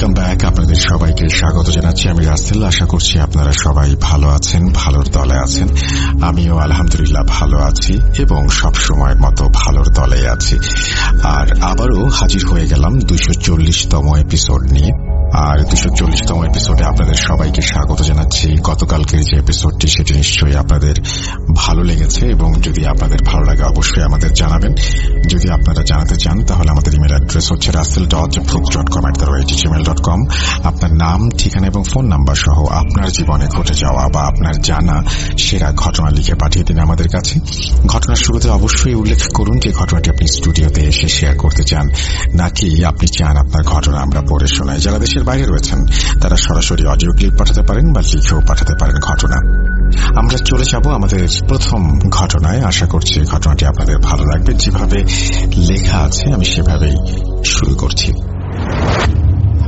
Welcome back. আপনাদের সবাইকে স্বাগত জানাচ্ছি। আমি রাসেল। আশা করছি আপনারা সবাই ভালো আছেন, ভালোর দলে আছেন। আমিও আলহামদুলিল্লাহ ভালো আছি এবং সব সময়ের মতো ভালোর দলে আছি। আর আবারও হাজির হয়ে গেলাম 240তম এপিসোড নিয়ে। আর 240তম এপিসোডে আপনাদের সবাইকে স্বাগত জানাচ্ছি। গতকালকের যে এপিসোডটি সেটি নিশ্চয়ই আপনাদের ভালো লেগেছে এবং যদি আপনাদের ভালো লাগে অবশ্যই আমাদের জানাবেন। যদি আপনারা জানাতে চান তাহলে আমাদের ইমেল অ্যাড্রেস হচ্ছে russell.bhook.com@gmail.com। আপনার নাম, ঠিকানা এবং ফোন নাম্বার সহ আপনার জীবনে ঘটে যাওয়া বা আপনার জানা সেরা ঘটনা লিখে পাঠিয়ে দিন আমাদের কাছে। ঘটনার শুরুতে অবশ্যই উল্লেখ করুন যে ঘটনাটি আপনি স্টুডিওতে এসে শেয়ার করতে চান নাকি আপনি চান আপনার ঘটনা আমরা পড়ে শোনাই। যারা দেশের বাইরে রয়েছেন তারা সরাসরি অডিও ক্লিপ পাঠাতে পারেন বা লিখেও পাঠাতে পারেন ঘটনা। আমরা চলে যাব আমাদের প্রথম ঘটনায়। আশা করছি ঘটনাটি আপনাদের ভালো লাগবে। যেভাবে লেখা আছে আমি সেভাবেই শুরু করছি।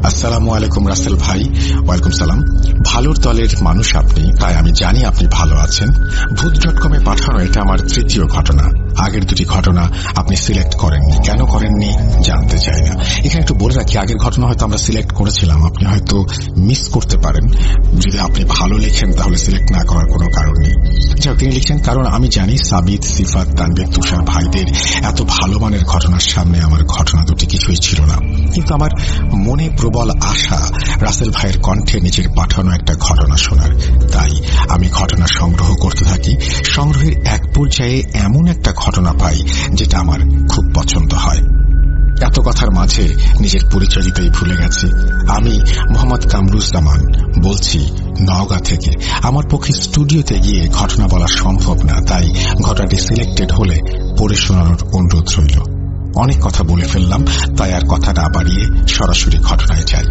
আসসালামু আলাইকুম রাসেল ভাই। ওয়ালাইকুম সালাম। ভালোর দলের মানুষ আপনি, তাই আমি জানি আপনি ভালো আছেন। ভূত.com পাঠানো এটা আমার তৃতীয় ঘটনা। আগের দুটি ঘটনা আপনি সিলেক্ট করেননি, কেন করেননি জানতে চাই না। এখানে একটু বলে রাখি, আগের ঘটনা হয়তো আমরা সিলেক্ট করেছিলাম, আপনি হয়তো মিস করতে পারেন। যদি আপনি ভালো লেখেন তাহলে সিলেক্ট না করার কোনো কারণ নেই। যাক, তিনি লিখছেন, কারণ আমি জানি সাবিত, সিফাত, তানভীর, তুষার ভাইদের এত ভালো মানের ঘটনার সামনে আমার ঘটনা দুটি কিছুই ছিল না। কিন্তু আমার মনে প্রবল আশা রাসেল ভাইয়ের কণ্ঠে নিজের পাঠানো একটা ঘটনা শোনার। তাই আমি ঘটনা সংগ্রহ করতে থাকি। সংগ্রহের এক পর্যায়ে এমন একটা ঘটনা পাই যেটা আমার খুব পছন্দ হয়। এত কথার মাঝে নিজের পরিচয় দিতেই ভুলে গেছি। আমি মোহাম্মদ কামরুজ্জামান বলছি নওগাঁ থেকে। আমার পক্ষে স্টুডিওতে গিয়ে ঘটনা বলা সম্ভব না, তাই ঘটনাটি সিলেক্টেড হলে পড়ে শোনানোর অনুরোধ রইল। অনেক কথা বলে ফেললাম, তাই আর কথা না বাড়িয়ে সরাসরি ঘটনায় যাই।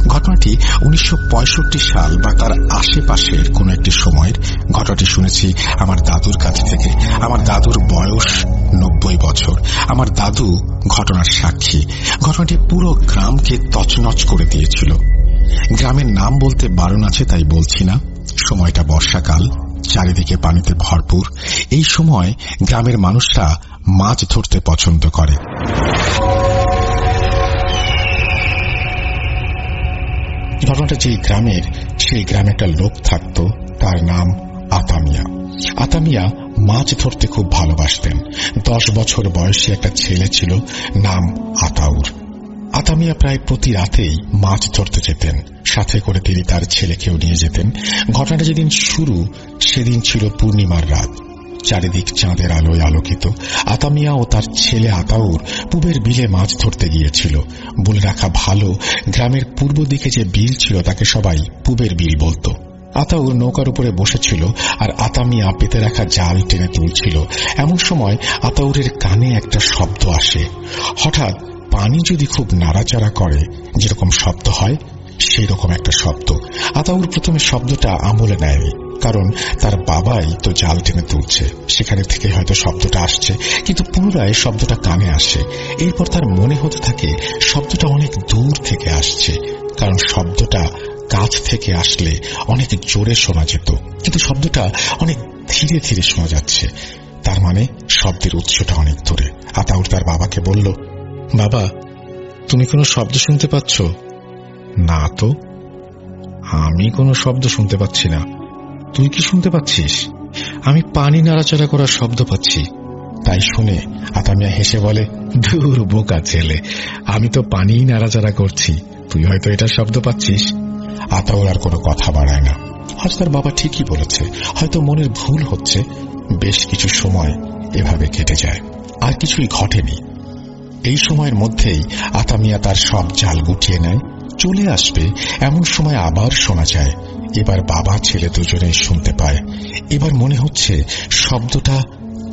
ঘটনাটি 1965 সাল বা তার আশেপাশের কোন একটি সময়ের। ঘটনাটি শুনেছি আমার দাদুর কাছ থেকে। আমার দাদুর বয়স 90 বছর। আমার দাদু ঘটনার সাক্ষী। ঘটনাটি পুরো গ্রামকে তছনছ করে দিয়েছিল। গ্রামের নাম বলতে বারণ আছে, তাই বলছি না। সময়টা বর্ষাকাল, চারিদিকে পানিতে ভরপুর। এই সময় গ্রামের মানুষরা মাছ ধরতে পছন্দ করে। ঘটনাটা যেই গ্রামের, সেই গ্রামে একটা লোক থাকত, তার নাম আতামিয়া। আতামিয়া মাছ ধরতে খুব ভালোবাসতেন। 10 বছর বয়সী একটা ছেলে ছিল, নাম আতাউর। আতামিয়া প্রায় প্রতি রাতেই মাছ ধরতে যেতেন, সাথে করে তিনি তার ছেলেকেও নিয়ে যেতেন। ঘটনাটা যেদিন শুরু সেদিন ছিল পূর্ণিমার রাত। চারিদিক চাঁদের আলোয় আলোকিত। আতামিয়া ও তার ছেলে আতাউর পূবের বিলে মাছ ধরতে গিয়েছিল। বলে রাখা ভালো, গ্রামের পূর্ব দিকে যে বিল ছিল তাকে সবাই পূবের বিল বলত। আতাউর নৌকার উপরে বসেছিল আর আতামিয়া পেতে রাখা জাল টেনে তুলছিল। এমন সময় আতাউরের কানে একটা শব্দ আসে। হঠাৎ পানি যদি খুব নাড়াচাড়া করে যেরকম শব্দ হয়, সেই রকম একটা শব্দ। আতাউর প্রথমে শব্দটা আমলে নেয়নি, কারণ তার বাবাই তো জাল টেনে তুলছে, সেখানে থেকে হয়তো শব্দটা আসছে। কিন্তু পুনরায় শব্দটা কানে আসে। এরপর তার মনে হতে থাকে শব্দটা অনেক দূর থেকে আসছে, কারণ শব্দটা কাছ থেকে আসলে অনেক জোরে শোনা যেত, কিন্তু শব্দটা অনেক ধীরে ধীরে শোনা যাচ্ছে। তার মানে শব্দের উৎসটা অনেক দূরে। আতাউর তার বাবাকে বলল, বাবা, তুমি কোনো শব্দ শুনতে পাচ্ছ? না তো, আমি কোনো শব্দ শুনতে পাচ্ছি না। তুই কি শুনতে পাচ্ছিস? আমি পানি নাড়াচাড়া করার শব্দ পাচ্ছি। তাই শুনে আতামিয়া হেসে বলে, ধুর বোকা ছেলে, আমি তো পানি নাড়াচাড়া করছি, তুই হয়তো এটার শব্দ পাচ্ছিস। আতাউর আর কোনো কথা বাড়ায় না। আজ তার বাবা ঠিকই বলেছে, হয়তো মনের ভুল হচ্ছে। বেশ কিছু সময় এভাবে কেটে যায়, আর কিছুই ঘটেনি। এই সময়ের মধ্যেই আতামিয়া তার সব জাল গুটিয়ে নেয়। চলে আসবে এমন সময় আবার শোনা যায়। এবার বাবা ছেলে দুজনেই শুনতে পায়। এবার মনে হচ্ছে শব্দটা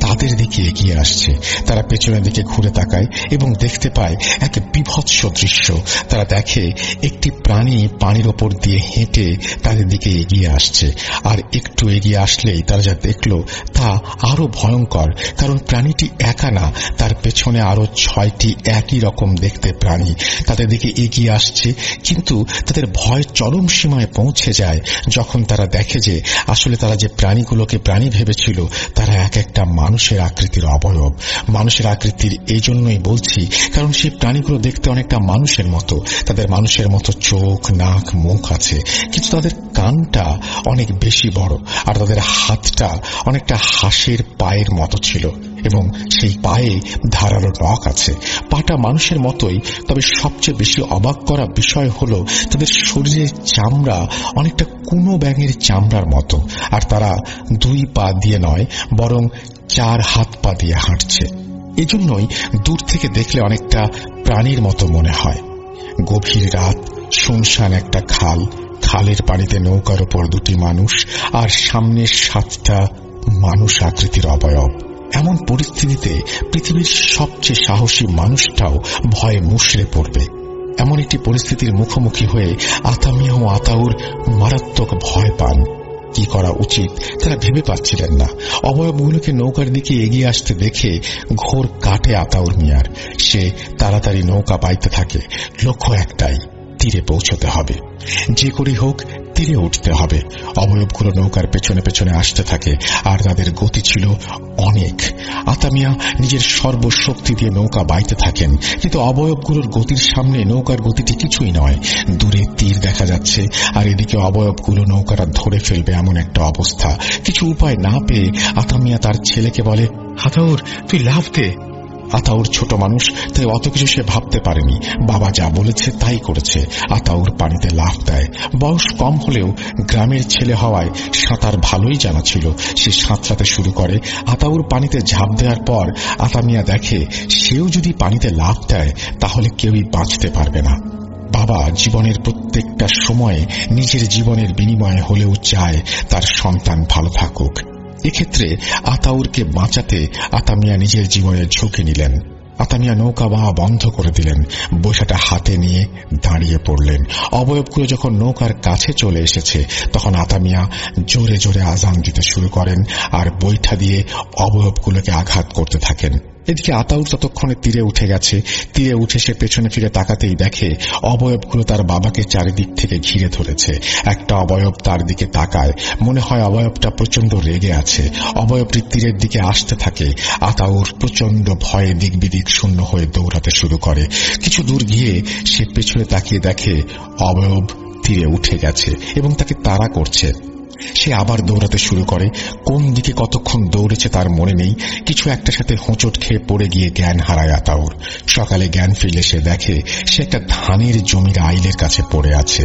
তাদের দিকে এগিয়ে আসছে। তারা পেছনের দিকে ঘুরে তাকায় এবং দেখতে পায় এক বিভৎস দৃশ্য। তারা দেখে একটি প্রাণী পানির ওপর দিয়ে হেঁটে তাদের দিকে এগিয়ে আসছে। আর একটু এগিয়ে আসলেই তারা যা দেখল তা আরো ভয়ঙ্কর, কারণ প্রাণীটি একা না, তার পেছনে আরো 6টি একই রকম দেখতে প্রাণী তাদের দিকে এগিয়ে আসছে। কিন্তু তাদের ভয় চরম সীমায় পৌঁছে যায় যখন তারা দেখে যে আসলে তারা যে প্রাণীগুলোকে প্রাণী ভেবেছিল তারা এক একটা মানুষ মানুষের আকৃতির অবয়ব। মানুষের আকৃতির এই জন্যই বলছি কারণ সেই প্রাণীগুলো দেখতে অনেকটা মানুষের মতো। তাদের মানুষের মতো চোখ, নাক, মুখ আছে, কিন্তু তাদের কানটা অনেক বেশি বড়, আর তাদের হাতটা অনেকটা হাঁসের পায়ের মতো ছিল, এবং সেই পায়ে ধারালো নখ আছে। পাটা মানুষের মতোই, তবে সবচেয়ে বেশি অবাক করা বিষয় হলো তাদের শরীরের চামড়া অনেকটা কুনো ব্যাঙের চামড়ার মতো, আর তারা 2 পা দিয়ে নয় বরং 4 হাত পা দিয়ে হাঁটছে। এজন্যই দূর থেকে দেখলে অনেকটা প্রাণীর মতো মনে হয়। গভীর রাত, শুনশান একটা খাল, খালের পানিতে নৌকার উপর 2টি মানুষ, আর সামনের 7টা মানুষ আকৃতির অবয়ব। এমন পরিস্থিতিতে পৃথিবীর সবচেয়ে সাহসী মানুষটাও ভয়ে মুষড়ে পড়বে। এমন একটি পরিস্থিতির মুখোমুখি হয়ে আতামিয়া ও আতাউর মারাত্মক ভয় পান। কি করা উচিত তারা ভেবে পাচ্ছিলেন না। অবয়বগুলোকে নৌকার দিকে এগিয়ে আসতে দেখে ঘোর কাটে আতাউর মিয়ার। সে তাড়াতাড়ি নৌকা বাইতে থাকে। লক্ষ্য একটাই, তীরে পৌঁছতে হবে। যে করে হোক তীরে উঠতে হবে। অবয়বগুলো নৌকার পেছনে পেছনে আসতে থাকে, আর তাদের গতি ছিল অনেক। আতামিয়া নিজের সর্বশক্তি দিয়ে নৌকা বাইতে থাকেন, কিন্তু অবয়বগুলোর গতির সামনে নৌকার গতিটি কিছুই নয়। দূরে তীর দেখা যাচ্ছে, আর এদিকে অবয়বগুলো নৌকাটা ধরে ফেলবে এমন একটা অবস্থা। কিছু উপায় না পেয়ে আতামিয়া তার ছেলেকে বলে, আতাউর, তুই লাফ দে। আতাউর ছোট মানুষ, তাই অত কিছু সে ভাবতে পারেনি। বাবা যা বলেছে তাই করেছে। আতাউর পানিতে লাফ দেয়। বয়স কম হলেও গ্রামের ছেলে হওয়ায় সাঁতার ভালোই জানা ছিল। সে সাঁতরাতে শুরু করে। আতাউর পানিতে ঝাঁপ দেওয়ার পর আতামিয়া দেখে সেও যদি পানিতে লাফ দেয় তাহলে কেউই বাঁচতে পারবে না। বাবা জীবনের প্রত্যেকটা সময়ে নিজের জীবনের বিনিময়ে হলেও চায় তার সন্তান ভালো থাকুক। এক্ষেত্রে আতাউরকে বাঁচাতে আতামিয়া নিজের জীবনের ঝুঁকি নিলেন। আতামিয়া নৌকা বাওয়া বন্ধ করে দিলেন। বৈঠাটা হাতে নিয়ে দাঁড়িয়ে পড়লেন। অবয়বগুলো যখন নৌকার কাছে চলে এসেছে তখন আতামিয়া জোরে জোরে আজান দিতে শুরু করেন, আর বৈঠা দিয়ে অবয়বগুলোকে আঘাত করতে থাকেন। এদিকে আতাউর ততক্ষণে তীরে উঠে গেছে। তীরে উঠে সে পেছনে ফিরে তাকাতেই দেখে অবয়বগুলো তার বাবাকে চারিদিক থেকে ঘিরে ধরেছে। একটা অবয়ব তার দিকে তাকায়, মনে হয় অবয়বটা প্রচন্ড রেগে আছে। অবয়বটি তীরের দিকে আসতে থাকে। আতাউর প্রচন্ড ভয়ে দিক বিদিক শূন্য হয়ে দৌড়াতে শুরু করে। কিছু দূর গিয়ে সে পেছনে তাকিয়ে দেখে অবয়ব তীরে উঠে গেছে এবং তাকে তাড়া করছে। সে আবার দৌড়াতে শুরু করে। কোন দিকে কতক্ষণ দৌড়েছে তার মনে নেই। কিছু একটার সাথে হোঁচট খেয়ে পড়ে গিয়ে জ্ঞান হারায় আতাউর। সকালে জ্ঞান ফিরলে সে দেখে সে একটা ধানের জমির আইলের কাছে পড়ে আছে।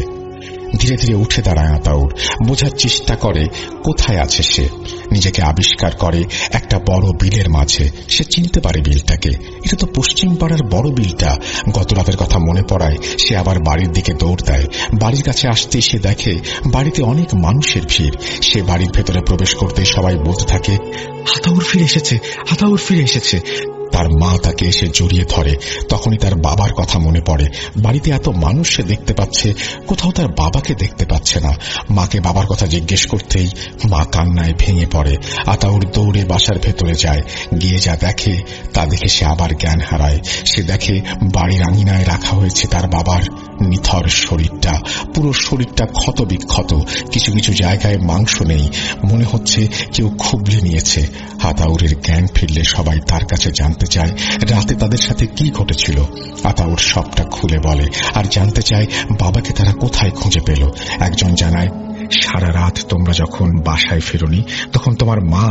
ধীরে ধীরে উঠে দাঁড়ায় আতাউর। বোঝার চেষ্টা করে কোথায় আছে সে। নিজেকে আবিষ্কার করে একটা বড় বিলের মাঝে। সে চিনতে পারে বিলটাকে। এটা তো পশ্চিম পাড়ার বড় বিলটা। গত রাতের কথা মনে পড়ায় সে আবার বাড়ির দিকে দৌড় দেয়। বাড়ির কাছে আসতেই সে দেখে বাড়িতে অনেক মানুষের ভিড়। সে বাড়ির ভেতরে প্রবেশ করতে সবাই বলতে থাকে, আতাউর ফিরে এসেছে, আতাউর ফিরে এসেছে। তার মা তাকে এসে জড়িয়ে ধরে। তখনই তার বাবার কথা মনে পড়ে। বাড়িতে এত মানুষ সে দেখতে পাচ্ছে, কোথাও তার বাবাকে দেখতে পাচ্ছে না। মাকে বাবার কথা জিজ্ঞেস করতেই মা কান্নায় ভেঙে পড়ে। আতাউর দৌড়ে বাসার ভেতরে যায়। গিয়ে যা দেখে তা দেখে সে আবার জ্ঞান হারায়। সে দেখে বাড়ির আঙিনায় রাখা হয়েছে তার বাবার নিথর শরীরটা। পুরো শরীরটা ক্ষত বিক্ষত। কিছু কিছু জায়গায় মাংস নেই, মনে হচ্ছে কেউ খুবলে নিয়েছে। আতাউরের জ্ঞান ফিরলে সবাই তার কাছে জানতে চায় রাতে তাদের সাথে কি ঘটেছিল। আতাউর সবটা খুলে বলে আর জানতে চায় বাবাকে তারা কোথায় খুঁজে পেল। একজন জানায়, সারা রাত তোমরা যখন বাসায় ফেরোনি তখন তোমার মা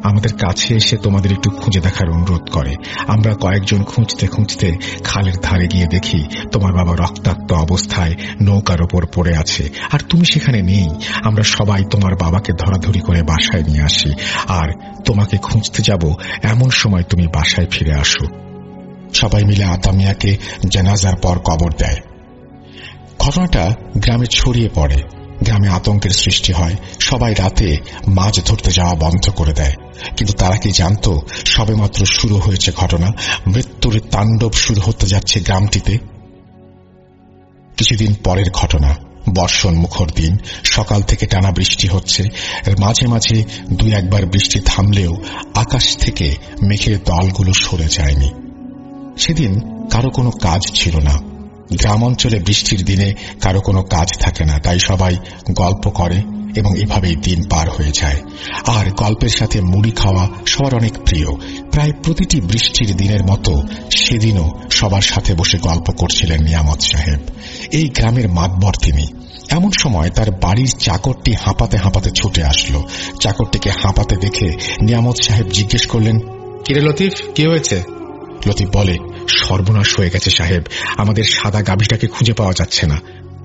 আমাদের কাছে এসে তোমাদের একটু খুঁজে দেখার অনুরোধ করে। আমরা কয়েকজন খুঁজতে খুঁজতে খালের ধারে গিয়ে দেখি তোমার বাবা রক্তাক্ত অবস্থায় নৌকার ওপর পড়ে আছে, আর তুমি সেখানে নেই। আমরা সবাই তোমার বাবাকে ধরাধরি করে বাসায় নিয়ে আসি, আর তোমাকে খুঁজতে যাব এমন সময় তুমি বাসায় ফিরে আসো। সবাই মিলে আতামিয়াকে জানাজার পর কবর দেয়। ঘটনাটা গ্রামে ছড়িয়ে পড়ে। গ্রামে আতঙ্কের সৃষ্টি হয়। সবাই রাতে মাছ ধরতে যাওয়া বন্ধ করে দেয়। কিন্তু তারা কি জানত সবেমাত্র শুরু হয়েছে ঘটনা। মৃত্যুর তাণ্ডব শুরু হতে যাচ্ছে গ্রামটিতে। কিছুদিন পরের ঘটনা। বর্ষণ মুখর দিন। সকাল থেকে টানা বৃষ্টি হচ্ছে। মাঝে মাঝে 2-1বার বৃষ্টি থামলেও আকাশ থেকে মেঘের দলগুলো সরে যায়নি। সেদিন কারো কোনো কাজ ছিল না। গ্রাম অঞ্চলে বৃষ্টির দিনে কারো কোনো কাজ থাকে না, তাই সবাই গল্প করে এবং এভাবেই দিন পার হয়ে যায়। আর গল্পের সাথে মুড়ি খাওয়া সবার অনেক প্রিয়। প্রায় প্রতিটি বৃষ্টির দিনের মতো সেদিনও সবার সাথে বসে গল্প করছিলেন নিয়ামত সাহেব। এই গ্রামের মাতবর তিনি। এমন সময় তার বাড়ির চাকরটি হাঁপাতে হাঁপাতে ছুটে আসলো। চাকরটিকে হাঁপাতে দেখে নিয়ামত সাহেব জিজ্ঞেস করলেন, কিরে লতিফ, কি হয়েছে? লতিফ বলে, সর্বনাশ হয়ে গেছে সাহেব, আমাদের সাদা গাভীটাকে খুঁজে পাওয়া যাচ্ছে না।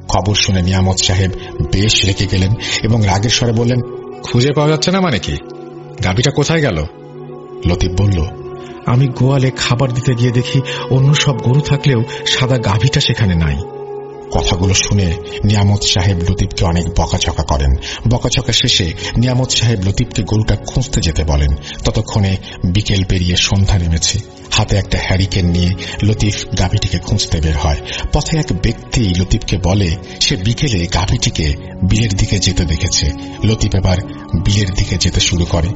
খবর শুনে নিয়ামত সাহেব বেশ রেগে গেলেন এবং রাগের স্বরে বললেন, খুঁজে পাওয়া যাচ্ছে না মানে কি? গাভীটা কোথায় গেল? লতিফ বলল, আমি গোয়ালে খাবার দিতে গিয়ে দেখি অন্য সব গরু থাকলেও সাদা গাভীটা সেখানে নাই। কথাগুলো শুনে নিয়ামত সাহেব লতিফকে অনেক বকাঝকা করেন। বকাঝকা শেষে নিয়ামত সাহেব লতিফকে গরুটা খুঁজতে যেতে বলেন। ততক্ষণে বিকেল পেরিয়ে সন্ধ্যা নেমেছে। হাতে একটা হ্যারিকেন নিয়ে লতিফ গাভীটিকে খুঁজতে বের হয়। পথে এক ব্যক্তি লতিফকে বলে সে বিকেলে গাভীটিকে বিলের দিকে যেতে দেখেছে। লতিফ এবার বিলের দিকে যেতে শুরু করে।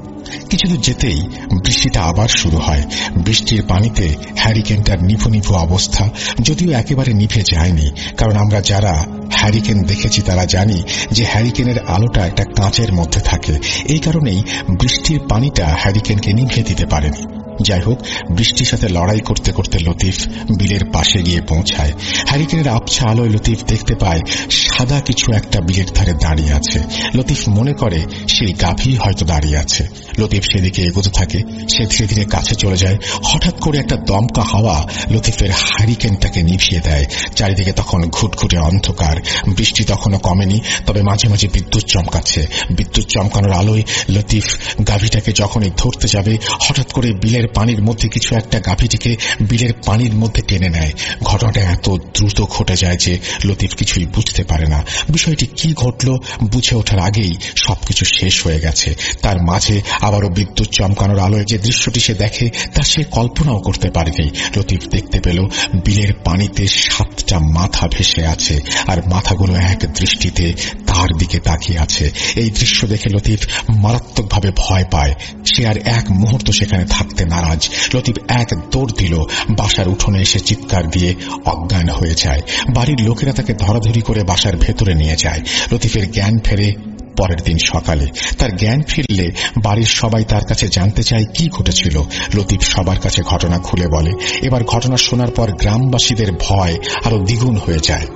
কিছুদূর যেতেই বৃষ্টিটা আবার শুরু হয়। বৃষ্টির পানিতে হ্যারিকেনটার নিভু নিভু অবস্থা, যদিও একেবারে নিভে যায়নি, কারণ আমরা যারা হ্যারিকেন দেখেছি তারা জানি যে হ্যারিকেনের আলোটা একটা কাঁচের মধ্যে থাকে। এই কারণেই বৃষ্টির পানিটা হ্যারিকেনকে নিভে দিতে পারেনি। যাই হোক, বৃষ্টির সাথে লড়াই করতে করতে লতিফ বিলের পাশে গিয়ে পৌঁছায়। হ্যারিকেনের আবছা আলোয় লতিফ দেখতে পায় সাদা কিছু একটা বিলের ধারে দাঁড়িয়ে আছে। লতিফ মনে করে সেই গাভী হয়তো দাঁড়িয়ে আছে। লতিফ সেদিকে এগোতে থাকে। সে ধীরে ধীরে কাছে চলে যায়। হঠাৎ করে একটা দমকা হাওয়া লতিফের হ্যারিকেনটাকে নিভিয়ে দেয়। চারিদিকে তখন ঘুটঘুটে অন্ধকার। বৃষ্টি তখনও কমেনি, তবে মাঝে মাঝে বিদ্যুৎ চমকাচ্ছে। বিদ্যুৎ চমকানোর আলোয় লতিফ গাভীটাকে যখনই ধরতে যাবে, হঠাৎ করে বিলের পানির মধ্যে কিছু একটা গাভীটিকে বিলের পানির মধ্যে টেনে নেয়। ঘটনাটা এত দ্রুত ঘটে যায় যে লতিফ কিছুই বুঝতে পারে না। বিষয়টি কি ঘটল বুঝে ওঠার আগেই সবকিছু শেষ হয়ে গেছে। তার মাঝে আবারও বিদ্যুৎ চমকানোর আলোয় যে দৃশ্যটি সে দেখে তা সে কল্পনাও করতে পারেনি। লতিফ দেখতে পেল বিলের পানিতে 7টা মাথা ভেসে আছে, আর মাথাগুলো এক দৃষ্টিতে তার দিকে তাকিয়ে আছে। এই দৃশ্য দেখে লতিফ মারাত্মকভাবে ভয় পায়। সে আর এক মুহূর্ত সেখানে থাকতে নারাজ। লতিফ এক দৌড় দিল, বাসার উঠোনে এসে চিৎকার দিয়ে অজ্ঞান হয়ে যায়। বাড়ির লোকেরা তাকে ধরাধরি করে বাসার ভেতরে নিয়ে যায়। লতিফের জ্ঞান ফেরে পরের দিন সকালে। তার জ্ঞান ফিরলে বাড়ির সবাই তার কাছে জানতে চায় কি ঘটেছিল। লতিফ সবার কাছে ঘটনা খুলে বলে। এবার ঘটনা শোনার পর গ্রামবাসীদের ভয় আরো দ্বিগুণ হয়ে যায়।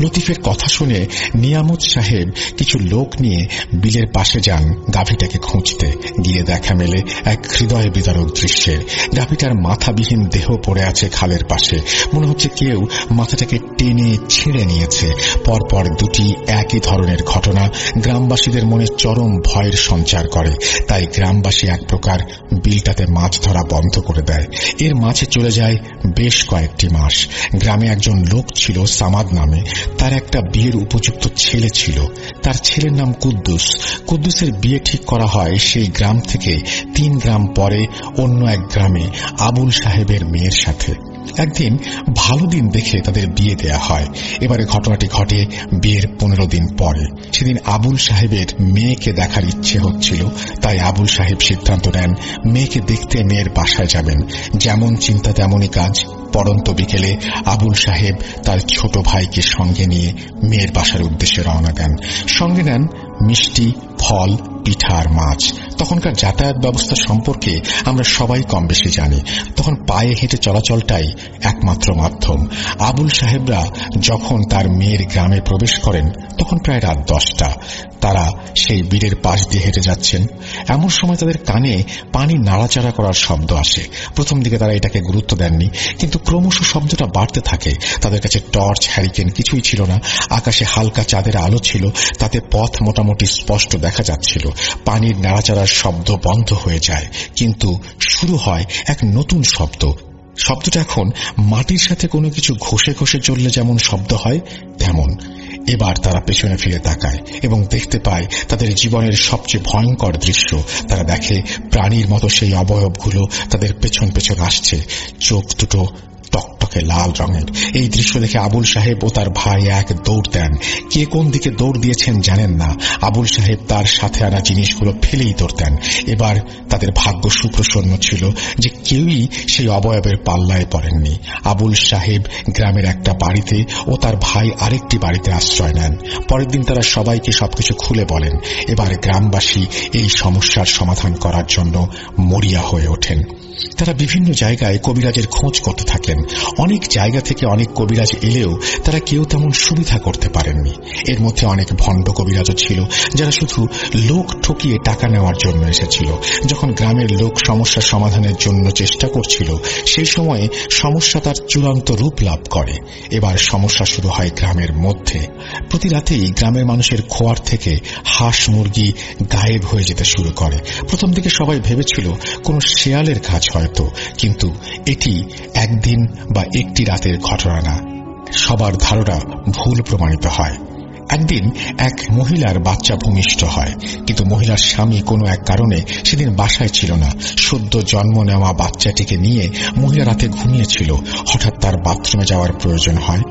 লতিফের কথা শুনে নিয়ামত সাহেব কিছু লোক নিয়ে বিলের পাশে যান গাভীটাকে খুঁজতে। গিয়ে দেখা মেলে এক হৃদয় বিদারক দৃশ্যের। গাভীটার মাথাবিহীন দেহ পড়ে আছে খালের পাশে। মনে হচ্ছে কেউ মাথাটাকে টেনে ছিঁড়ে নিয়েছে। পরপর দুটি একই ধরনের ঘটনা গ্রামবাসীদের মনে চরম ভয়ের সঞ্চার করে। তাই গ্রামবাসী এক প্রকার বিলটাতে মাছ ধরা বন্ধ করে দেয়। এর মাঝে চলে যায় বেশ কয়েকটি মাস। গ্রামে একজন লোক ছিল সামাদ নামে। তার একটা বিয়ের উপযুক্ত ছেলে ছিল। তার ছেলের নাম কুদ্দুস। কুদ্দুসের বিয়ে ঠিক করা হয় সেই গ্রাম থেকে 3 গ্রাম পরে অন্য এক গ্রামে আবুল সাহেবের মেয়ের সাথে। একদিন ভালো দিন দেখে তাদের বিয়ে দেয়া হয়। এবারে ঘটনাটি ঘটে বিয়ের 15 দিন পরে। সেদিন আবুল সাহেবের মেয়েকে দেখার ইচ্ছে হচ্ছিল, তাই আবুল সাহেব সিদ্ধান্ত নেন মেয়েকে দেখতে মেয়ের বাসায় যাবেন। যেমন চিন্তা তেমনই কাজ। পড়ন্ত বিকেলে আবুল সাহেব তার ছোট ভাইকে সঙ্গে নিয়ে মেয়ের বাসার উদ্দেশ্যে রওনা দেন। সঙ্গে নেন মিষ্টি, ফল, পিঠা আর মাছ। তখনকার যাতায়াত ব্যবস্থা সম্পর্কে আমরা সবাই কম বেশি জানি। তখন পায়ে হেঁটে চলাচলটাই একমাত্র মাধ্যম। আবুল সাহেবরা যখন তার মেয়ের গ্রামে প্রবেশ করেন তখন প্রায় রাত 10টা। তারা সেই বিলের পাশ দিয়ে হেঁটে যাচ্ছেন। এমন সময় তাদের কানে পানি নাড়াচাড়া করার শব্দ আসে। প্রথম দিকে তারা এটাকে গুরুত্ব দেননি, কিন্তু ক্রমশ শব্দটা বাড়তে থাকে। তাদের কাছে টর্চ, হ্যারিকেন কিছুই ছিল না। আকাশে হালকা চাঁদের আলো ছিল, তাতে পথ মোটামুটি স্পষ্ট দেখা যাচ্ছিল। পানির নাড়াচাড়ার শব্দ বন্ধ হয়ে যায়, কিন্তু শুরু হয় এক নতুন শব্দ। শব্দটা এখন মাটির সাথে কোনো কিছু ঘষে ঘষে চললে যেমন শব্দ হয় তেমন। এবার তারা পেছনে ফিরে তাকায় এবং দেখতে পায় তাদের জীবনের সবচেয়ে ভয়ঙ্কর দৃশ্য। তারা দেখে প্রাণীর মতো সেই অবয়বগুলো তাদের পেছন পেছন আসছে। চোখ দুটো টকটক টকটকে লাল রঙের। এই দৃশ্য দেখে আবুল সাহেব ও তার ভাই এক দৌড় দেন। কে কোন দিকে দৌড় দিয়েছেন জানেন না। আবুল সাহেব তার সাথে আনা জিনিসগুলো ফেলেই দৌড়তেন। এবার তাদের ভাগ্য সুপ্রসন্ন ছিল যে কেউই সেই অবয়বের পাল্লায় পড়েননি। আবুল সাহেব গ্রামের একটা বাড়িতে ও তার ভাই আরেকটি বাড়িতে আশ্রয় নেন। পরের দিন তারা সবাইকে সবকিছু খুলে বলেন। এবার গ্রামবাসী এই সমস্যার সমাধান করার জন্য মরিয়া হয়ে ওঠেন। তারা বিভিন্ন জায়গায় কবিরাজের খোঁজ করতে থাকেন। অনেক জায়গা থেকে অনেক কবিরাজ এলেও তারা কেউ তেমন সুবিধা করতে পারেননি। এর মধ্যে অনেক ভণ্ড কবিরাজও ছিল যারা শুধু লোক ঠকিয়ে টাকা নেওয়ার জন্য এসেছিল। যখন গ্রামের লোক সমস্যার সমাধানের জন্য চেষ্টা করছিল সেই সময়ে সমস্যা তার চূড়ান্ত রূপ লাভ করে। এবার সমস্যা শুরু হয় গ্রামের মধ্যে। প্রতি রাতেই গ্রামের মানুষের খোয়ার থেকে হাঁস মুরগি গায়েব হয়ে যেতে শুরু করে। প্রথম দিকে সবাই ভেবেছিল কোনো শেয়ালের কাজ হয়তো, কিন্তু এটি একদিন বা একটি রাতের ঘটনা না। সবার ধারণা ভুল প্রমাণিত হয়। একদিন এক মহিলার বাচ্চা ভূমিষ্ঠ হয়, কিন্তু মহিলার স্বামী কোনো এক কারণে সেদিন বাসায় ছিল না। সদ্য জন্ম নেওয়া বাচ্চাটিকে নিয়ে মহিলা রাতে ঘুমিয়েছিল। হঠাৎ তার বাথরুমে যাওয়ার প্রয়োজন হয়।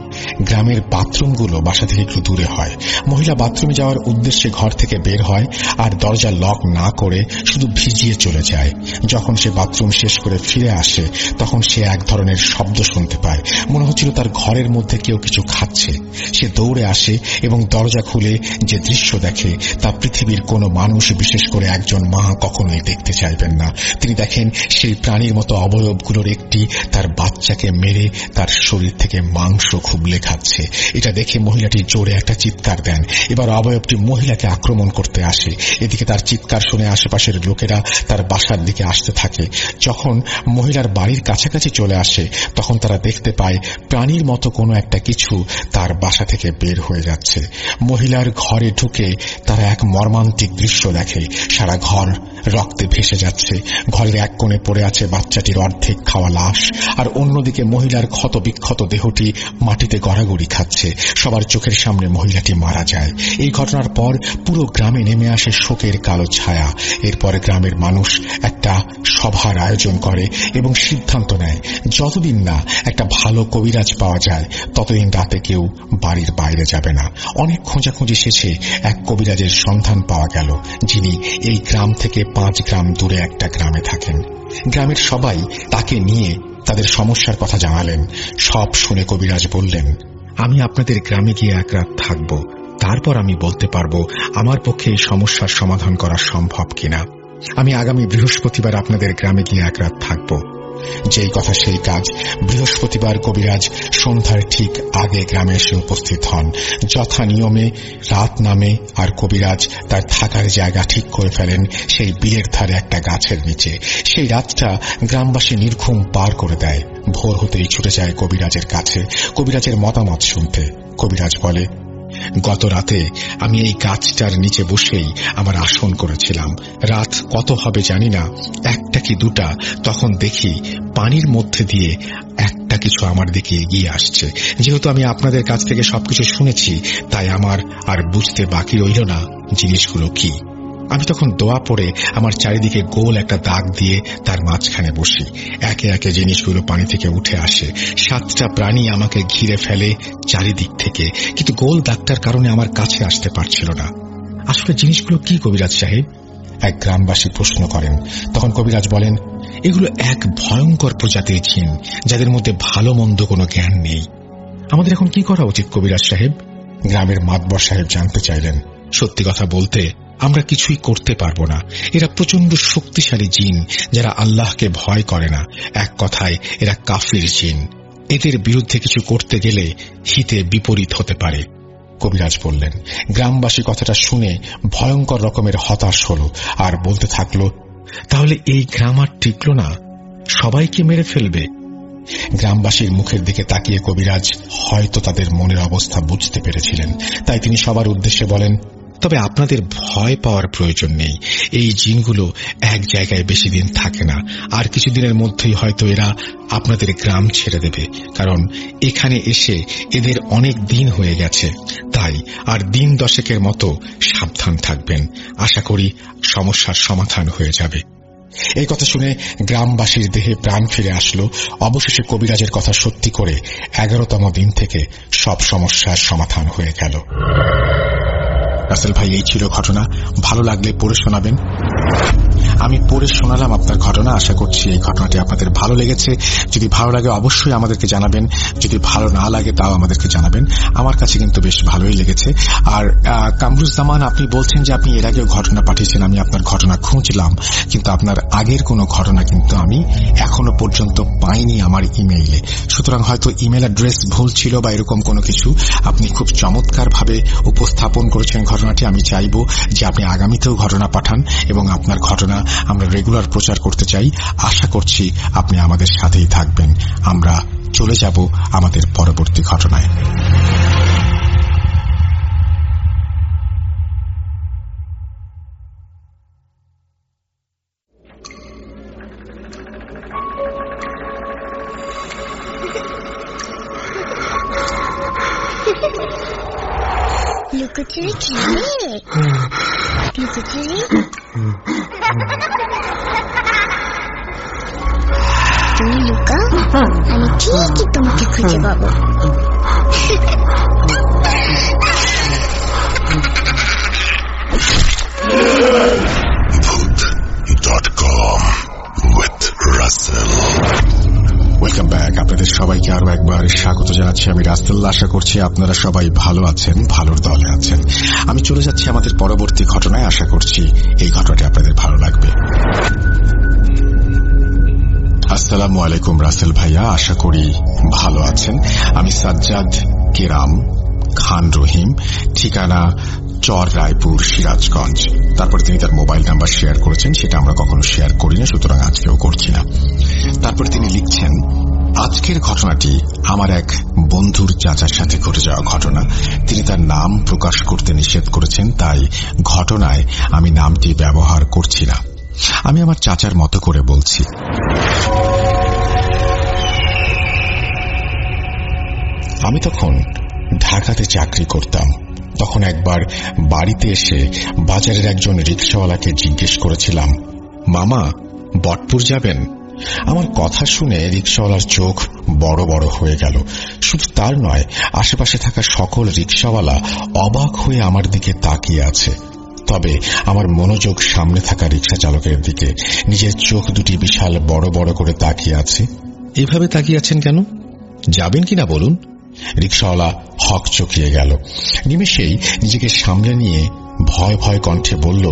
গ্রামের বাথরুমগুলো বাসা থেকে একটু দূরে হয়। মহিলা বাথরুমে যাওয়ার উদ্দেশ্যে ঘর থেকে বের হয় আর দরজা লক না করে শুধু ভিজিয়ে চলে যায়। যখন সে বাথরুম শেষ করে ফিরে আসে তখন সে এক ধরনের শব্দ শুনতে পায়। মনে হচ্ছিল তার ঘরের মধ্যে কেউ কিছু খাচ্ছে। সে দৌড়ে আসে এবং দরজা খুলে যে দৃশ্য দেখে তা পৃথিবীর কোনো মানুষ, বিশেষ করে একজন মা, কখনোই দেখতে চাইবেন না। তিনি দেখেন সেই প্রাণীর মতো অবয়বগুলোর একটি তার বাচ্চাকে মেরে তার শরীর থেকে মাংস খুবলে খাচ্ছে। এটা দেখে মহিলাটি জোরে একটা চিৎকার দেন। এবার অবয়বটি মহিলাকে আক্রমণ করতে আসে। এদিকে তার চিৎকার শুনে আশেপাশের লোকেরা তার বাসার দিকে আসতে থাকে। যখন মহিলার বাড়ির কাছাকাছি চলে আসে তখন তারা দেখতে পায় প্রাণীর মতো কোনো একটা কিছু তার বাসা থেকে বের হয়ে যাচ্ছে। মহিলার ঘরে ঢুকে তারা এক মর্মান্তিক দৃশ্য দেখে। সারা ঘর রক্তে ভেসে যাচ্ছে। ঘরের এক কোণে পড়ে আছে বাচ্চাটির অর্ধেক খাওয়া লাশ, আর অন্যদিকে মহিলার ক্ষত বিক্ষত দেহটি মাটিতে গড়াগড়ি খাচ্ছে। সবার চোখের সামনে মহিলাটি মারা যায়। এই ঘটনার পর পুরো গ্রামে নেমে আসে শোকের কালো ছায়া। এরপর গ্রামের মানুষ একটা সভার আয়োজন করে এবং সিদ্ধান্ত নেয় যতদিন না একটা ভালো কবিরাজ পাওয়া যায় ততদিন রাতে কেউ বাড়ির বাইরে যাবে না। অনেক খোঁজাখুঁজি শেষে এক কবিরাজের সন্ধান পাওয়া গেল, যিনি এই গ্রাম থেকে 5 গ্রাম দূরে একটা গ্রামে থাকেন। গ্রামের সবাই তাকে নিয়ে তাদের সমস্যার কথা জানালেন। সব শুনে কবিরাজ বললেন, আমি আপনাদের গ্রামে গিয়ে এক রাত থাকব, তারপর আমি বলতে পারবো আমার পক্ষে এই সমস্যার সমাধান করা সম্ভব কিনা। আমি আগামী বৃহস্পতিবার আপনাদের গ্রামে গিয়ে এক রাত থাকব। যেই কথা সেই কাজ। বৃহস্পতিবার কবিরাজ সন্ধ্যার ঠিক আগে গ্রামে এসে উপস্থিত হন। যথা নিয়মে রাত নামে আর কবিরাজ তার থাকার জায়গা ঠিক করে ফেলেন সেই বিলের ধারে একটা গাছের নিচে। সেই রাতটা গ্রামবাসী নির্ঘুম পার করে দেয়। ভোর হতেই ছুটে যায় কবিরাজের কাছে কবিরাজের মতামত শুনতে। কবিরাজ বলে, গত রাতে আমি এই গাছটার নিচে বসেই আমার আসন করেছিলাম। রাত কত হবে জানি না, 1টা কি 2টা, তখন দেখি পানির মধ্যে দিয়ে একটা কিছু আমার দিকে এগিয়ে আসছে। যেহেতু আমি আপনাদের কাছ থেকে সবকিছু শুনেছি তাই আমার আর বুঝতে বাকি রইল না জিনিসগুলো কি। আমি তখন দোয়া পড়ে আমার চারিদিকে গোল একটা দাগ দিয়ে তার মাঝখানে বসি। একে একে জিনিসগুলো পানি থেকে উঠে আসে। 7টা প্রাণী আমাকে ঘিরে ফেলে চারিদিক থেকে, কিন্তু গোল দাগটার কারণে আমার কাছে আসতে পারছিল না। আসলে জিনিসগুলো কি কবিরাজ সাহেব? এক গ্রামবাসী প্রশ্ন করেন। তখন কবিরাজ বলেন, এগুলো এক ভয়ঙ্কর প্রজাতির জিন, যাদের মধ্যে ভালো মন্দ কোনো জ্ঞান নেই। আমাদের এখন কি করা উচিত কবিরাজ সাহেব? গ্রামের মাতবর সাহেব জানতে চাইলেন। সত্যি কথা বলতে আমরা কিছুই করতে পারবো না। এরা প্রচন্ড শক্তিশালী জিন, যারা আল্লাহকে ভয় করে না। এক কথায় এরা কাফির জিন। এদের বিরুদ্ধে কিছু করতে গেলে হিতে বিপরীত হতে পারে। কবিরাজ বললেন। গ্রামবাসী কথাটা শুনে ভয়ঙ্কর রকমের হতাশ হল আর বলতে থাকলো, তাহলে এই গ্রাম আর টিকলো না, সবাইকে মেরে ফেলবে। গ্রামবাসীর মুখের দিকে তাকিয়ে কবিরাজ হয়তো তাদের মনের অবস্থা বুঝতে পেরেছিলেন। তাই তিনি সবার উদ্দেশ্যে বলেন, তবে আপনাদের ভয় পাওয়ার প্রয়োজন নেই। এই জিনগুলো এক জায়গায় বেশি দিন থাকে না। আর কিছুদিনের মধ্যেই হয়তো এরা আপনাদের গ্রাম ছেড়ে দেবে, কারণ এখানে এসে এদের অনেক দিন হয়ে গেছে। তাই আর দিন 10 মতো সাবধান থাকবেন। আশা করি সমস্যার সমাধান হয়ে যাবে। এই কথা শুনে গ্রামবাসীর দেহে প্রাণ ফিরে আসলো। অবশেষে কবিরাজের কথা সত্যি করে 11তম দিন থেকে সব সমস্যার সমাধান হয়ে গেল। রাসেল ভাই, এই ছিল ঘটনা। ভালো লাগলে পড়ে শোনাবেন। আমি পড়ে শোনালাম আপনার ঘটনা। আশা করছি এই ঘটনাটি আপনাদের ভালো লেগেছে। যদি ভালো লাগে অবশ্যই আমাদেরকে জানাবেন, যদি ভালো না লাগে তাও আমাদেরকে জানাবেন। আমার কাছে কিন্তু বেশ ভালোই লেগেছে। আর কামরুজ্জামান, আপনি বলছেন যে আপনি এর আগেও ঘটনা পাঠিয়েছেন। আমি আপনার ঘটনা খুঁজলাম, কিন্তু আপনার আগের কোনো ঘটনা কিন্তু আমি এখনো পর্যন্ত পাইনি আমার ইমেইলে। সুতরাং হয়তো ইমেল অ্যাড্রেস ভুল ছিল বা এরকম কোনো কিছু। আপনি খুব চমৎকারভাবে উপস্থাপন করেছেন ঘটনাটি। আমি চাইব যে আপনি আগামীতেও ঘটনা পাঠান এবং আপনার ঘটনা আমরা রেগুলার প্রচার করতে চাই। আশা করছি আপনি আমাদের সাথেই থাকবেন। আমরা চলে যাব আমাদের পরবর্তী ঘটনায়। লুকোচুরি খেলে লুকোচুরি তুমি লুকাও, আমি ঠিকই তোমাকে খুঁজে পাবো। Welcome back. আপনাদের সবাইকে আরো একবার স্বাগত জানাচ্ছি। আমি রাসেল। আশা করছি আপনারা সবাই ভালো আছেন, ভালোর দলে আছেন। আমি চলে যাচ্ছি আমাদের পরবর্তী ঘটনায়। আশা করছি এই ঘটনাটি আপনাদের ভালো লাগবে। আসসালামু আলাইকুম রাসেল ভাইয়া, আশা করি ভালো আছেন। আমি সাজ্জাদ কেরাম খান রহিম, ঠিকানা চর রায়পুর, সিরাজগঞ্জ। তারপরে তিনি তার মোবাইল নাম্বার শেয়ার করেছেন, সেটা আমরা কখনো শেয়ার করি না, সুতরাং আজকেও করছি না। তারপরে তিনি লিখছেন, আজকের ঘটনাটি আমার এক বন্ধুর চাচার সাথে ঘটে যাওয়া ঘটনা। তিনি তার নাম প্রকাশ করতে নিষেধ করেছেন, তাই ঘটনায় আমি নামটি ব্যবহার করছি না। আমি আমার চাচার মতো করে বলছি। আমি তখন ঢাকাতে চাকরি করতাম। তখন একবার বাড়িতে এসে বাজারের একজন রিকশাওয়ালাকে জিজ্ঞেস করেছিলাম, মামা বটপুর যাবেন? আমার কথা শুনে রিকশাওয়ালার চোখ বড় বড় হয়ে গেল। শুধু তার নয়, আশেপাশে থাকা সকল রিকশাওয়ালা অবাক হয়ে আমার দিকে তাকিয়ে আছে। তবে আমার মনোযোগ সামনে থাকা রিকশা চালকের দিকে। নিজের চোখ দুটি বিশাল বড় বড় করে তাকিয়ে আছে। এভাবে তাকিয়ে আছেন কেন? যাবেন কিনা বলুন। রিকশাওয়ালা হক চকিয়ে গেল। নিমেষেই নিজেকে সামলে নিয়ে ভয় ভয় কণ্ঠে বলল,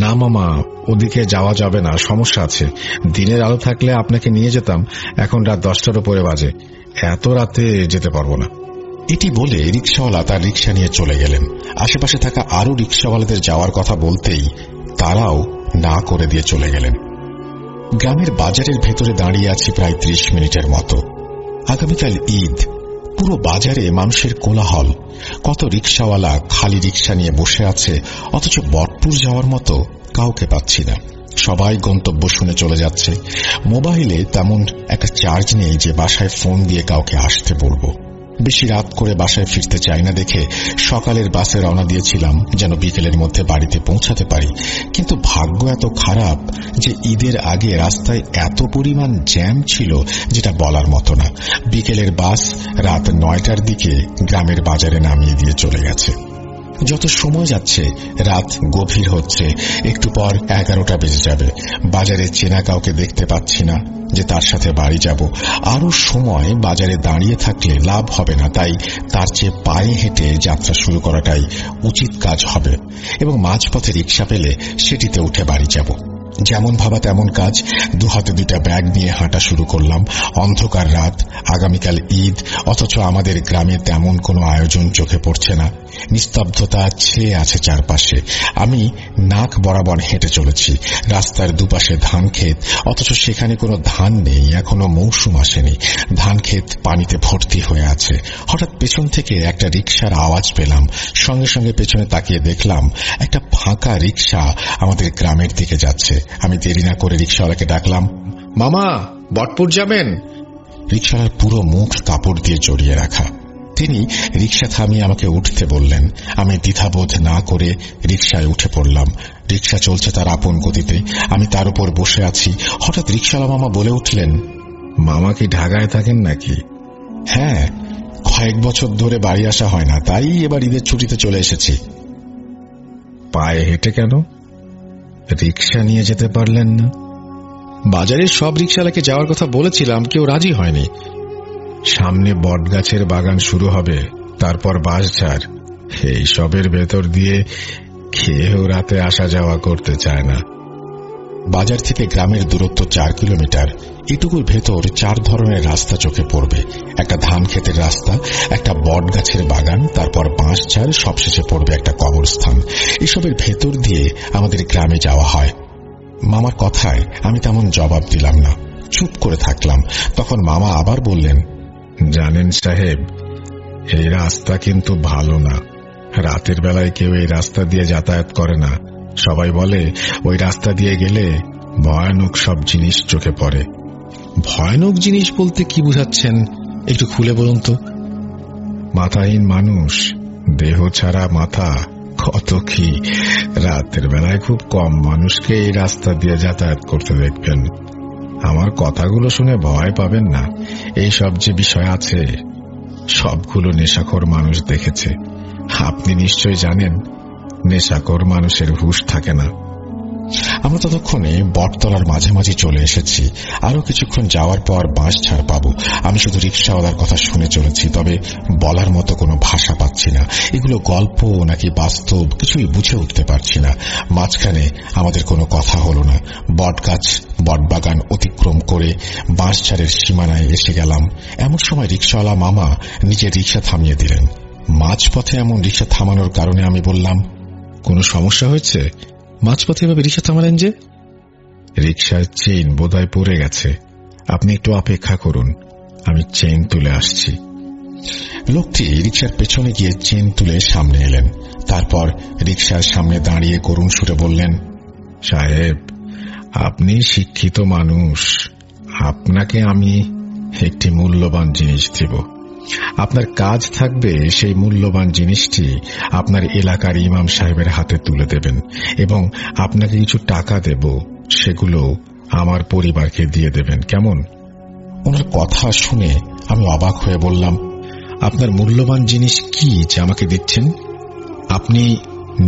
না মামা, ওদিকে যাওয়া যাবে না, সমস্যা আছে। দিনের আলো থাকলে আপনাকে নিয়ে যেতাম, এখন রাত 10টার উপরে বাজে, এত রাতে যেতে পারবো না। এটি বলে রিকশাওয়ালা তার রিকশা নিয়ে চলে গেলেন। আশেপাশে থাকা আরো রিকশাওয়ালাদের যাওয়ার কথা বলতেই তারাও না করে দিয়ে চলে গেলেন। গ্রামের বাজারের ভেতরে দাঁড়িয়ে আছি প্রায় 30 মিনিটের মতো। আগামীকাল ঈদ। পুরো বাজারে মানুষের কোলাহল। কত রিকশাওয়ালা খালি রিকশা নিয়ে বসে আছে, অথচ বটপুর যাওয়ার মতো কাউকে পাচ্ছি না। সবাই গন্তব্য শুনে চলে যাচ্ছে। মোবাইলে তেমন একটা চার্জ নেই যে বাসায় ফোন দিয়ে কাউকে আসতে বলবো। বেশি রাত করে বাসায় ফিরতে চাই না দেখে সকালের বাসে রওনা দিয়েছিলাম, যেন বিকেলের মধ্যে বাড়িতে পৌঁছাতে পারি। কিন্তু ভাগ্য এত খারাপ যে ঈদের আগে রাস্তায় এত পরিমাণ জ্যাম ছিল যেটা বলার মতো না। বিকেলের বাস রাত 9টার দিকে গ্রামের বাজারে নামিয়ে দিয়ে চলে গেছে। যত সময় যাচ্ছে রাত গভীর হচ্ছে। একটু পর 11টা বেজে যাবে। বাজারে চেনা কাউকে দেখতে পাচ্ছি না যে তার সাথে বাড়ি যাব। আরো সময় বাজারে দাঁড়িয়ে থাকলে লাভ হবে না, তাই তার চেয়ে পায়ে হেঁটে যাত্রা শুরু করাটাই উচিত কাজ হবে। এবং মাঝপথে রিকশা পেলে সেটিতে উঠে বাড়ি যাব। যেমন ভাবা তেমন কাজ। দুহাতে 2টা ব্যাগ নিয়ে হাঁটা শুরু করলাম। অন্ধকার রাত, আগামীকাল ঈদ, অথচ আমাদের গ্রামে তেমন কোনো আয়োজন চোখে পড়ছে না। নিস্তব্ধতা ছেয়ে আছে চারপাশে। আমি নাক বরাবর হেঁটে চলেছি। রাস্তার দুপাশে ধান ক্ষেত, অথচ সেখানে কোনো ধান নেই, এখনো মৌসুম আসেনি। ধান ক্ষেত পানিতে ভর্তি হয়ে আছে। হঠাৎ পেছন থেকে একটা রিকশার আওয়াজ পেলাম। সঙ্গে সঙ্গে পেছনে তাকিয়ে দেখলাম একটা ফাঁকা রিকশা আমাদের গ্রামের দিকে যাচ্ছে। আমি দেরি না করে রিকশাওয়ালাকে ডাকলাম, মামা বটপুর যাবেন? রিকশাওয়ালার পুরো মুখ কাপড় দিয়ে জড়িয়ে রাখা। তিনি রিকশা থামিয়ে আমাকে উঠতে বললেন। আমি দ্বিধাবোধ না করে রিকশায় উঠে পড়লাম। রিকশা চলছে তার আপন গতিতে, আমি তার উপর বসে আছি। হঠাৎ রিকশাওয়ালা মামা বলে উঠলেন, মামা কি ঢাকায় থাকেন নাকি? হ্যাঁ, কয়েক বছর ধরে বাড়ি আসা হয় না, তাই এবার ঈদের ছুটিতে চলে এসেছি। পায়ে হেঁটে কেন? রিকশা নিয়ে যেতে পারলেন না? বাজারের সব রিকশাওয়ালাকে যাওয়ার কথা বলেছিলাম, কেউ রাজি হয়নি। সামনে বটগাছের বাগান শুরু হবে, তারপর বাঁশঝাড়, এই সবের ভেতর দিয়ে কেউ রাতে আসা যাওয়া করতে চায় না। বাজার থেকে গ্রামের দূরত্ব 4 কিলোমিটার। এটুকুর ভেতর 4 ধরনের রাস্তা চোখে পড়বে। একটা ধান ক্ষেতের রাস্তা, একটা বট গাছের বাগান, তারপর বাঁশঝাড়, সবশেষে পড়বে একটা কবরস্থান। এসবের ভেতর দিয়ে আমাদের গ্রামে যাওয়া হয়। মামার কথায় আমি তেমন জবাব দিলাম না, চুপ করে থাকলাম। তখন মামা আবার বললেন, জানেন সাহেব, এই রাস্তা কিন্তু ভালো না। রাতের বেলায় কেউ এই রাস্তা দিয়ে যাতায়াত করে না। সবাই বলে ওই রাস্তা দিয়ে গেলে ভয়ানক সব জিনিস চোখে পড়ে। ভয়ানক জিনিস বলতে কি বুঝাচ্ছেন, একটু খুলে বলুন তো। মাথাহীন মানুষ, দেহ ছাড়া মাথা, কত কি। রাতের বেলায় খুব কম মানুষকে এই রাস্তা দিয়ে যাতায়াত করতে দেখবেন। আমার কথাগুলো শুনে ভয় পাবেন না। এই সব যে বিষয় আছে সবগুলো নেশাখোর মানুষ দেখেছে। আপনি নিশ্চয় জানেন, নেশাখোর মানুষের হুঁশ থাকে না। আমরা ততক্ষণে বটতলার মাঝামাঝি চলে এসেছি। আরো কিছুক্ষণ যাওয়ার পর বাঁশঝাড় পাবো। আমি শুধু রিকশাওয়ালার কথা শুনে চলেছি, তবে বলার মতো কোনো ভাষা পাচ্ছি না। এগুলো গল্প নাকি বাস্তব কিছুই বুঝে উঠতে পারছি না। মাঝখানে আমাদের কোনো কথা হলো না। বটগাছ, বটবাগান অতিক্রম করে বাঁশঝাড়ের সীমানায় এসে গেলাম। এমন সময় রিকশাওয়ালা মামা নিজের রিকশা থামিয়ে দিলেন। মাঝপথে এমন রিকশা থামানোর কারণে আমি বললাম, কোনো সমস্যা হয়েছে? মাঝপথে এভাবে রিকশা থামালেন যে? রিকশার চেইন বোধহয় পড়ে গেছে, আপনি একটু অপেক্ষা করুন, আমি চেইন তুলে আসছি। লোকটি রিকশার পেছনে গিয়ে চেইন তুলে সামনে এলেন। তারপর রিকশার সামনে দাঁড়িয়ে করুণ সুরে বললেন, সাহেব, আপনি শিক্ষিত মানুষ, আপনাকে আমি একটি মূল্যবান জিনিস দেব। আপনার কাজ থাকবে সেই মূল্যবান জিনিসটি আপনার এলাকার ইমাম সাহেবের হাতে তুলে দেবেন এবং আপনাকে কিছু টাকা দেব, সেগুলো আমার পরিবারকে দিয়ে দেবেন, কেমন? ওনার কথা শুনে আমি অবাক হয়ে বললাম, আপনার মূল্যবান জিনিস কি যে আমাকে দিচ্ছেন? আপনি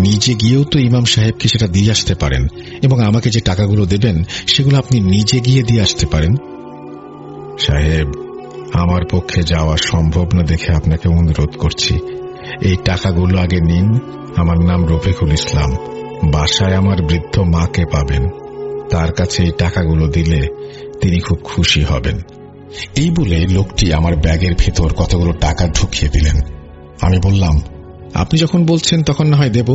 নিজে গিয়েও তো ইমাম সাহেবকে সেটা দিয়ে আসতে পারেন এবং আমাকে যে টাকাগুলো দেবেন সেগুলো আপনি নিজে গিয়ে দিয়ে আসতে পারেন। সাহেব, আমার পক্ষে যাওয়া সম্ভব না দেখে আপনাকে অনুরোধ করছি, এই টাকাগুলো আগে নিন। আমার নাম রফিকুল ইসলাম, বাসায় আমার বৃদ্ধ মাকে পাবেন। তার কাছে এই টাকাগুলো দিলে তিনি খুব খুশি হবেন। এই বলে লোকটি আমার ব্যাগের ভেতর কতগুলো টাকা ঢুকিয়ে দিলেন। আমি বললাম, আপনি যখন বলছেন তখন না হয় দেব,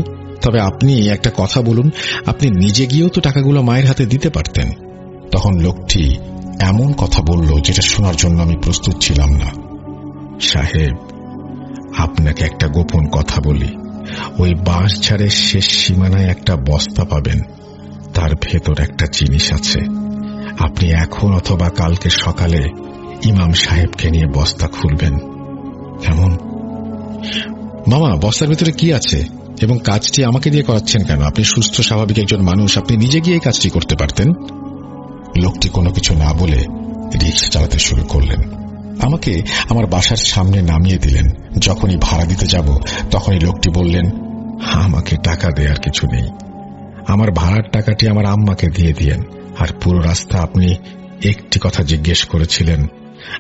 তবে আপনি একটা কথা বলুন, আপনি নিজে গিয়েও তো টাকাগুলো মায়ের হাতে দিতে পারতেন। তখন লোকটি এমন কথা বলল যেটা শোনার জন্য আমি প্রস্তুত ছিলাম না। সাহেব, আপনাকে একটা গোপন কথা বলি, ওই বাঁশঝাড়ের শেষ সীমানায় একটা বস্তা পাবেন, তার ভেতর একটা জিনিস আছে। আপনি এখন অথবা কালকে সকালে ইমাম সাহেবকে নিয়ে বস্তা খুলবেন, কেমন? মামা, বস্তার ভিতরে কি আছে এবং কাজটি আমাকে দিয়ে করাচ্ছেন কেন? আপনি সুস্থ স্বাভাবিক একজন মানুষ, আপনি নিজে গিয়ে এই কাজটি করতে পারতেন। লোকটি কোনো কিছু না বলে রিকশা চালাতে শুরু করলেন। আমাকে আমার বাসার সামনে নামিয়ে দিলেন। যখনই ভাড়া দিতে যাব তখনই লোকটি বললেন, আমাকে টাকা দেওয়ার কিছু নেই, আমার ভাড়ার টাকাটি আমার আম্মাকে দিয়ে দিয়েন। আর পুরো রাস্তা আপনি একটি কথা জিজ্ঞেস করেছিলেন,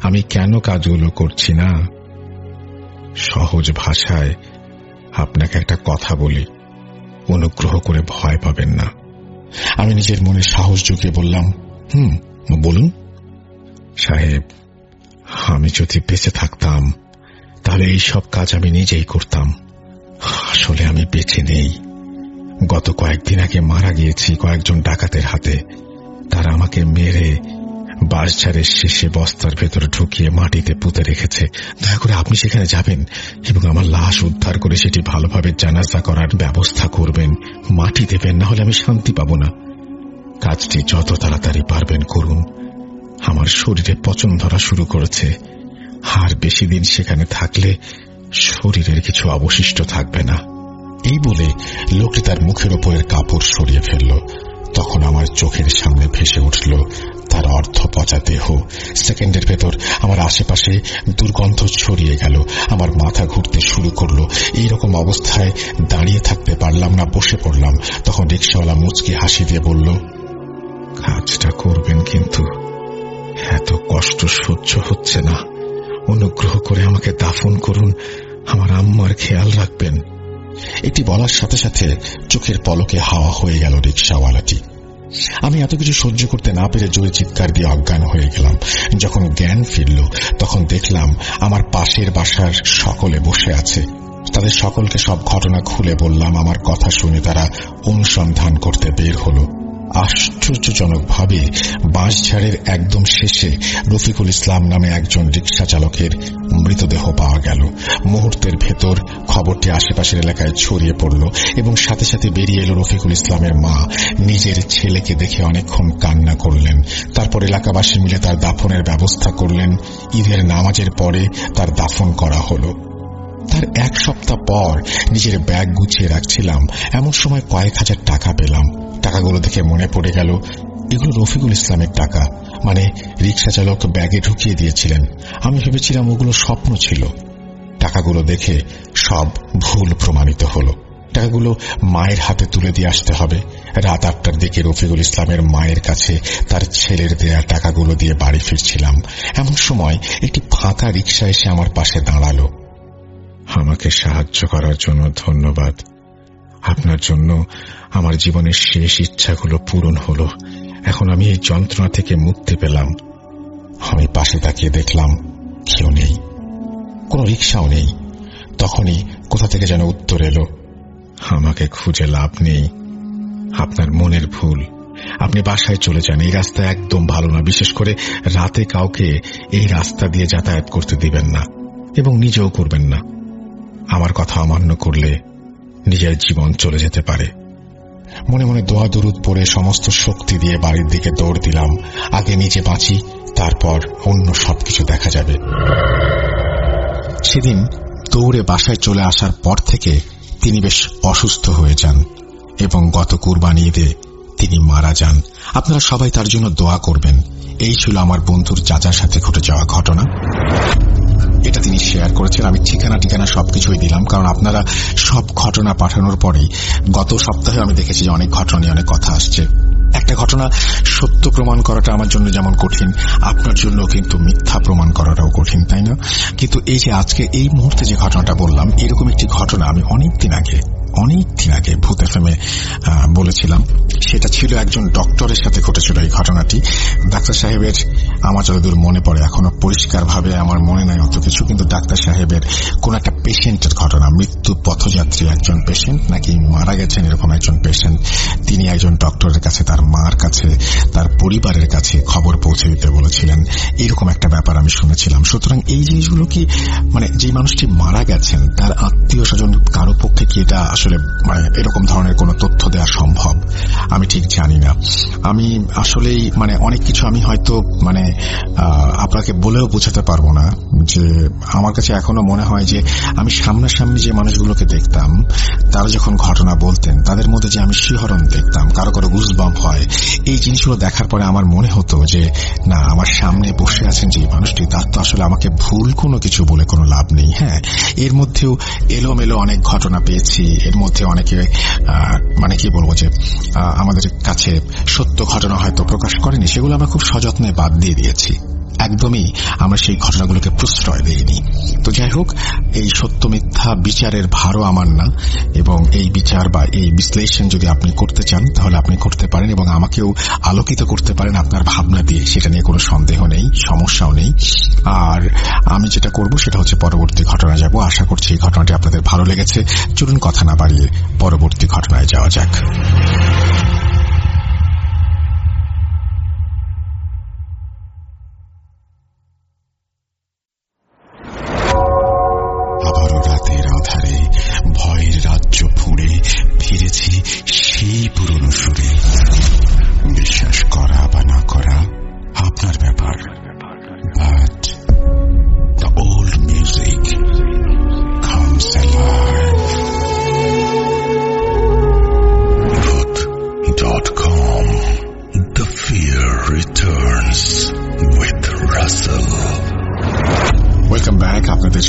আমি কেন কাজগুলো করছি না। সহজ ভাষায় আপনাকে একটা কথা বলি, অনুগ্রহ করে ভয় পাবেন না। আমি নিজের মনে সাহস জুগিয়ে বললাম, বলুন। সাহেব, আমি যদি বেঁচে থাকতাম তাহলে এই সব কাজ আমি নিজেই করতাম। আসলে আমি বেঁচে নেই। গত কয়েকদিন আগে মারা গিয়েছি কয়েকজন ডাকাতের হাতে। তারা আমাকে মেরে বাঁশঝাড়ের শেষে বস্তার ভেতরে ঢুকিয়ে মাটিতে পুঁতে রেখেছে। দয়া করে আপনি সেখানে যাবেন এবং আমার লাশ উদ্ধার করে সেটি ভালোভাবে জানাজা করার ব্যবস্থা করবেন, মাটি দেবেন, না হলে আমি শান্তি পাব না। কাজটি যত তাড়াতাড়ি পারবেন করুন। আমার শরীরে পচন ধরা শুরু করেছে, আর বেশি দিন সেখানে থাকলে শরীরের কিছু অবশিষ্ট থাকবে না। এই বলে লোকটি তার মুখের ওপরের কাপড় সরিয়ে ফেলল। তখন আমার চোখের সামনে ভেসে উঠল তার অর্ধপচা দেহ। সেকেন্ডের ভেতর আমার আশেপাশে দুর্গন্ধ ছড়িয়ে গেল, আমার মাথা ঘুরতে শুরু করলো। এইরকম অবস্থায় দাঁড়িয়ে থাকতে পারলাম না, বসে পড়লাম। তখন রিকশাওয়ালা মুচকি হাসি দিয়ে বলল, কাজটা করবেন কিন্তু এত কষ্ট সহ্য হচ্ছে না, অনুগ্রহ করে আমাকে দাফন করুন, আমার আম্মার খেয়াল রাখবেন। এটি বলার সাথে সাথে চোখের পলকে হাওয়া হয়ে গেল রিকশাওয়ালাটি। আমি এত কিছু সহ্য করতে না পেরে জোরে চিৎকার দিয়ে অজ্ঞান হয়ে গেলাম। যখন জ্ঞান ফিরল তখন দেখলাম আমার পাশের বাসার সকলে বসে আছে। তাদের সকলকে সব ঘটনা খুলে বললাম। আমার কথা শুনে তারা অনুসন্ধান করতে বের হলো। আশ্চর্যজনকভাবে বাঁশঝাড়ের একদম শেষে রফিকুল ইসলাম নামে একজন রিকশা চালকের মৃতদেহ পাওয়া গেল। মুহূর্তের ভেতর খবরটি আশেপাশের এলাকায় ছড়িয়ে পড়ল এবং সাথে সাথে বেরিয়ে এলো রফিকুল ইসলামের মা। নিজের ছেলেকে দেখে অনেকক্ষণ কান্না করলেন। তারপর এলাকাবাসী মিলে তার দাফনের ব্যবস্থা করলেন। ঈদের নামাজের পরে তার দাফন করা হলো। তার এক সপ্তাহ পর নিজের ব্যাগ গুছিয়ে রাখছিলাম, এমন সময় কয়েক হাজার টাকা পেলাম। টাকাগুলো দেখে মনে পড়ে গেল এগুলো রফিকুল ইসলামের টাকা, মানে রিকশা চালক ব্যাগে ঢুকিয়ে দিয়েছিলেন। আমি ভেবেছিলাম ওগুলো স্বপ্ন ছিল। টাকাগুলো দেখে সব ভুল প্রমাণিত হলো। টাকাগুলো মায়ের হাতে তুলে দিয়ে আসতে হবে। রাত 8টার দিকে রফিকুল ইসলামের মায়ের কাছে তার ছেলের দেয়া টাকাগুলো দিয়ে বাড়ি ফিরছিলাম। এমন সময় একটি ফাঁকা রিকশা এসে আমার পাশে দাঁড়ালো। আমাকে সাহায্য করার জন্য ধন্যবাদ। আপনার জন্য আমার জীবনের শেষ ইচ্ছাগুলো পূরণ হলো। এখন আমি এই যন্ত্রণা থেকে মুক্তি পেলাম। আমি পাশে তাকিয়ে দেখলাম কেউ নেই, কোনো রিকশাও নেই। তখনই কোথা থেকে যেন উত্তর এলো, আমাকে খুঁজে লাভ নেই, আপনার মনের ভুল। আপনি বাসায় চলে যান, এই রাস্তা একদম ভালো না, বিশেষ করে রাতে কাউকে এই রাস্তা দিয়ে যাতায়াত করতে দিবেন না এবং নিজেও করবেন না। আমার কথা অমান্য করলে নিজের জীবন চলে যেতে পারে। মনে মনে দোয়া দরুদ পড়ে সমস্ত শক্তি দিয়ে বাড়ির দিকে দৌড় দিলাম। আগে নিজে বাঁচি, তারপর অন্য সবকিছু দেখা যাবে। সেদিন দৌড়ে বাসায় চলে আসার পর থেকে তিনি বেশ অসুস্থ হয়ে যান এবং গত কুরবানি ঈদে তিনি মারা যান। আপনারা সবাই তার জন্য দোয়া করবেন। এই ছিল আমার বন্ধুর চাচার সাথে ঘটে যাওয়া ঘটনা। এটা তিনি শেয়ার করেছেন। আমি ঠিকানা সবকিছুই দিলাম, কারণ আপনারা সব ঘটনা পাঠানোর পরেই গত সপ্তাহে আমি দেখেছি যে অনেক ঘটনা নিয়ে অনেক কথা আসছে। একটা ঘটনা সত্য প্রমাণ করাটা আমার জন্য যেমন কঠিন, আপনার জন্য কিন্তু মিথ্যা প্রমাণ করাটাও কঠিন, তাই না? কিন্তু এই যে আজকে এই মুহূর্তে যে ঘটনাটা বললাম, এরকম একটি ঘটনা আমি অনেকদিন আগে ভূত এফএমে বলেছিলাম। সেটা ছিল একজন ডক্টরের সাথে ঘটেছিল এই ঘটনাটি। ডাক্তার সাহেবের, আমার যতদূর মনে পড়ে, এখনো পরিষ্কারভাবে আমার মনে নাই অত কিছু, কিন্তু ডাক্তার সাহেবের কোন একটা পেশেন্টের ঘটনা, মৃত্যু পথযাত্রী একজন পেশেন্ট, নাকি মারা গেছেন এরকম একজন পেশেন্ট, তিনি একজন ডক্টরের কাছে, তার মার কাছে, তার পরিবারের কাছে খবর পৌঁছে দিতে বলেছিলেন। এরকম একটা ব্যাপার আমি শুনেছিলাম। সুতরাং এই জিনিসগুলো কি, মানে যে মানুষটি মারা গেছেন তার আত্মীয় স্বজন কারো পক্ষে কি এটা আসলে মানে এরকম ধরনের কোনো তথ্য দেওয়া সম্ভব? আমি ঠিক জানি না। আমি আসলেই মানে অনেক কিছু আমি হয়তো মানে আপনাকে বলেও বোঝাতে পারবো না। যে আমার কাছে এখনো মনে হয় যে আমি সামনাসামনি যে মানুষগুলোকে দেখতাম, তারা যখন ঘটনা বলতেন তাদের মধ্যে যে আমি শিহরণ দেখতাম, কারো কারো গুজবাম্প হয়, এই জিনিসগুলো দেখার পরে আমার মনে হতো যে না, আমার সামনে বসে আছেন যে মানুষটি, তার তো আসলে আমাকে ভুল কোনো কিছু বলে কোনো লাভ নেই। হ্যাঁ, এর মধ্যেও এলোমেলো অনেক ঘটনা পেয়েছি। এর মধ্যে অনেকে মানে কি বলবো যে আমাদের কাছে সত্য ঘটনা হয়তো প্রকাশ করেনি, সেগুলো আমরা খুব সযত্নে বাদ দিয়ে দিয়েছি। একদমই আমরা সেই ঘটনাগুলোকে প্রশ্রয় দেইনি। তো যাই হোক, এই সত্য মিথ্যা বিচারের ভারও আমার না, এবং এই বিচার বা এই বিশ্লেষণ যদি আপনি করতে চান তাহলে আপনি করতে পারেন এবং আমাকেও আলোকিত করতে পারেন আপনার ভাবনা দিয়ে। সেটা নিয়ে কোনো সন্দেহ নেই, সমস্যাও নেই। আর আমি যেটা করব সেটা হচ্ছে পরবর্তী ঘটনায় যাব। আশা করছি এই ঘটনাটি আপনাদের ভালো লেগেছে। চলুন কথা না বাড়িয়ে পরবর্তী ঘটনায় যাওয়া যাক। আবারও রাতের আধারে ভয়ের রাজ্য ফুঁড়ে ফিরেছি সেই পুরনো সুরে। বিশ্বাস করা বা না করা আপনার ব্যাপার, বাট দ্য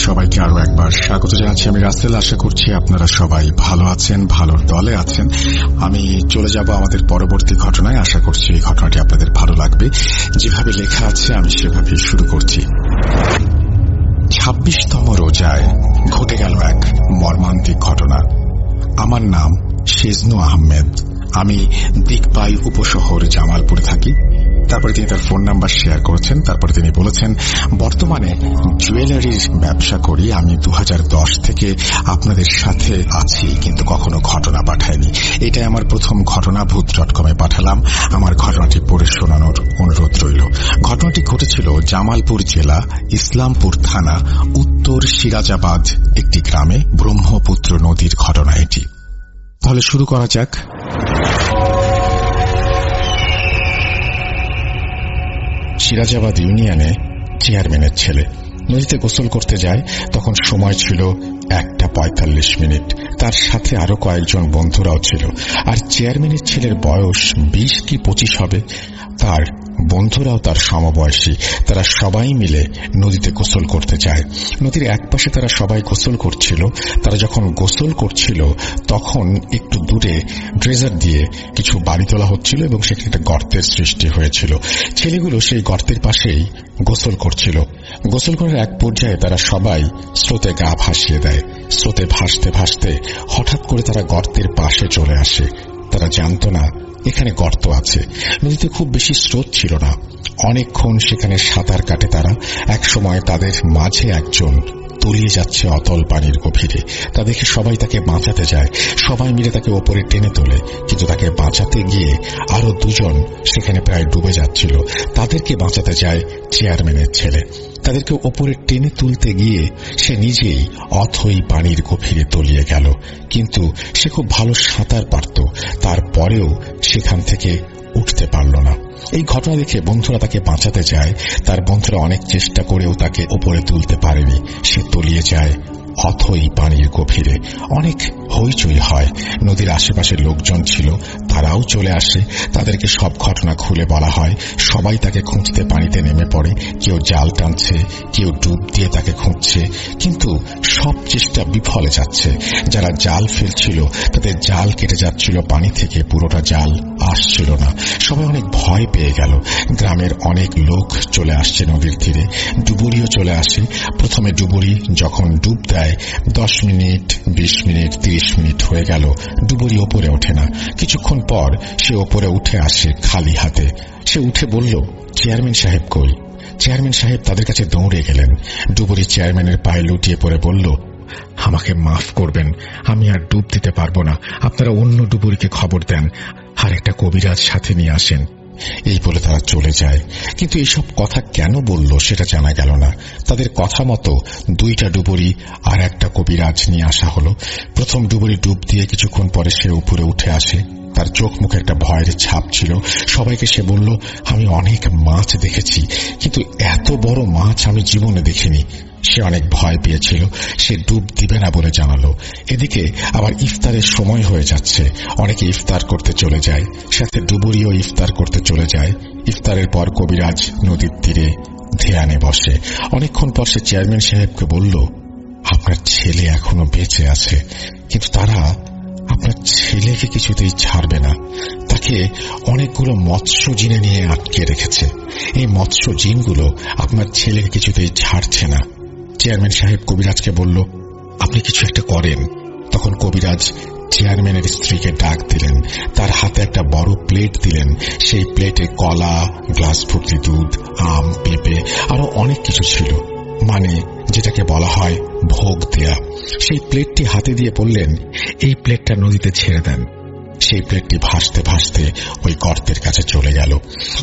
সবাইকে আরো একবার স্বাগত জানাচ্ছি। আমি রাসেল। আশা করছি আপনারা সবাই ভালো আছেন, ভালোর দলে আছেন। আমি চলে যাব আমাদের পরবর্তী ঘটনায়। আশা করছি এই ঘটনাটি আপনাদের ভালো লাগবে। যেভাবে লেখা আছে আমি সেভাবেই শুরু করছি। 26তম রোজায় ঘটে গেল এক মর্মান্তিক ঘটনা। আমার নাম শেজনু আহমেদ। আমি দিকপাই উপশহর জামালপুরে থাকি। তারপরে তিনি তার ফোন নাম্বার শেয়ার করেছেন। তারপরে তিনি বলেছেন, বর্তমানে জুয়েলারির ব্যবসা করি। আমি 2010 থেকে আপনাদের সাথে আছি, কিন্তু কখনো ঘটনা পাঠাইনি। এটাই আমার প্রথম ঘটনা। ভূত.com পাঠালাম। আমার ঘটনাটি পড়ে শোনানোর অনুরোধ রইল। ঘটনাটি ঘটেছিল জামালপুর জেলা, ইসলামপুর থানা, উত্তর সিরাজাবাদ একটি গ্রামে। ব্রহ্মপুত্র নদীর ঘটনা এটি। তাহলে শুরু করা যাক। সিরাজাবাদ ইউনিয়নে চেয়ারম্যানের ছেলে নদীতে গোসল করতে যায়। তখন সময় ছিল 1:45। তার সাথে আরো কয়েকজন বন্ধুরাও ছিল। আর চেয়ারম্যানের ছেলের বয়স 20 কি 25 হবে। তার বন্ধুরাও তার সমবয়সী। তারা সবাই মিলে নদীতে গোসল করতে যায়। নদীর একপাশে তারা সবাই গোসল করছিল। তারা যখন গোসল করছিল তখন একটু দূরে ড্রেজার দিয়ে কিছু বাড়ি তোলা হচ্ছিল এবং সেখানে একটা গর্তের সৃষ্টি হয়েছিল। ছেলেগুলো সেই গর্তের পাশেই গোসল করছিল। গোসল করার এক পর্যায়ে তারা সবাই স্রোতে গা ভাসিয়ে দেয়। স্রোতে ভাসতে ভাসতে হঠাৎ করে তারা গর্তের পাশে চলে আসে। তারা জানত না এখানে গর্ত আছে। নদীতে খুব বেশি স্রোত ছিল না। অনেকক্ষণ সেখানে সাঁতার কাটে তারা। এক সময় তাদের মাঝে একজন তলিয়ে যাচ্ছে অতল পানির গভীরে। তা দেখে সবাই তাকে বাঁচাতে যায়। সবাই মিলে তাকে ওপরে টেনে তোলে, কিন্তু তাকে বাঁচাতে গিয়ে আরো দুজন সেখানে প্রায় ডুবে যাচ্ছিল। তাদেরকে বাঁচাতে যায় চেয়ারম্যানের ছেলে। তাদেরকে ওপরে টেনে তুলতে গিয়ে সে নিজেই অথই পানির গভীরে তলিয়ে গেল। কিন্তু সে খুব ভালো সাঁতার পারত। তারপরেও সেখান থেকে উঠতে পারল না। এই ঘটনা দেখে বন্ধুরা তাকে বাঁচাতে যায়। তার বন্ধুরা অনেক চেষ্টা করেও তাকে ওপরে তুলতে পারেনি। সে তলিয়ে যায় অথই পানির গভীরে। অনেক হইচই হয়। নদীর আশেপাশে লোকজন ছিল, তারাও চলে আসে। তাদেরকে সব ঘটনা খুলে বলা হয়। সবাই তাকে খুঁজতে পানিতে নেমে পড়ে। কেউ জাল টানছে, কেউ ডুব দিয়ে তাকে খুঁজছে, কিন্তু সব চেষ্টা বিফলে যাচ্ছে। যারা জাল ফেলছিল তাদের জাল কেটে যাচ্ছিল পানি থেকে, পুরোটা জাল আসছিল না। সবাই অনেক ভয় পেয়ে গেল। গ্রামের অনেক লোক চলে আসছে নদীর তীরে। ডুবুরিও চলে আসে। প্রথমে ডুবুরি যখন ডুব দেয় 10 মিনিট, 20 মিনিট, 30 মিনিট হয়ে গেল, ডুবুরি ওপরে ওঠে না। কিছুক্ষণ পর সে ওপরে উঠে আসে খালি হাতে। সে উঠে বলল, চেয়ারম্যান সাহেব কই? চেয়ারম্যান সাহেব তাদের কাছে দৌড়ে গেলেন। ডুবুরি চেয়ারম্যানের পায়ে লুটিয়ে পড়ে বলল, আমাকে মাফ করবেন, আমি আর ডুব দিতে পারবো না। আপনারা অন্য ডুবুরিকে খবর দেন আর একটা কবিরাজ সাথে নিয়ে আসেন। এই বলে তারা চলে যায়। কিন্তু এইসব কথা কেন বলল সেটা জানা গেল না। তাদের কথা মতো 2টা ডুবুরি আর একটা কবিরাজ নিয়ে আসা হলো। প্রথম ডুবুরি ডুব দিয়ে কিছুক্ষণ পরে সে উপরে উঠে আসে। তার চোখ মুখে একটা ভয়ের ছাপ ছিল। সবাইকে সে বলল, আমি অনেক মাছ দেখেছি, কিন্তু এত বড় মাছ আমি জীবনে দেখিনি। সে অনেক ভয় পেয়েছিল। সে ডুব দিবে না বলে জানালো। এদিকে আবার ইফতারের সময় হয়ে যাচ্ছে। অনেকে ইফতার করতে চলে যায়, সাথে ডুবুরিও ইফতার করতে চলে যায়। ইফতারের পর কবিরাজ নদীর তীরে ধ্যানে বসে। অনেকক্ষণ পর সে চেয়ারম্যান সাহেবকে বলল, আপনার ছেলে এখনো বেঁচে আছে, কিন্তু তারা আপনার ছেলেকে কিছুতেই ছাড়বে না। তাকে অনেকগুলো মৎস্য জিনে নিয়ে আটকে রেখেছে। এই মৎস্য জিনগুলো আপনার ছেলেকে কিছুতেই ছাড়ছে না। চেয়ারম্যান সাহেব কবিরাজকে বলল, আপনি কিছু একটা করেন। তখন কবিরাজ চেয়ারম্যানের স্ত্রীকে ডাক দিলেন। তার হাতে একটা বড় প্লেট দিলেন। সেই প্লেটে কলা, গ্লাস ভর্তি দুধ, আম, পেঁপে আরো অনেক কিছু ছিল, মানে যেটাকে বলা হয় ভোগ দেয়া। সেই প্লেটটি হাতে দিয়ে বললেন, এই প্লেটটা নদীতে ছেড়ে দেন। সেই প্লেটটি ভাসতে ভাসতে ওই গর্তের কাছে চলে গেল।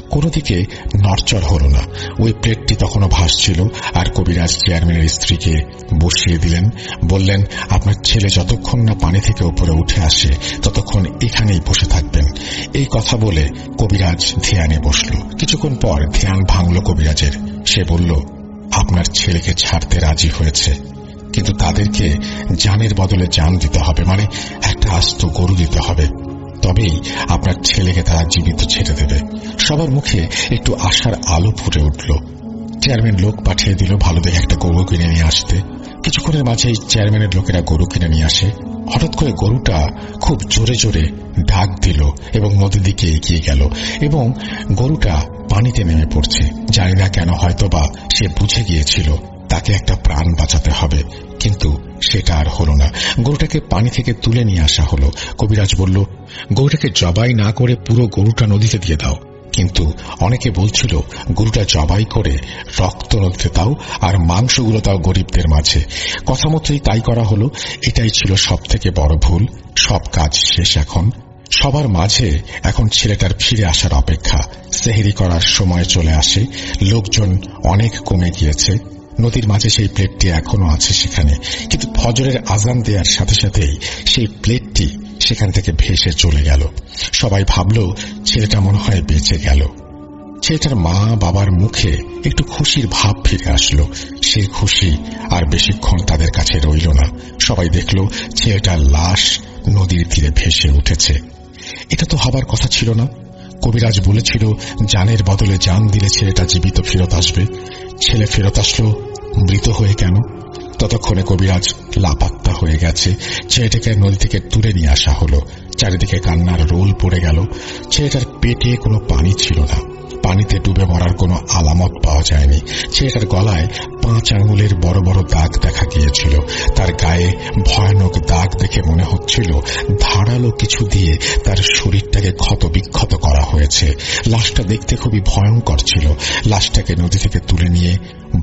কোনো দিকে নড়চড় হল না। ওই প্লেটটি তখনও ভাসছিল। আর কবিরাজ চেয়ারম্যানের স্ত্রীকে বসিয়ে দিলেন। বললেন, আপনার ছেলে যতক্ষণ না পানি থেকে উপরে উঠে আসে ততক্ষণ এখানেই বসে থাকবেন। এই কথা বলে কবিরাজ ধ্যানে বসল। কিছুক্ষণ পর ধ্যান ভাঙল কবিরাজের। সে বলল, আপনার ছেলেকে ছাড়তে রাজি হয়েছে, কিন্তু তাদেরকে জানের বদলে জান দিতে হবে, মানে একটা আস্ত গরু দিতে হবে। তবেই আপনার ছেলেকে তারা জীবিত ছেড়ে দেবে। সবার মুখে একটু আশার আলো ফুটে উঠল। চেয়ারম্যান লোক পাঠিয়ে দিল ভালো দেখে একটা গরু কিনে নিয়ে আসতে। কিছুক্ষণের মাঝেই চেয়ারম্যানের লোকেরা গরু কিনে নিয়ে আসে। হঠাৎ করে গরুটা খুব জোরে জোরে ডাক দিল এবং নদীর দিকে এগিয়ে গেল এবং গরুটা পানিতে নেমে পড়ছে। জানি না কেন, হয়তোবা সে বুঝে গিয়েছিল তাকে একটা প্রাণ বাঁচাতে হবে, কিন্তু সেটা আর হলো না। গরুটাকে পানি থেকে তুলে নিয়ে আসা হলো। কবিরাজ বলল, গরুটাকে জবাই না করে পুরো গরুটা নদীতে দিয়ে দাও। কিন্তু অনেকে বলছিল গরুটা জবাই করে রক্ত নদীতে দাও আর মাংসগুলো দাও গরিবদের মাঝে। কথা মতোই তাই করা হলো। এটাই ছিল সব থেকে বড় ভুল। সব কাজ শেষ। এখন সবার মাঝে এখন ছেলেটার ফিরে আসার অপেক্ষা। সেহরি করার সময় চলে আসে। লোকজন অনেক কমে গিয়েছে। নদীর মাঝে সেই প্লেটটি এখনো আছে সেখানে, কিন্তু ফজরের আজান দেওয়ার সাথে সাথেই সেই প্লেটটি সেখান থেকে ভেসে চলে গেল। সবাই ভাবল ছেলেটা মনে হয় বেঁচে গেল। ছেলেটার মা বাবার মুখে একটু খুশির ভাব ফিরে আসলো। সেই খুশি আর বেশিক্ষণ তাদের কাছে রইল না। সবাই দেখল ছেলেটার লাশ নদীর তীরে ভেসে উঠেছে। এটা তো হবার কথা ছিল না। কবিরাজ বলেছিল জানের বদলে জান দিলে ছেলেটা জীবিত ফেরত আসবে। ছেলে ফেরত আসলো মৃত হয়ে কেন? ততক্ষণে কবিরাজ লাপাত্তা হয়ে গেছে। ছেলেটাকে নদী থেকে তুলে নিয়ে আসা হলো। চারিদিকে কান্নার রোল পড়ে গেল। ছেলেটার পেটে কোনো পানি ছিল না। পানিতে ডুবে মরার কোনো আলামত পাওয়া যায়নি। ছেলেটার গলায় 5 আঙুলের বড় বড় দাগ দেখা গিয়েছিল। তার গায়ে ভয়ানক দাগ দেখে মনে হচ্ছিল ধারালো কিছু দিয়ে তার শরীরটাকে ক্ষত বিক্ষত করা হয়েছে। লাশটা দেখতে খুবই ভয়ঙ্কর ছিল। লাশটাকে নদী থেকে তুলে নিয়ে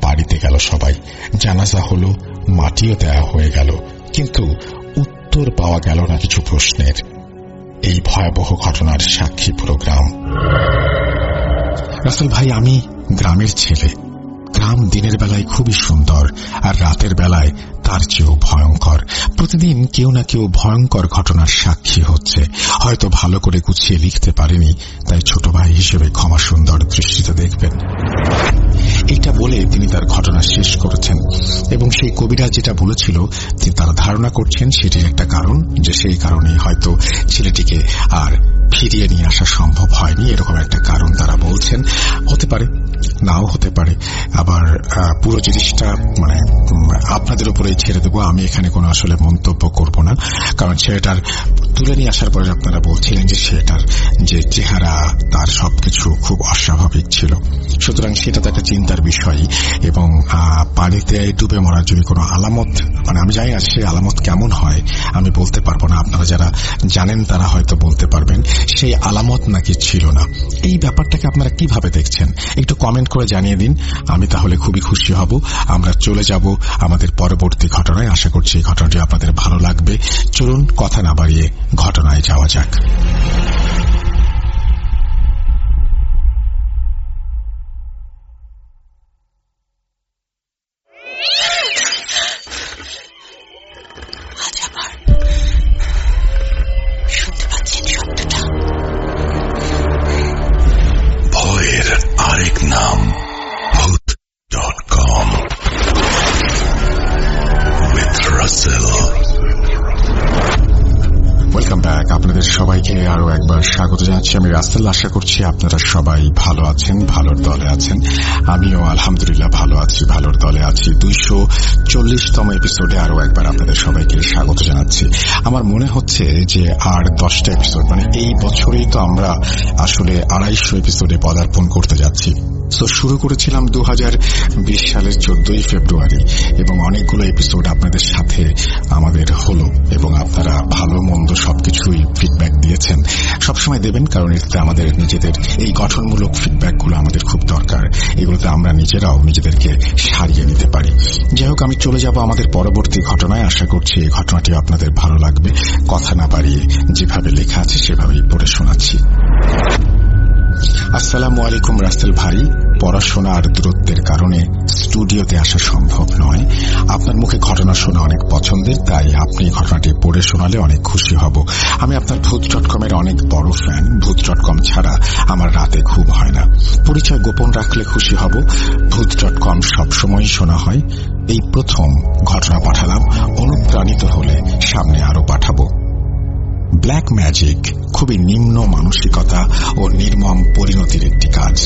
বাড়িতে গেল সবাই। জানাজা হলো, মাটিও দেয়া হয়ে গেল, কিন্তু উত্তর পাওয়া গেল না কিছু প্রশ্নের। এই ভয়াবহ ঘটনার সাক্ষী পুরো গ্রাম। রাসেল ভাই, আমি গ্রামের ছেলে। গ্রাম দিনের বেলায় খুবই সুন্দর, আর রাতের বেলায় তার চেয়েও ভয়ঙ্কর। প্রতিদিন কেউ না কেউ ভয়ঙ্কর ঘটনার সাক্ষী হচ্ছে। হয়তো ভালো করে গুছিয়ে লিখতে পারেনি, তাই ছোট ভাই হিসেবে ক্ষমা সুন্দর দৃষ্টিতে দেখবেন। এইটা বলে তিনি তার ঘটনা শেষ করেছেন এবং সেই কবিরাজ যেটা বলেছিল তিনি তারা ধারণা করছেন সেটির একটা কারণ, যে সেই কারণেই হয়তো ছেলেটিকে আর ফিরিয়ে নিয়ে আসা সম্ভব হয়নি, এরকম একটা কারণ তারা বলছেন। হতে পারে, নাও হতে পারে। আবার পুরো জিনিসটা আপনাদের উপরে ছেড়ে দেবো। আমি এখানে কোনো আসলে মন্তব্য করব না, কারণ ছেলেটার তুলে নিয়ে আসার পরে আপনারা বলছিলেন যে সেটার যে চেহারা তার সবকিছু খুব অস্বাভাবিক ছিল। সুতরাং সেটা তো একটা চিন্তার বিষয়। এবং পানিতে ডুবে মরার যদি কোনো আলামত, আমি জানি না সেই আলামত কেমন হয়, আমি বলতে পারবো না। আপনারা যারা জানেন তারা হয়তো বলতে পারবেন। সেই আলামত নাকি ছিল না। এই ব্যাপারটাকে আপনারা কিভাবে দেখছেন একটু কমেন্ট করে জানিয়ে দিন। আমি তাহলে খুবই খুশি হব। আমরা চলে যাব আমাদের পরবর্তী ঘটনায়। আশা করছি এই ঘটনাটি আপনাদের ভালো লাগবে। চলুন কথা না বাড়িয়ে ঘটনায় যাওয়া যাক। ভয়ের আরেক নাম ভূত.com with Russell। Welcome back. আপনাদের সবাইকে আরো একবার স্বাগত জানাচ্ছি। আমি রাসেল। আশা করছি আপনারা সবাই ভালো আছেন, ভালোর দলে আছেন। আমিও আলহামদুলিল্লাহ ভালো আছি, ভালোর দলে আছি। 240তম এপিসোডে আরো একবার আপনাদের সবাইকে স্বাগত জানাচ্ছি। আমার মনে হচ্ছে যে আর 10টা এপিসোড, এই বছরেই তো আমরা আসলে 250 এপিসোডে পদার্পণ করতে যাচ্ছি। তো শুরু করেছিলাম 2020 সালের 14ই ফেব্রুয়ারি এবং অনেকগুলো এপিসোড আপনাদের সাথে আমাদের হলো এবং আপনারা ভালো মন্দ সবকিছুই ফিডব্যাক দিয়েছেন। সবসময় দেবেন, কারণ এতে আমাদের নিজেদের এই গঠনমূলক ফিডব্যাকগুলো আমাদের খুব দরকার। এগুলোতে আমরা নিজেরাও নিজেদেরকে সারিয়ে নিতে পারি। যাই হোক, আমি চলে যাব আমাদের পরবর্তী ঘটনায়। আশা করছি এই ঘটনাটি আপনাদের ভালো লাগবে। কথা না বাড়িয়ে যেভাবে লেখা আছে সেভাবেই পড়ে শোনাচ্ছি। আসসালামু আলাইকুম রাসেল ভাই। পড়াশোনার দূরত্বের কারণে স্টুডিওতে আসা সম্ভব নয়। আপনার মুখে ঘটনা শোনা অনেক পছন্দের, তাই আপনি ঘটনাটি পড়ে শোনালে অনেক খুশি হব। আমি আপনার ভূত.com এর অনেক বড় ফ্যান। ভূত.com ছাড়া আমার রাতে ঘুম হয় না। পরিচয় গোপন রাখলে খুশি হব। ভূত.com সবসময়ই শোনা হয়। এই প্রথম ঘটনা পাঠালাম। অনুপ্রাণিত হলে সামনে আরো পাঠাবো। ব্ল্যাক ম্যাজিক খুবই নিম্ন মানসিকতা ও নির্মম পরিণতির একটি কাজ,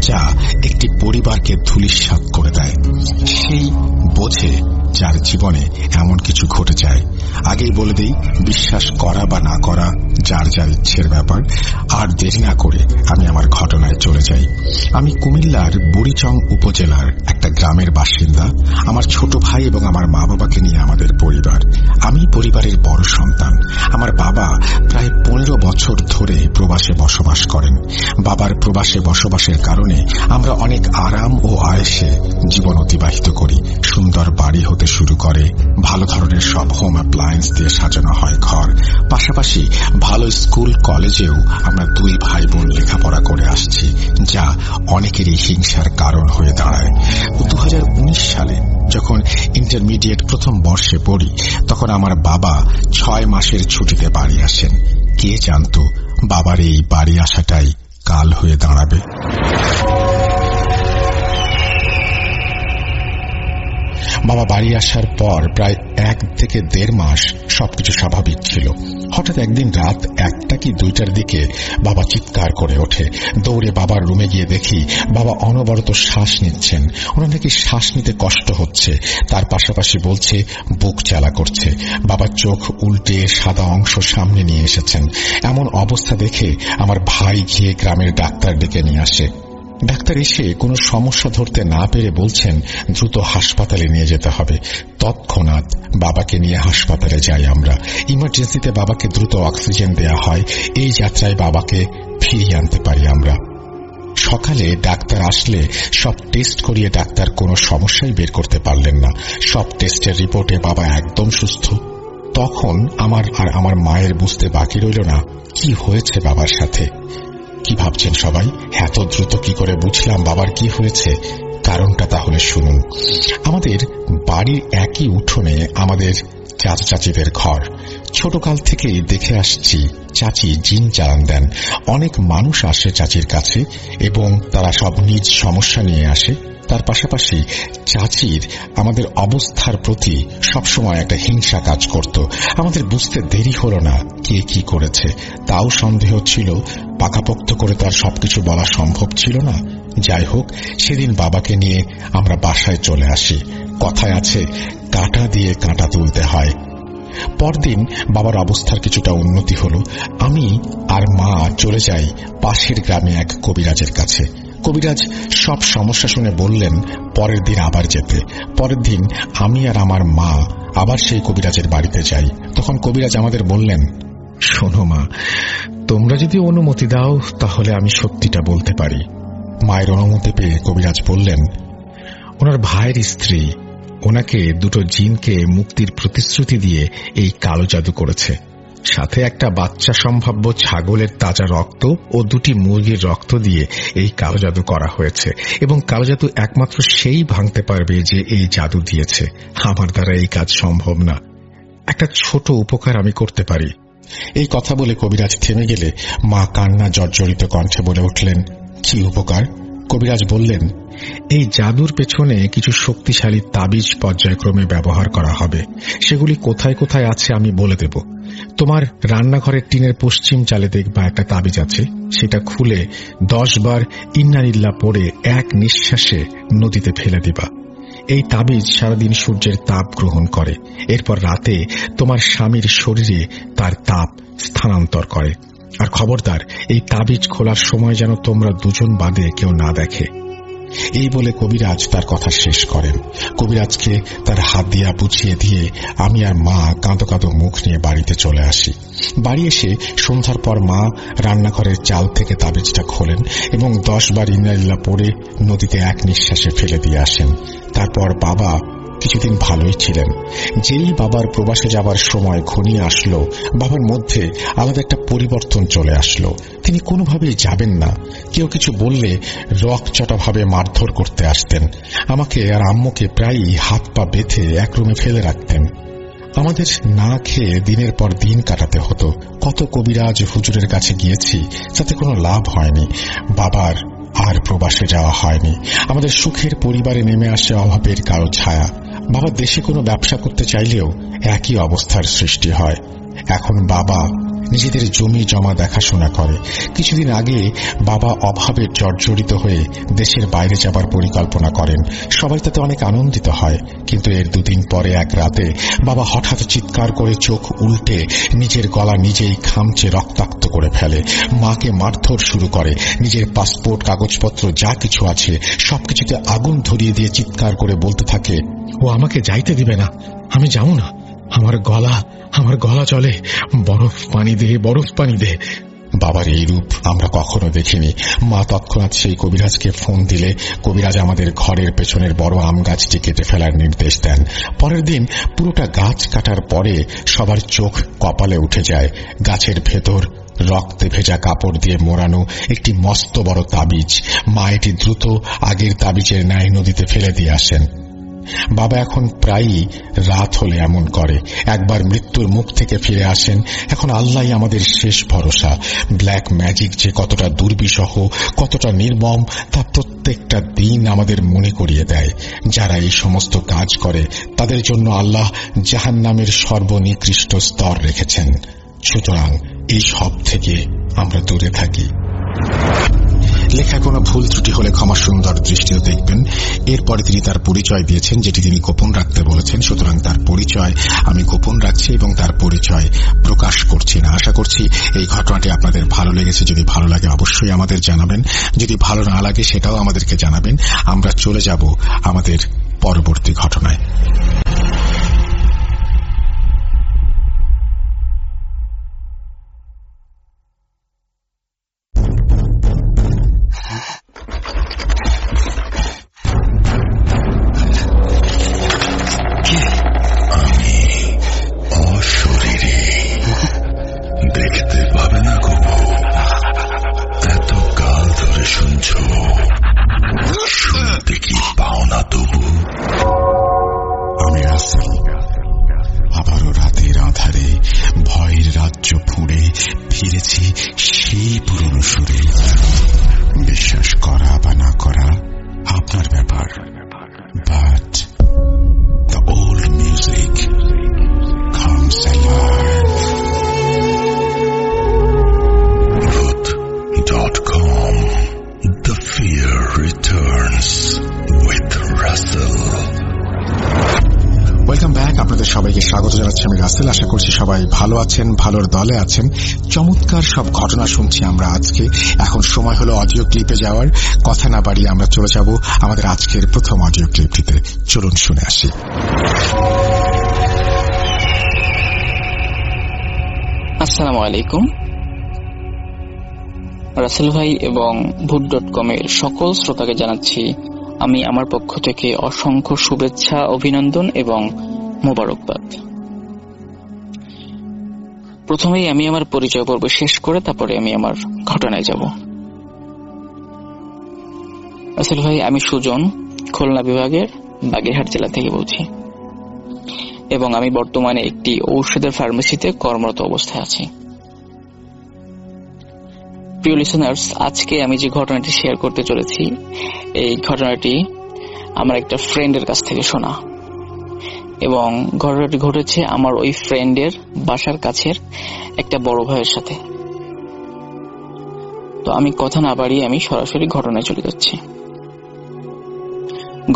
যা একটি পরিবারকে ধূলিসাৎ করে দেয়। সেই বোঝে যার জীবনে এমন কিছু ঘটে যায়। আগেই বলে দেই, বিশ্বাস করা বা না করা যার যার ইচ্ছের ব্যাপার। আর দেরি না করে আমি আমার ঘটনায় চলে যাই। আমি কুমিল্লার বুড়িচং উপজেলার একটা গ্রামের বাসিন্দা। আমার ছোট ভাই এবং আমার মা বাবাকে নিয়ে আমাদের পরিবার। আমি পরিবারের বড় সন্তান। আমার বাবা প্রায় 15 বছর ধরে প্রবাসে বসবাস করেন। বাবার প্রবাসে বসবাসের কারণে আমরা অনেক আরাম ও আয়েশে জীবন অতিবাহিত করি। সুন্দর বাড়ি হতে শুরু করে, ভালো ধরনের সব হোম অ্যাপ্লায়েন্স দিয়ে সাজানো হয় ঘর। পাশাপাশি ভালো স্কুল কলেজেও আমরা 2 ভাই বোন লেখাপড়া করে আসছি, যা অনেকেরই হিংসার কারণ হয়ে দাঁড়ায়। 2019 সালে যখন ইন্টারমিডিয়েট প্রথম বর্ষে পড়ি, তখন আমার বাবা 6 মাসের ছুটিতে বাড়ি আসেন। কে জানত বাবার এই বাড়ি আসাটাই কাল হয়ে দাঁড়াবে। বাবা বাড়ি আসার পর প্রায় 1 থেকে 1.5 মাস সবকিছু স্বাভাবিক ছিল। হঠাৎ একদিন রাত 1টা কি 2টার দিকে বাবা চিৎকার করে ওঠে। দৌড়ে বাবার রুমে গিয়ে দেখি বাবা অনবরত শ্বাস নিচ্ছেন। ওনার নাকি শ্বাস নিতে কষ্ট হচ্ছে, তার পাশাপাশি বলছে বুক জ্বালা করছে। বাবার চোখ উল্টে সাদা অংশ সামনে নিয়ে এসেছেন। এমন অবস্থা দেখে আমার ভাই গিয়ে গ্রামের ডাক্তার ডেকে নিয়ে আসে। ডাক্তার এসে কোনো সমস্যা ধরতে না পেরে বলছেন দ্রুত হাসপাতালে নিয়ে যেতে হবে। তৎক্ষণাৎ বাবাকে নিয়ে হাসপাতালে যাই আমরা। ইমার্জেন্সিতে বাবাকে দ্রুত অক্সিজেন দেয়া হয়। এই যাত্রায় বাবাকে ফিরিয়ে আনতে পারি আমরা। সকালে ডাক্তার আসলে সব টেস্ট করিয়ে ডাক্তার কোনো সমস্যাই বের করতে পারলেন না। সব টেস্টের রিপোর্টে বাবা একদম সুস্থ। তখন আমার আর আমার মায়ের বুঝতে বাকি রইল না কি হয়েছে বাবার সাথে। কি ভাবছেন সবাই? এত দ্রুত কি করে বুঝলাম বাবার কি হয়েছে? কারণটা তাহলে শুনুন। আমাদের বাড়ির একই উঠোনে আমাদের চাচা চাচিদের ঘর। ছোটকাল থেকেই দেখে আসছি চাচি জিন চালান দেন। অনেক মানুষ আসে চাচির কাছে এবং তারা সব নিজ সমস্যা নিয়ে আসে। তার পাশাপাশি চাচির আমাদের অবস্থার প্রতি সবসময় একটা হিংসা কাজ করত। আমাদের বুঝতে দেরি হলো না কে কি করেছে। তাও সন্দেহ ছিল, পাকাপোক্ত করে তার সবকিছু বলা সম্ভব ছিল না। যাই হোক, সেদিন বাবাকে নিয়ে আমরা বাসায় চলে আসি। কথায় আছে, কাঁটা দিয়ে কাঁটা তুলতে হয়। পরদিন বাবার অবস্থার কিছুটা উন্নতি হলো। আমি আর মা চলে যাই পাশের গ্রামে এক কবিরাজের কাছে। কবিরাজ সব সমস্যা শুনে বললেন পরের দিন আবার যেতে। পরের দিন আমি আর আমার মা আবার সেই কবিরাজের বাড়িতে যাই। তখন কবিরাজ আমাদের বললেন, শোনো মা, তোমরা যদি অনুমতি দাও তাহলে আমি সত্যিটা বলতে পারি। মায়ের অনুমতি পেয়ে কবিরাজ বললেন, ওনার ভাইয়ের স্ত্রী ওনাকে 2টো জিনকে মুক্তির প্রতিশ্রুতি দিয়ে এই কালো জাদু করেছে। সাথে একটা বাচ্চা সম্ভাব্য ছাগলের তাজা রক্ত ও 2টি মুরগির রক্ত দিয়ে এই কালো জাদু করা হয়েছে এবং কালো জাদু একমাত্র সেই ভাঙতে পারবে যে এই জাদু দিয়েছে। আমার দ্বারা এই কাজ সম্ভব না। একটা ছোট উপকার আমি করতে পারি। এই কথা বলে কবিরাজ থেমে গেলে মা কান্না জর্জরিত কণ্ঠে বলে উঠলেন, কি উপকার? কবিরাজ বললেন, এই জাদুর পেছনে কিছু শক্তিশালী তাবিজ পর্যায়ক্রমে ব্যবহার করা হবে। সেগুলি কোথায় কোথায় আছে আমি বলে দেব। তোমার রান্নাঘরের টিনের পশ্চিম চালে দেখবা একটা তাবিজ আছে। সেটা খুলে 10 বার ইন্নালিল্লাহ পড়ে এক নিঃশ্বাসে নদীতে ফেলে দিবা। এই তাবিজ সারাদিন সূর্যের তাপ গ্রহণ করে। এরপর রাতে তোমার স্বামীর শরীরে তার তাপ স্থানান্তর করে। আর খবরদার, এই তাবিজ খোলার সময় যেন তোমরা দুজন বাদে কেউ না দেখে। এই বলে কবিরাজ তার কথা শেষ করেন। কবিরাজকে তার হাত দিয়া বুঝিয়ে দিয়ে আমি আর মা কাঁদো কাঁদো মুখ নিয়ে বাড়িতে চলে আসি। বাড়ি এসে সন্ধ্যার পর মা রান্নাঘরের চাল থেকে তাবিজটা খোলেন এবং 10 বার ইন্নালিল্লাহ পড়ে নদীতে এক নিঃশ্বাসে ফেলে দিয়ে আসেন। তারপর বাবা কিছুদিন ভালোই ছিলেন। যেই বাবার প্রবাসে যাবার সময় ঘনিয়ে আসলো, বাবার মধ্যে আলাদা একটা পরিবর্তন চলে আসলো। তিনি কোনোভাবেই যাবেন না। কেউ কিছু বললে রকচটাভাবে মারধর করতে আসতেন। আমাকে আর আম্মুকে প্রায়ই হাত পা বেঁধে এক রুমে ফেলে রাখতেন। আমাদের না খেয়ে দিনের পর দিন কাটাতে হতো। কত কবিরাজ হুজুরের কাছে গিয়েছি, তাতে কোনো লাভ হয়নি। বাবার আর প্রবাসে যাওয়া হয়নি। আমাদের সুখের পরিবারে নেমে আসে অভাবের কালো ছায়া। বাবা দেশে কোনো ব্যবসা করতে চাইলেও একই অবস্থার সৃষ্টি হয়। এখন বাবা নিজেদের জমি জমা দেখাশোনা করে। কিছুদিন আগে বাবা অভাবে জর্জরিত হয়ে দেশের বাইরে যাবার পরিকল্পনা করেন। সবাই তাতে অনেক আনন্দিত হয়, কিন্তু এর দুদিন পরে এক রাতে বাবা হঠাৎ চিৎকার করে চোখ উল্টে নিজের গলা নিজেই খামচে রক্তাক্ত করে ফেলে। মাকে মারধর শুরু করে, নিজের পাসপোর্ট কাগজপত্র যা কিছু আছে সবকিছুতে আগুন ধরিয়ে দিয়ে চিৎকার করে বলতে থাকে, ও আমাকে যাইতে দিবে না, আমি যাব না, আমার গলা চলে, বরফ পানি দে, বরফ পানি দে। বাবার এই রূপ আমরা কখনো দেখিনি। মা তৎক্ষণাৎ সেই কবিরাজকে ফোন দিলে কবিরাজ আমাদের ঘরের পেছনের বড় আম গাছটি কেটে ফেলার নির্দেশ দেন। পরের দিন পুরোটা গাছ কাটার পরে সবার চোখ কপালে উঠে যায়। গাছের ভেতর রক্তে ভেজা কাপড় দিয়ে মোড়ানো একটি মস্ত বড় তাবিজ। মা এটি দ্রুত আগের তাবিজের ন্যায় নদীতে ফেলে দিয়ে আসেন। বাবা এখন প্রায়ই রাত হলে এমন করে। একবার মৃত্যুর মুখ থেকে ফিরে আসেন। এখন আল্লাহই আমাদের শেষ ভরসা। ব্ল্যাক ম্যাজিক যে কতটা দুর্বিষহ, কতটা নির্মম, তা প্রত্যেকটা দিন আমাদের মনে করিয়ে দেয়। যারা এই সমস্ত কাজ করে তাদের জন্য আল্লাহ জাহান্নামের সর্বনিকৃষ্ট স্তর রেখেছেন। সুতরাং এই সব থেকে আমরা দূরে থাকি। লেখায় কোনো ভুল ত্রুটি হলে ক্ষমা সুন্দর দৃষ্টিতে দেখবেন। এরপরে তিনি তার পরিচয় দিয়েছেন, যেটি তিনি গোপন রাখতে বলেছেন। সুতরাং তার পরিচয় আমি গোপন রাখছি এবং তার পরিচয় প্রকাশ করছি না। আশা করছি এই ঘটনাটি আপনাদের ভালো লেগেছে। যদি ভালো লাগে অবশ্যই আমাদের জানাবেন, যদি ভালো না লাগে সেটাও আমাদেরকে জানাবেন। আমরা চলে যাব আমাদের পরবর্তী ঘটনায়। দেখতে পাবে না কবু, এত কাল ধরে শুনছো, শুনতে কি পাও না তবু? আমি রাসেল আবারও রাতের আধারে ভয়ের রাজ্য ফুঁড়ে ফিরেছি সেই পুরনো সুরে। বিশ্বাস করা বা না করা আপনার ব্যাপার, but the old music comes alive. Voot.com. The fear returns with Russell. Welcome back. আপনাদের সবাইকে স্বাগত জানাচ্ছি। আমি রাসেল। আশা করছি সবাই ভালো আছেন, ভালোর দলে আছেন। চমৎকার সব ঘটনা শুনছি আমরা আজকে। এখন সময় হলো অডিও ক্লিপে যাওয়ার। কথা না বাড়িয়ে আমরা চলে যাব আমাদের আজকের প্রথম অডিও ক্লিপটিতে। চলুন শুনে আসি। আসসালামু আলাইকুম। রাসেল ভাই এবং ভুট.com এর সকল শ্রোতাকে জানাচ্ছি আমি আমার পক্ষ থেকে অসংখ্য শুভেচ্ছা, অভিনন্দন এবং মোবারকবাদ। প্রথমেই আমি আমার পরিচয় পর্ব শেষ করে তারপরে আমি আমার ঘটনায় যাব। রাসেল ভাই, আমি সুজন, খুলনা বিভাগের বাগেরহাট জেলা থেকে বলছি এবং আমি বর্তমানে একটি ঔষধের ফার্মেসিতে কর্মরত অবস্থায় আছি। প্রিয় লিসেনার্স, আজকে আমি যে ঘটনাটি শেয়ার করতে চলেছি, এই ঘটনাটি আমার একটা ফ্রেন্ডের কাছ থেকে শোনা এবং ঘটনাটি ঘটেছে আমার ওই ফ্রেন্ডের বাসার কাছের একটা বড় ভাইয়ের সাথে। তো আমি কথা না বাড়িয়ে আমি সরাসরি ঘটনায় চলে যাচ্ছি।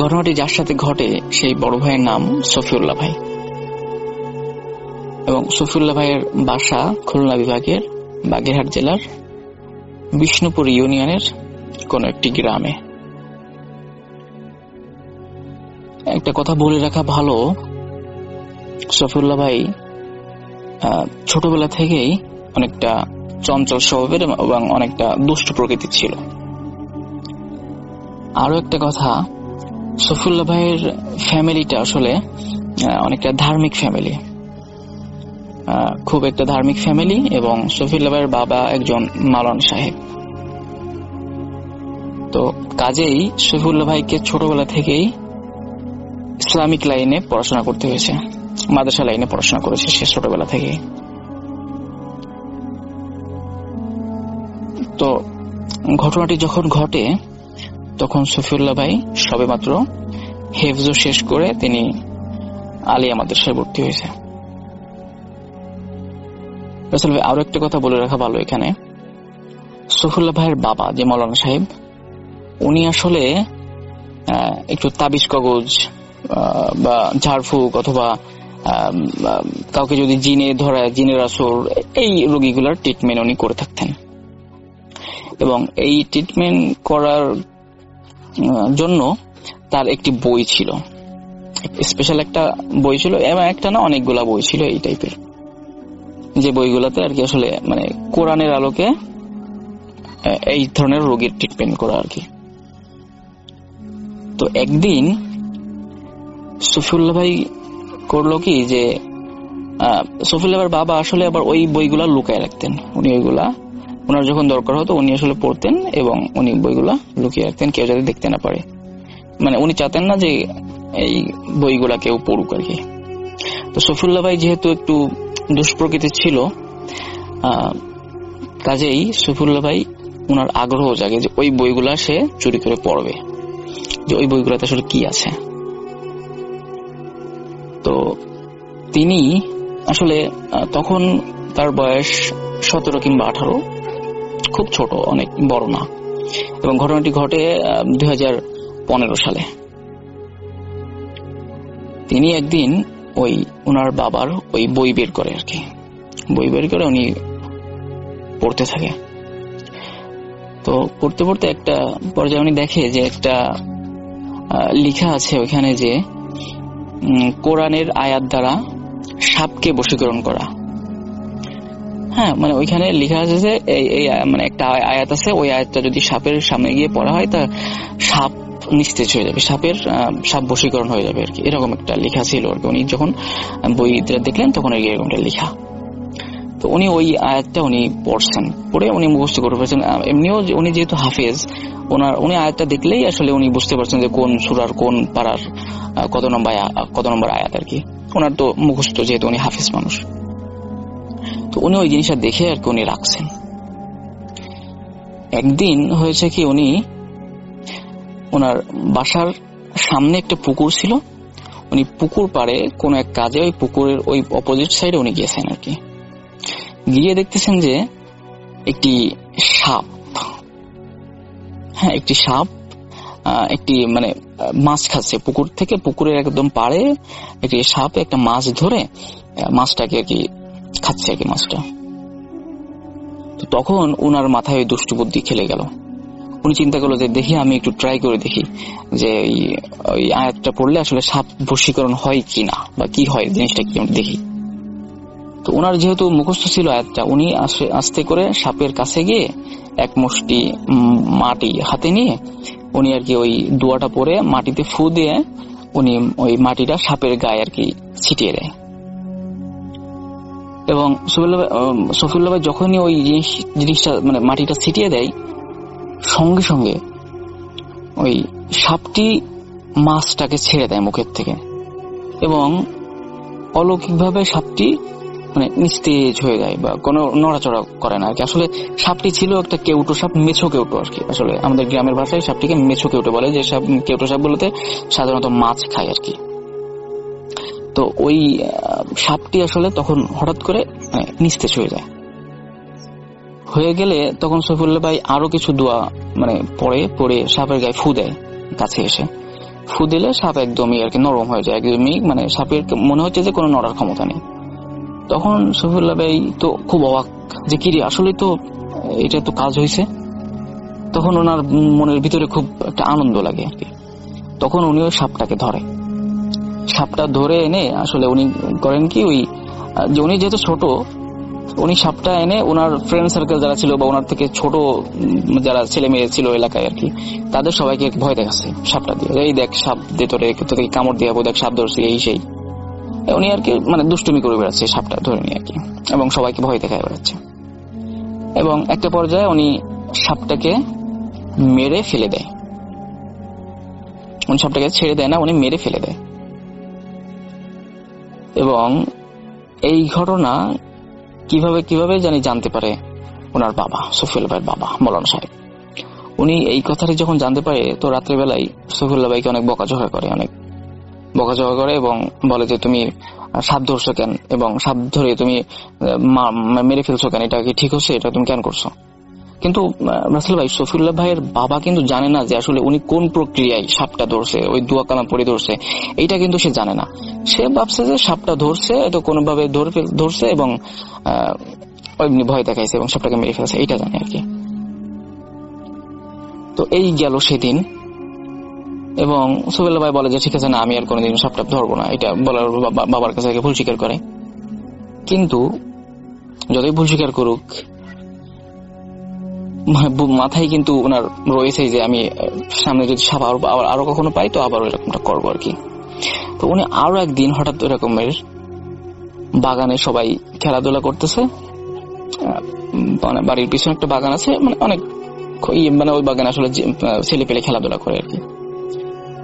ঘটনাটি যার সাথে ঘটে সেই বড় ভাইয়ের নাম সফিউল্লাহ ভাই এবং সফিউল্লাহ ভাইয়ের বাসা খুলনা বিভাগের বাগেরহাট জেলার বিষ্ণুপুর ইউনিয়নের কোন একটি গ্রামে। একটা কথা বলে রাখা ভালো, সফিউল্লাহ ভাই ছোটবেলা থেকেই অনেকটা চঞ্চল স্বভাবের এবং অনেকটা দুষ্ট প্রকৃতির ছিল। আরো একটা কথা, সফিউল্লাহ ভাইয়ের ফ্যামিলিটা আসলে অনেকটা ধার্মিক ফ্যামিলি, খুব একটা ধার্মিক ফ্যামিলি এবং সফিউল্লাহ ভাইয়ের বাবা একজন মাওলানা সাহেব। তো কাজেই সফিউল্লাহ ভাইকে ছোটবেলা থেকেই ইসলামিক লাইনে পড়াশোনা করতে হয়েছে, মাদ্রাসা লাইনে পড়াশোনা করেছে সে ছোটবেলা থেকেই। তো ঘটনাটি যখন ঘটে তখন সফিউল্লাহ ভাই সবেমাত্র হেফজ শেষ করে তিনি আলিয়া মাদ্রাসায় ভর্তি হয়েছে। রাসেল ভাই, আরো একটা কথা বলে রাখা ভালো এখানে, সফিউল্লাহ ভাইয়ের বাবা যে মৌলানা সাহেব, উনি আসলে একটু তাবিজ কাগজ বা ঝাড়ফুঁক অথবা কাউকে যদি জিনে ধরায়, জিনের আসর, এই রোগীগুলার ট্রিটমেন্ট উনি করে থাকতেন। এবং এই ট্রিটমেন্ট করার জন্য তার একটি বই ছিল, স্পেশাল একটা বই ছিল, এবং একটা না অনেকগুলা বই ছিল এই টাইপের, যে বইগুলাতে আর কি আসলে মানে কোরআনের আলোকে এই ধরনের রোগীর ট্রিটমেন্ট করা আর কি। তো একদিন সফিউল্লাহ ভাই করলো কি, যে সফিউল্লাহ ভাইয়ের বাবা আসলে আবার ওই বইগুলা লুকায় রাখতেন। উনি ওইগুলা ওনার যখন দরকার হতো উনি আসলে পড়তেন এবং উনি বইগুলা লুকিয়ে রাখতেন, কেউ যাতে দেখতে না পারে। মানে উনি চাতেন না যে এই বইগুলা কেউ পড়ুক আর কি। তো সফিউল্লাহ ভাই যেহেতু একটু দুষ্প্রকৃতির ছিল, কাজেই সফিউল্লাহ ভাই ওনার আগ্রহ জাগে যে ওই বইগুলা সে চুরি করে পড়বে, যে ওই বইগুলাতে আসলে কি আছে। তো তিনি আসলে তখন তার বয়স 17 কিংবা 18, খুব ছোট, অনেক বড় না। এবং ঘটনাটি ঘটে 2015 সালে। তিনি একদিন ওই ওনার বাবার ওই বই বের করে আর কি, বই বের করে উনি পড়তে থাকে। তো পড়তে পড়তে একটা পর্যায়ে উনি দেখে যে একটা লেখা আছে ওইখানে যে কোরআনের আয়াত দ্বারা সাপকে বশীকরণ করা। হ্যাঁ, মানে ওইখানে লেখা আছে যে এই মানে একটা আয়াত আছে, ওই আয়াতটা যদি সাপের সামনে গিয়ে পড়া হয় তা সাপ নিস্তেজ হয়ে যাবে, সাপ বশীকরণ হয়ে যাবে আর কি, এরকম একটা লেখা ছিল আর কি। উনি যখন বইটা দেখলেন তখন এরকমটা লেখা। তো উনি ওই আয়াতটা উনি পড়ছেন, পড়ে উনি মুখস্থ করে ফেলছেন। এমনিও উনি যেহেতু হাফেজ, উনি আয়াতটা দেখলেই আসলে উনি বুঝতে পারছেন যে কোন সূরার কোন পারার কত নম্বর আয়াত আর কি। ওনার তো মুখস্থ, যেহেতু উনি হাফেজ মানুষ। তো উনি ওই জিনিসটা দেখে আর কি উনি রাখছেন। একদিন হয়েছে কি, উনি ওনার বাসার সামনে একটা পুকুর ছিল, উনি পুকুর পাড়ে কোন এক কাজে ওই পুকুরের ওই অপোজিট সাইডে উনি গিয়েছেন আর কি। গিয়ে দেখতেছেন যে একটি সাপ, হ্যাঁ একটি সাপ একটি মানে মাছ খাচ্ছে পুকুর থেকে, পুকুরের একদম পাড়ে একটি সাপ একটা মাছ ধরে মাছটাকে আর কি খাচ্ছে আর কি মাছটা। তো তখন উনার মাথায় ওই দুষ্টু বুদ্ধি খেলে গেল। উনি চিন্তা করলো যে দেখি আমি একটু ট্রাই করে দেখি যে ওই আয়াতটা পড়লে আসলে সাপ বশীকরণ হয় কি না, বা কি হয় জিনিসটা কি, আমি দেখি। তো ওনার যেহেতু মুখস্থ ছিল আয়াতটা, উনি আস্তে করে সাপের কাছে গিয়ে এক মুষ্টি মাটি হাতে নিয়ে উনি আর কি ওই দোয়াটা পরে মাটিতে ফু দিয়ে উনি ওই মাটিটা সাপের গায়ে আর কি ছিটিয়ে দেয়। এবং সফিউল্লাহ ভাই যখনই ওই জিনিসটা মানে মাটিটা ছিটিয়ে দেয়, সঙ্গে সঙ্গে ওই সাপটি মাছটাকে ছেড়ে দেয় মুখের থেকে, এবং অলৌকিকভাবে সাপটি মানে নিস্তেজ হয়ে যায় বা কোনো নড়াচড়া করে না আর কি। আসলে সাপটি ছিল একটা কেউটো সাপ, মেছো কেউটো আর কি। আসলে আমাদের গ্রামের ভাষায় সাপটিকে মেছো কেউটো বলে, যে সাপ কেউটো সাপ বলতে সাধারণত মাছ খায় আর কি। তো ওই সাপটি আসলে তখন হঠাৎ করে নিস্তেজ হয়ে গেলে তখন সফিউল্লাহ ভাই আরো কিছু দোয়া মানে পড়ে সাপের গায়ে ফু দেয়। কাছে এসে ফু দিলে সাপ একদমই আর কি নরম হয়ে যায়, একদমই মানে সাপের মনে হচ্ছে যে কোনো নড়ার ক্ষমতা নেই। তখন সফিউল্লাহ ভাই তো খুব অবাক যে কি রে, আসলে তো এটা তো কাজ হয়েছে। তখন ওনার মনের ভিতরে খুব একটা আনন্দ লাগে আর কি। তখন উনি ওই সাপটা ধরে এনে আসলে উনি করেন কি, ওই যে উনি যেহেতু ছোট, উনি সাপটা এনে ওনার ফ্রেন্ড সার্কেল যারা ছিল বা ওনার থেকে ছোট যারা ছেলে মেয়ে ছিল এলাকায় আর কি, তাদের সবাইকে ভয় দেখাচ্ছে সাপটা দিয়ে, এই দেখ সাপ দিয়ে তোকে কামড় দিয়ে দেখ সাপ ধরছে এই সেই। উনি আর কি মানে দুষ্টুমি করে বেড়াচ্ছে সাপটা ধরে নিয়ে আর কি, এবং সবাইকে ভয় দেখায় বেড়াচ্ছে। এবং একটা পর্যায়ে উনি সাপটাকে মেরে ফেলে দেয়। উনি সাপটাকে ছেড়ে দেয় না, উনি মেরে ফেলে দেয়। এবং এই ঘটনা কিভাবে জানতে পারে ওনার বাবা, সফিউল্লাহ ভাইয়ের বাবা মৌলানা সাহেব। উনি এই কথাটি যখন জানতে পারে, তো রাত্রেবেলায় সফিউল্লাহ ভাইকে অনেক বকাঝকা করে এবং বলে যে তুমি সাপ ধরছো কেন এবং সাপ ধরে তুমি মেরে ফেলছো কেন, এটা কি ঠিক হচ্ছে, এটা তুমি কেন করছো? কিন্তু রাসেল ভাই, শফিউল্লাহ ভাইয়ের বাবা কিন্তু জানে না যে আসলে উনি কোন প্রক্রিয়ায় সাপটা ধরছে, ওই দোয়া কালাম পড়ে ধরছে, এইটা কিন্তু সে জানে না। সে ভাবছে যে সাপটা ধরছে, এটা কোনোভাবে ধরছে এবং এমনি ভয় দেখাইছে এবং সাপটাকে মেরে ফেলছে, এইটা জানে আর কি। তো এই গেল সেদিন, এবং শফিউল্লাহ ভাই বলে যে ঠিক আছে, না আমি আর কোনোদিন সাপটা ধরবো না, এটা বলার বাবার কাছে ভুল স্বীকার করে। কিন্তু যতই ভুল স্বীকার করুক, মাথায় কিন্তু ওনার রয়েছে যে আমি সামনে যদি সাপ আরো কখনো পাই তো আবার এরকমটা করবো আর কি। তো উনি আরো একদিন হঠাৎ এরকমের বাগানে সবাই খেলাধুলা করতেছে, মানে বাড়ির পিছনে একটা বাগান আছে, মানে অনেক মানে ওই বাগানে আসলে ছেলে পেলে খেলাধুলা করে আর কি।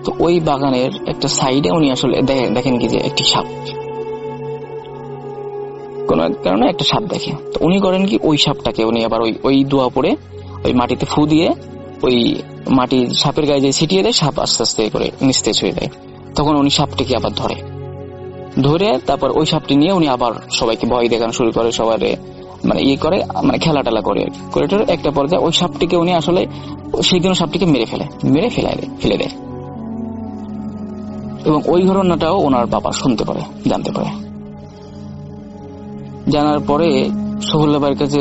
তো ওই বাগানের একটা সাইডে উনি আসলে দেখেন কি যে একটি সাপ, কোন কারণে একটা সাপ দেখে। তো উনি করেন কি, ওই সাপটাকে উনি আবার ওই দোয়া পড়ে ওই মাটিতে ফু দিয়ে ওই মাটি সাপের গায়ে যে ছিটিয়ে দেয়, সাপ আস্তে আস্তে করে নিস্তেজ হয়ে যায়। তখন উনি সাপটিকে আবার ধরে তারপর ওই সাপটি নিয়ে উনি আবার সবাইকে ভয় দেখানো শুরু করে, সবাই মানে করে, মানে খেলা টেলা করে একটা পর্যায়ে ওই সাপটিকে উনি আসলে সেই দিন সাপটিকে মেরে ফেলে দেয়। এবং ওই ঘটনাটাও ওনার বাবা জানতে পারে। জানার পরে শফিউল্লাহ ভাইয়ের কাছে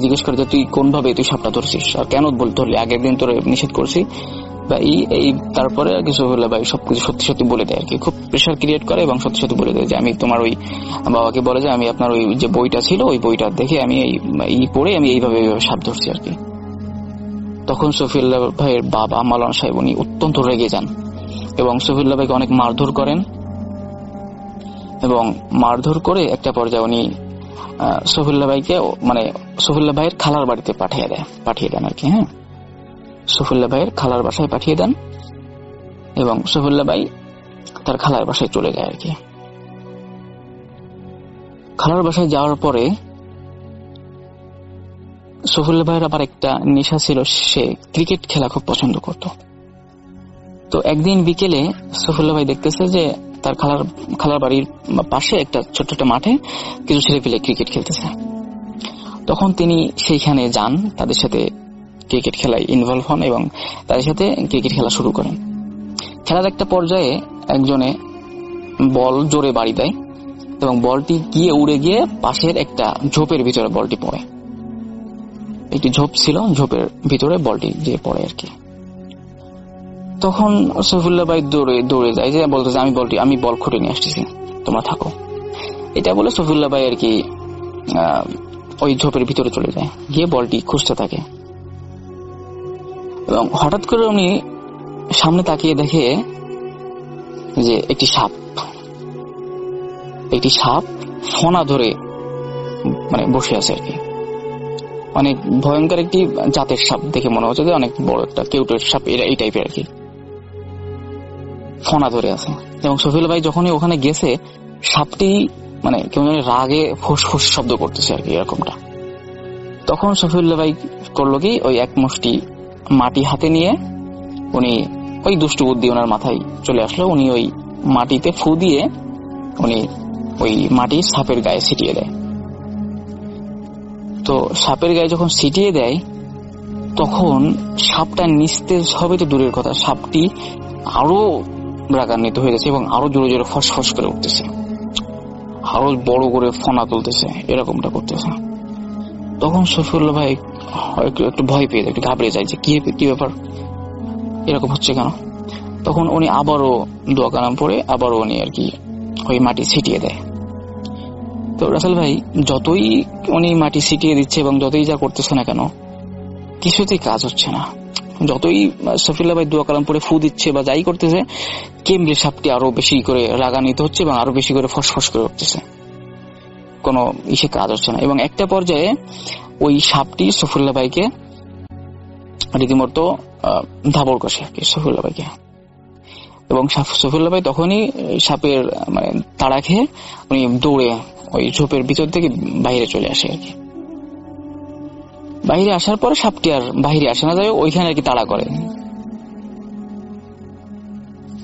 জিজ্ঞেস করে যে তুই কোনভাবে তুই সাপটা ধরছিস আর কেন ধরলি, আগের দিন তোর নিষেধ করছি বা এই তারপরে আর কি শফিউল্লাহ ভাই সবকিছু সত্যি সত্যি বলে দেয় আর কি, খুব প্রেশার ক্রিয়েট করে এবং সত্যি সত্যি বলে দেয় যে আমি তোমার ওই বাবাকে বলে যে আমি আপনার ওই যে বইটা ছিল ওই বইটা দেখে আমি এই পড়ে আমি এইভাবে সাপ ধরছি আর কি। তখন শফিউল্লাহ ভাইয়ের বাবা মাওলানা সাহেব উনি অত্যন্ত রেগে যান এবং শফিউল্লাহ ভাইকে অনেক মারধর করেন, এবং মারধর করে একটা পর্যায়ে উনি শফিউল্লাহ ভাইকে মানে শফিউল্লাহ ভাইয়ের খালার বাড়িতে পাঠিয়ে দেন আর কি। হ্যাঁ, শফিউল্লাহ ভাইয়ের খালার বাসায় পাঠিয়ে দেন এবং শফিউল্লাহ ভাই তার খালার বাসায় চলে যায় আর কি। খালার বাসায় যাওয়ার পরে শফিউল্লাহ ভাইয়ের আবার একটা নেশা ছিল, সে ক্রিকেট খেলা খুব পছন্দ করত। তো একদিন বিকেলে শফিউল্লাহ ভাই দেখতেছে যে তার খালার বাড়ির পাশে একটা ছোট্ট একটা মাঠে কিছু ছেলেপেলে ক্রিকেট খেলতেছে। তখন তিনি সেইখানে যান, তাদের সাথে ক্রিকেট খেলায় ইনভলভ হন এবং তাদের সাথে ক্রিকেট খেলা শুরু করেন। খেলার একটা পর্যায়ে একজনে বল জোরে বাড়ি দেয় এবং বলটি উড়ে গিয়ে পাশের একটা ঝোপের ভিতরে বলটি পড়ে। একটি ঝোপ ছিল, ঝোপের ভিতরে বলটি যে পড়ে আর কি। তখন শফিউল্লাহ ভাই দৌড়ে যায় যে বলতেছে আমি বল খুঁটে নিয়ে আসতেছি, তোমরা থাকো। এটা বলে শফিউল্লাহ ভাই আর কি ওই ঝোপের ভিতরে চলে যায়, গিয়ে বলটি খুঁজতে থাকে এবং হঠাৎ করে উনি সামনে তাকিয়ে দেখে যে একটি সাপ ফনা ধরে মানে বসে আছে আর কি। অনেক ভয়ঙ্কর একটি জাতের সাপ, দেখে মনে হচ্ছে যে অনেক বড় একটা কেউটের সাপ, এই টাইপের আর কি, ফনা ধরে আছে। এবং শফিউল্লাহ ভাই যখনই ওখানে গেছে, সাপটি মানে কেমন রাগে ফুসফুস শব্দ করতেছে আর কি, এরকমটা। তখন শফিউল্লাহ ভাই করলো কি, ওই এক মুষ্টি মাটি হাতে নিয়ে উনি ওই দুষ্টু বুদ্ধি ওনার মাথায় চলে আসলো, উনি ওই মাটিতে ফু দিয়ে উনি ওই মাটি সাপের গায়ে ছিটিয়ে দেয়। তো সাপের গায়ে যখন ছিটিয়ে দেয় তখন সাপটা নিস্তেজ হবে তো দূরের কথা, সাপটি আরো রাগান্বিত হয়ে যাচ্ছে এবং আরো জোরে জোরে ফসফস করে উঠতেছে, আরো বড় করে ফনা তুলতেছে, এরকমটা করতেছে। তখন শফিউল্লাহ ভাই একটু ভয় পেয়ে যায়, একটু ঘাবড়ে যায় যে কি ব্যাপার, এরকম হচ্ছে কেন। তখন উনি আবারও দোয়া কালাম পড়ে আবারও উনি আর কি ওই মাটি ছিটিয়ে দেয়। তো রাসেল ভাই যতই উনি মাটি ছিটিয়ে দিচ্ছে এবং যতই যা করতেছে না কেন, কিছুতেই কাজ হচ্ছে না। যতই শফিউল্লাহ ভাই দোয়া কালাম পড়ে ফু দিচ্ছে বা যাই করতেছে, কেমরে সাপটি আরো বেশি করে রাগান্বিত হচ্ছে এবং আরো বেশি করে ফসফস করে উঠতেছে, কোনো কাজ হচ্ছে না। এবং একটা পর্যায়ে ওই সাপটি শফিউল্লাহ ভাইকে রীতিমতো ধাবর কষে আর কি শফিউল্লাহ ভাইকে, এবং শফিউল্লাহ ভাই তখনই সাপের মানে তাড়া খেয়ে উনি দৌড়ে ওই ঝোপের ভিতর থেকে বাইরে চলে আসে আর কি। বাইরে আসার পরে সাপটি আর বাইরে আসে না, যাই ওইখানে আর কি তাড়া করে।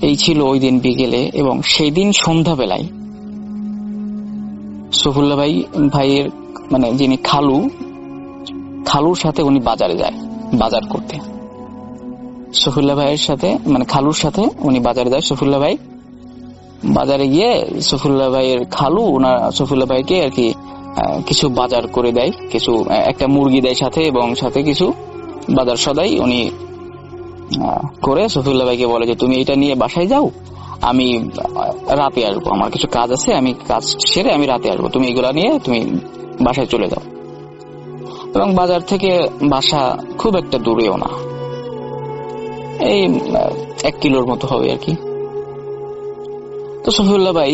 এই ছিল ওই দিন বিকেলে। এবং সেই দিন সন্ধ্যাবেলায় সফুল্লাহ ভাইয়ের মানে যিনি খালুর সাথে উনি বাজারে যায় বাজার করতে। সফুল্লাহ ভাইয়ের সাথে মানে খালুর সাথে উনি বাজারে যায়। সফুল্লাহ ভাই বাজারে গিয়ে সফুল্লাহ ভাইয়ের খালু সফুল্লাহ ভাইকে আর কি কিছু বাজার করে দেয়, কিছু একটা মুরগি দেয় সাথে, এবং সাথে কিছু বাজার সদাই উনি করে সফিউল্লাহ ভাইকে বলে যে তুমি এটা নিয়ে বাসায় যাও, আমি রাতে আসবো, আমার কিছু কাজ আছে, আমি কাজ সেরে আমি রাতে আসবো, তুমি এগুলা নিয়ে তুমি বাসায় চলে যাও। এবং বাজার থেকে বাসা খুব একটা দূরেও না, এই 1 কিলোর মতো হবে আর কি। তো সফিউল্লাহ ভাই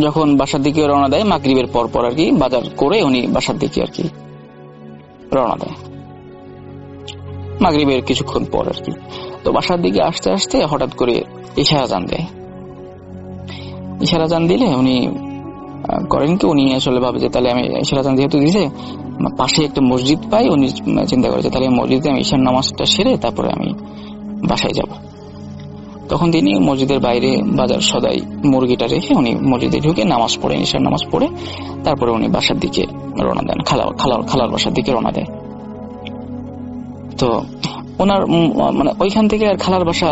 যখন বাসার দিকে রওনা দেয় মাগরিবের পর পর আর কি, বাজার করে উনি বাসার দিকে আর কি রওনা দেয় মাগরিবের কিছুক্ষণ পর আর কি। তো বাসার দিকে আসতে আসতে হঠাৎ করে ইশারা জান দেয়। ইশারা জান দিলে উনি করেন কি, উনি আসলে ভাবে যে তাহলে আমি ইশারা জান যেহেতু দিয়েছে, পাশে একটা মসজিদ পাই, উনি চিন্তা করে যে তাহলে মসজিদে আমি ঈশার নামাজটা সেরে তারপরে আমি বাসায় যাব। তখন তিনি মসজিদের বাইরে বাজার সদাই মুরগিটা রেখে উনি মসজিদে ঢুকে নামাজ পড়েন, ঈশার নামাজ পড়ে তারপরে উনি বাসার দিকে রওনা দেন, খালার বাসার দিকে রওনা দেয়। তো ওনার মানে ওইখান থেকে আর খালার বাসা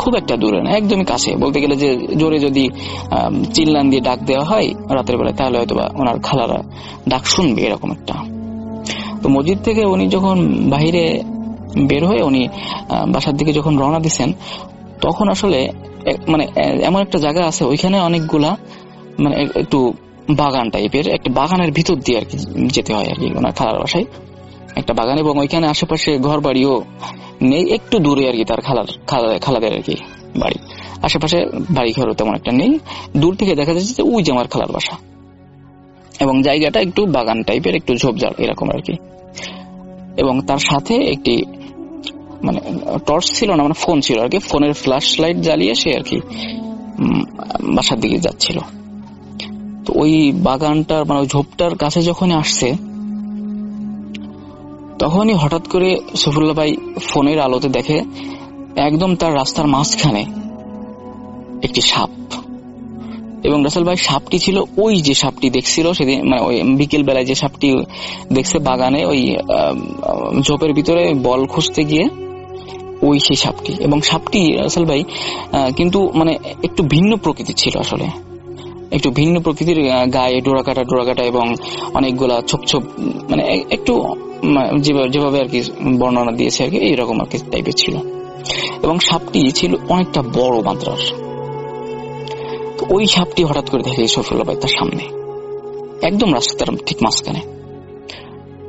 খুব একটা দূরে না, একদমই কাছে, বলতে গেলে যে জোরে যদি চিল্লান দিয়ে ডাক দেওয়া হয় রাতের বেলায় তাহলে হয়তো বা ওনার খালারা ডাক শুনবে, এরকম একটা। তো মসজিদ থেকে উনি যখন বাহিরে বের হয়ে উনি বাসার দিকে যখন রওনা দিচ্ছেন, তখন আসলে মানে এমন একটা জায়গা আছে ওইখানে অনেকগুলা মানে একটু বাগান টাইপের, একটা বাগানের ভিতর দিয়ে আর কি যেতে হয় আর কি ওনার খালার বাসায়, একটা বাগান, এবং ওইখানে আশেপাশে ঘর বাড়িও নেই, একটু দূরে আর কি তার খালাদের আর কি বাড়ি, আশেপাশে বাড়ি ঘরও তেমন একটা নেই, দূর থেকে দেখা যাচ্ছে যে ওই যে আমার খালার বাসা, এবং জায়গাটা একটু বাগান টাইপের, একটু ঝোপঝাড় এরকম আর কি। এবং তার সাথে একটি মানে টর্চ ছিল না, মানে ফোন ছিল আর কি, ফোনের ফ্ল্যাশ লাইট জ্বালিয়ে সে আর কি বাসার দিকে যাচ্ছিল। তো ওই বাগানটার মানে ওই ঝোপটার কাছে যখনই আসছে তখনই হঠাৎ করে সফিউল্লাহ ভাই ফোনের আলোতে দেখে একদম তার রাস্তার মাঝখানে একটি সাপ, এবং রাসেল ভাই সাপটি ছিল ওই যে সাপটি দেখছিল সেদিন, মানে ওই বিকেল বেলায় যে সাপটি দেখছে বাগানে ওই ঝোপের ভিতরে বল খুঁজতে গিয়ে, ওই সেই সাপটি। এবং সাপটি রাসেল ভাই কিন্তু মানে একটু ভিন্ন প্রকৃতির ছিল, আসলে একটু ভিন্ন প্রকৃতির, গায়ে ডোরাকাটা এবং অনেকগুলা ছোপ ছোপ মানে একটু যেভাবে আর কি বর্ণনা দিয়েছে আর কি এইরকম আর কি টাইপের ছিল, এবং সাপটি ছিল অনেকটা বড় মাত্রার। তো ওই সাপটি হঠাৎ করে দেখে সফিউল্লাহ ভাই তার সামনে, একদম রাস্তার ঠিক মাঝখানে।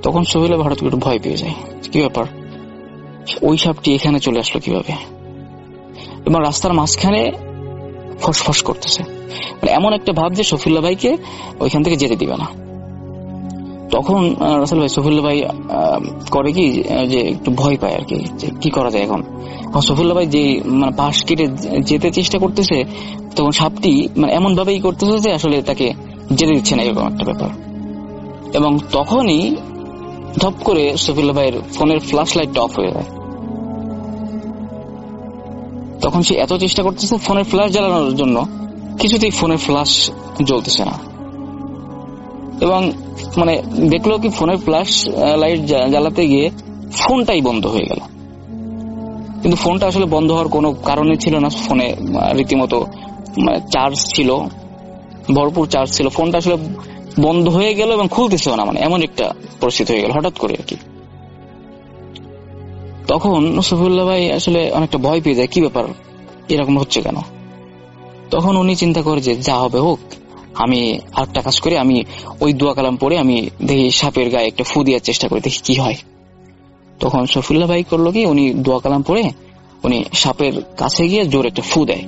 তখন সফিউল্লাহ হঠাৎ করে ভয় পেয়ে যায়, কি ব্যাপার, ওই সাপটি এখানে চলে আসলো কিভাবে, এবং রাস্তার মাঝখানে ফসফস করতেছে, মানে এমন একটা ভাব যে সফিউল্লাহ ভাইকে ওইখান থেকে যেতে দিবে না। তখন রাসেল ভাই সফিউল্লাহ ভাই করে কি যে একটু ভয় পায় আর কি, যে কি করা যায় এখন। সফিউল্লাহ ভাই যে মানে পাশ কেটে যেতে চেষ্টা করতেছে, তখন সাপটি মানে এমন ভাবেই করতেছে যে আসলে তাকে যেতে দিচ্ছে না, এরকম একটা ব্যাপার। এবং তখনই ধপ করে সফিউল্লাহ ভাইয়ের ফোনের ফ্ল্যাশ লাইটটা অফ হয়ে যায়। তখন সে এত চেষ্টা করতেছে ফোনের ফ্ল্যাশ জ্বালানোর জন্য, কিছুতেই ফোনের ফ্ল্যাশ জ্বলতেছে না, এবং মানে দেখলো কি ফোনের ফ্ল্যাশ লাইট জ্বালাতে গিয়ে ফোনটাই বন্ধ হয়ে গেল। কিন্তু ফোনটা আসলে বন্ধ হওয়ার কোনো কারণে ছিল না, ফোনে রীতিমতো মানে চার্জ ছিল, ভরপুর চার্জ ছিল, ফোনটা আসলে বন্ধ হয়ে গেল এবং খুলতেছিল না, মানে এমন একটা পরিস্থিতি হয়ে গেল হঠাৎ করে আর কি। তখন সফিউল্লাহ ভাই আসলে অনেকটা ভয় পেয়ে যায়, কি ব্যাপার এরকম হচ্ছে কেন। তখন উনি চিন্তা করে যে যা হবে হোক, আমি আরেকটা কাজ করি, আমি ওই দোয়া কালাম পড়ে আমি দেখি সাপের গায়ে একটা ফু দেওয়ার চেষ্টা করি, দেখি কি হয়। তখন সফিউল্লাহ ভাই করলো কি, উনি দোয়া কালাম পড়ে উনি সাপের কাছে গিয়ে জোর একটা ফু দেয়।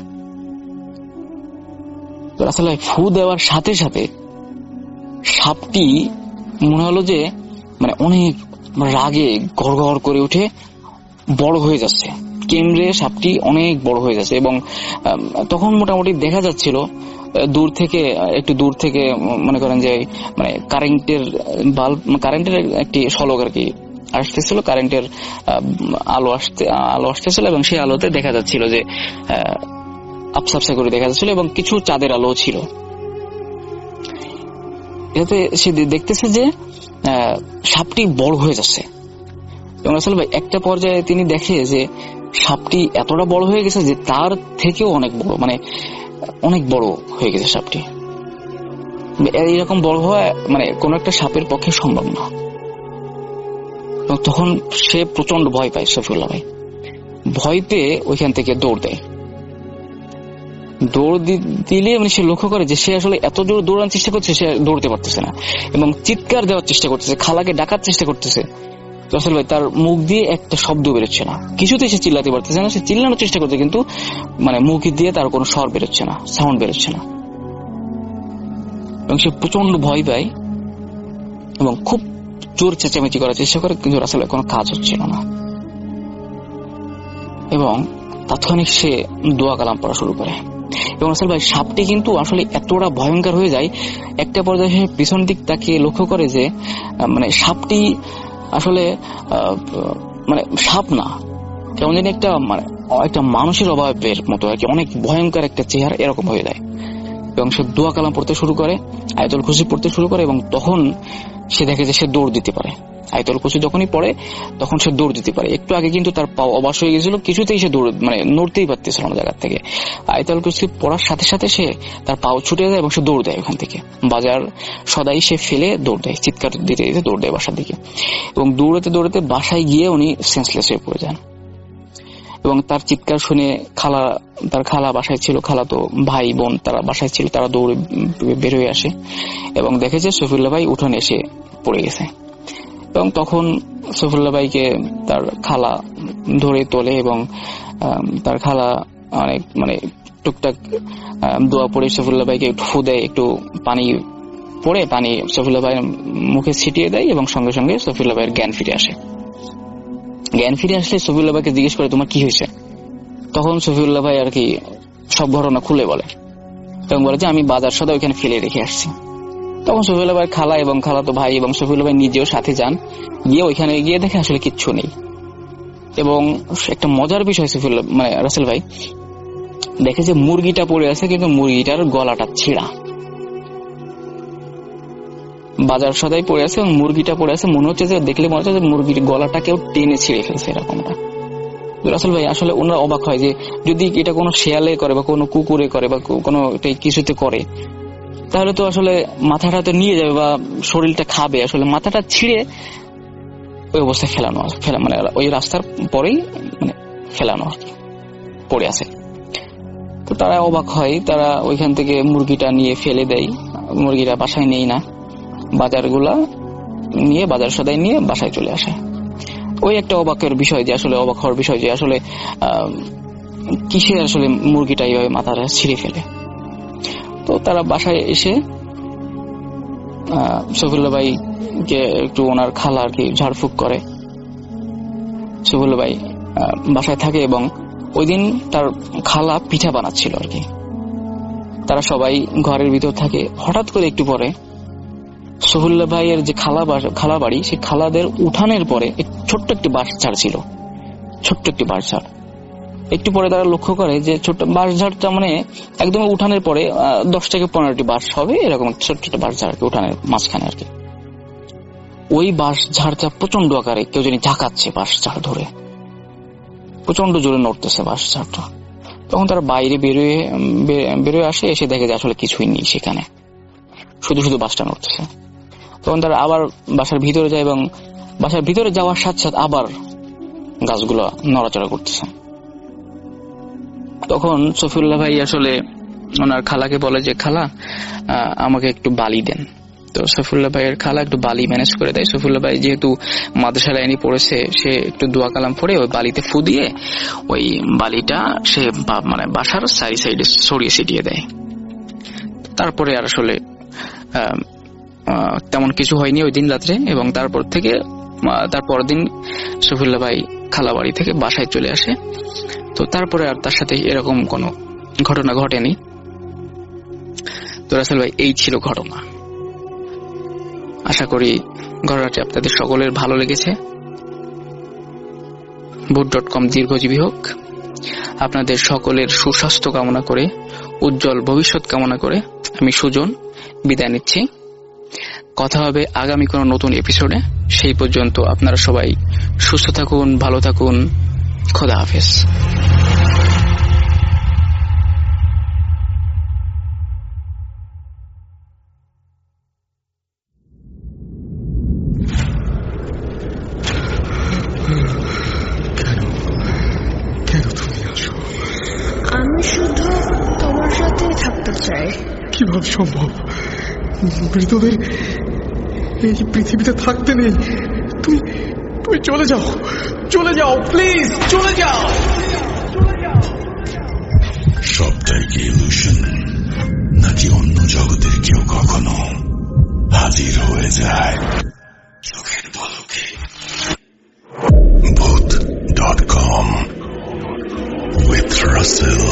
তো রাসেল ভাই ফু দেওয়ার সাথে সাথে সাপটি মনে হলো যে মানে অনেক রাগে গড়গড় করে উঠে বড় হয়ে যাচ্ছে, কেমড়ে সাপটি অনেক বড় হয়ে যাচ্ছে। এবং তখন মোটামুটি দেখা যাচ্ছিল একটু দূর থেকে মনে করেন যে মানে কারেন্টের বাল্ব, কারেন্টের একটি শলক আর কি আসতেছিল, কারেন্টের আলো আসতেছিল, এবং সেই আলোতে দেখা যাচ্ছিল যে আপসা করে দেখা যাচ্ছিল, এবং কিছু চাঁদের আলো ছিল। এতে সে দেখতেছে যে সাপটি বড় হয়ে যাচ্ছে। এবং রাসেল ভাই একটা পর্যায়ে তিনি দেখে যে সাপটি এতটা বড় হয়ে গেছে যে তার থেকেও অনেক বড়, মানে অনেক বড় হয়ে গেছে সাপটি। এইরকম বড় হওয়া মানে কোন একটা সাপের পক্ষে সম্ভব না। তখন সে প্রচন্ড ভয় পায়। সফিউল্লাহ ভাই ভয় পেয়ে ওইখান থেকে দৌড় দেয়। দৌড় দিলে মানে সে লক্ষ্য করে যে সে আসলে এত জোর দৌড়ানোর চেষ্টা করছে, সে দৌড়তে পারতেছে না এবং চিৎকার দেওয়ার চেষ্টা করতেছে, খালাকে ডাকার চেষ্টা করতেছে। রাসেল ভাই তার মুখ দিয়ে একটা শব্দ বেরোচ্ছে না, কিছুতেই সে চিল্লাতে পারতেছে না। সে চিল্লানোর চেষ্টা করছে কিন্তু মানে মুখ দিয়ে তার কোনো স্বর বেরোচ্ছে না, সাউন্ড বেরোচ্ছে না। এবং সে প্রচন্ড ভয় পায় এবং খুব জোর চেঁচামেচি করার চেষ্টা করে, কিন্তু রাসেল ভাই কোনো কাজ হচ্ছিল না। এবং তাৎক্ষণিক সে দোয়া কালাম পড়া শুরু করে। এবং রাসেল ভাই সাপটি কিন্তু আসলে এতটা ভয়ঙ্কর হয়ে যায়, একটা পর্যায়ে সে পিছন দিক তাকিয়ে লক্ষ্য করে যে মানে সাপটি আসলে মানে সাপ না, কেমন জানি একটা মানে একটা মানুষের অভাবের মতো আর কি, অনেক ভয়ঙ্কর একটা চেহারা এরকম হয়ে যায়। এবং সে দোয়া কালাম পড়তে শুরু করে, আয়াতুল কুরসি পড়তে শুরু করে এবং তখন সে দেখে যে সে দৌড় দিতে পারে। আয়াতুল কুরসি যখনই পড়ে তখন সে দৌড় দিতে পারে। একটু আগে কিন্তু তার পা অবশ হয়ে গেছিল, কিছুতেই সে দৌড় মানে নড়তেই পারতেছিল না জায়গা থেকে। আয়াতুল কুরসি পড়ার সাথে সাথে সে তার পাও ছুটে যায় এবং সে দৌড় দেয় ওখান থেকে। বাজার সদাই সে ফেলে দৌড় দেয়, চিৎকার দিতে দিতে দৌড় দেয় বাসার দিকে। এবং দৌড়াতে দৌড়াতে বাসায় গিয়ে উনি সেন্সলেস হয়ে পড়ে যান। এবং তার চিৎকার শুনে তার খালা বাসায় ছিল, খালা তো ভাই বোন তারা বাসায় ছিল, তারা দৌড়ে বের হয়ে আসে এবং দেখে যে সফিউল্লাহ ভাই উঠোনে এসে পড়ে গেছে। এবং তখন সফিউল্লাহ ভাইকে তার খালা ধরে তোলে এবং তার খালা অনেক মানে টুকটাক দোয়া পড়ে সফিউল্লাহ ভাইকে একটু ফু দেয়, একটু পানি পড়ে পানি সফিউল্লাহ ভাইয়ের মুখে ছিটিয়ে দেয় এবং সঙ্গে সঙ্গে সফিউল্লাহ ভাইয়ের জ্ঞান ফিরে আসে। জ্ঞান ফিরে আসলে সফিউল্লাহ ভাইকে জিজ্ঞেস করে তোমার কি হয়েছে। তখন সফিউল্লাহ ভাই আর কি সব ঘটনা খুলে বলে এবং বলে যে আমি বাজার সদা ওইখানে ফেলে রেখে আসছি। তখন সফিউল্লাহ ভাইয়ের খালা এবং খালা তো ভাই এবং সফিউল্লাহ ভাই নিজেও সাথে যান, গিয়ে ওইখানে গিয়ে দেখে আসলে কিচ্ছু নেই। এবং একটা মজার বিষয় সফিউল্লাহ মানে রাসেল ভাই দেখে যে মুরগিটা পড়ে আছে, কিন্তু মুরগিটার গলাটা ছিঁড়া। বাজার সদাই পড়ে আছে এবং মুরগিটা পড়ে আছে, মনে হচ্ছে যে দেখলে মনে হচ্ছে যে মুরগির গলাটা কেউ টেনে ছিঁড়ে ফেলছে এরকমটা। রাসেল ভাই আসলে ওনারা অবাক হয় যে যদি এটা কোনো শেয়ালে করে বা কোনো কুকুরে করে বা কোনো কিছুতে করে তাহলে তো আসলে মাথাটা তো নিয়ে যাবে বা শরীরটা খাবে, আসলে মাথাটা ছিঁড়ে ওই অবস্থায় ফেলানো মানে ওই রাস্তার পরেই মানে ফেলানো পড়ে আছে। তো তারা অবাক হয়, তারা ওইখান থেকে মুরগিটা নিয়ে ফেলে দেয়, মুরগিটা বাসায় নেই না, বাজারগুলা নিয়ে বাজার সদাই নিয়ে বাসায় চলে আসে। ওই একটা অবাকের বিষয় যে আসলে অবাক হওয়ার বিষয় যে আসলে কিসে আসলে মুরগিটা এইভাবে মাথাটা ছিঁড়ে ফেলে। তো তারা বাসায় এসে সফিউল্লাহ ভাইকে একটু ওনার খালা আর কি ঝাড়ফুঁক করে। সফিউল্লাহ ভাই বাসায় থাকে এবং ওই দিন তার খালা পিঠা বানাচ্ছিল আর কি। তারা সবাই ঘরের ভিতর থাকে। হঠাৎ করে একটু পরে সফিউল্লাহ ভাইয়ের যে খালা বাড়ি, সেই খালাদের উঠানের পরে ছোট্ট একটি বাঁশঝাড় ছিল, ছোট্ট একটি বাঁশঝাড়। একটু পরে তারা লক্ষ্য করে যে ছোট্ট বাঁশঝাড়টা মানে একদম উঠানের পরে 10 থেকে 15টি বাঁশ হবে, এরকম ছোট্ট ছোট্ট বাঁশঝাড় উঠানের মাঝখানে আর কি। ওই বাঁশঝাড়টা প্রচন্ড আকারে কেউ জানি ঝাঁকাচ্ছে, বাঁশঝাড় ধরে প্রচন্ড জোরে নড়তেছে বাঁশঝাড়টা। তখন তারা বাইরে বেরোয় আসে, এসে দেখে যে আসলে কিছুই নেই সেখানে, শুধু শুধু বাঁশটা নড়তেছে। তখন তারা আবার বাসার ভিতরে যায় এবং বাসার ভিতরে যাওয়ার সাথে সাথে আবার গাছগুলো নড়াচড়া করতেছে। তখন সফিউল্লাহ ভাই আসলে ওনার খালাকে বলে যে খালা আমাকে একটু বালি দেন। তো সফিউল্লাহ ভাইয়ের খালা একটু বালি ম্যানেজ করে দেয়। সফিউল্লাহ ভাই যেহেতু মাদ্রাসা লাইনে পড়েছে, সে একটু দোয়া কালাম পড়ে ওই বালিতে ফু দিয়ে ওই বালিটা সে মানে বাসার সাইডে ছড়িয়ে ছিটিয়ে দেয়। তারপরে আর আসলে তেমন কিছু হয়নি ওই দিন রাত্রে। এবং তারপর দিন সফিউল্লাহ ভাই খালা বাড়ি থেকে বাসায় চলে আসে। তো তারপরে আর তার সাথে এরকম কোনো ঘটনা ঘটেনি। তো রাসেল ভাই এই ছিল ঘটনা। আশা করি ঘটনাটি আপনাদের সকলের ভালো লেগেছে। ভূত.com দীর্ঘজীবী হোক। আপনাদের সকলের সুস্বাস্থ্য কামনা করে, উজ্জ্বল ভবিষ্যৎ কামনা করে আমি সুজন বিদায় নিচ্ছি। কথা হবে আগামী কোনো নতুন এপিসোডে। সেই পর্যন্ত আপনারা সবাই সুস্থ থাকুন, ভালো থাকুন। খোদা হাফেজ। কেন তুমি আসো? আমি শুধু তোমার সাথেই থাকতে চাই। কিভাবে সম্ভব? মৃতদের এই পৃথিবীতে থাকতে নেই। তুমি চলে যাও, চলে যাও, প্লিজ চলে যাও। সবটাই কি ইলুশন, নাকি অন্য জগতের কেউ কখনো হাজির হয়ে যায় চোখের পলকে? Bhoot.com with Russell।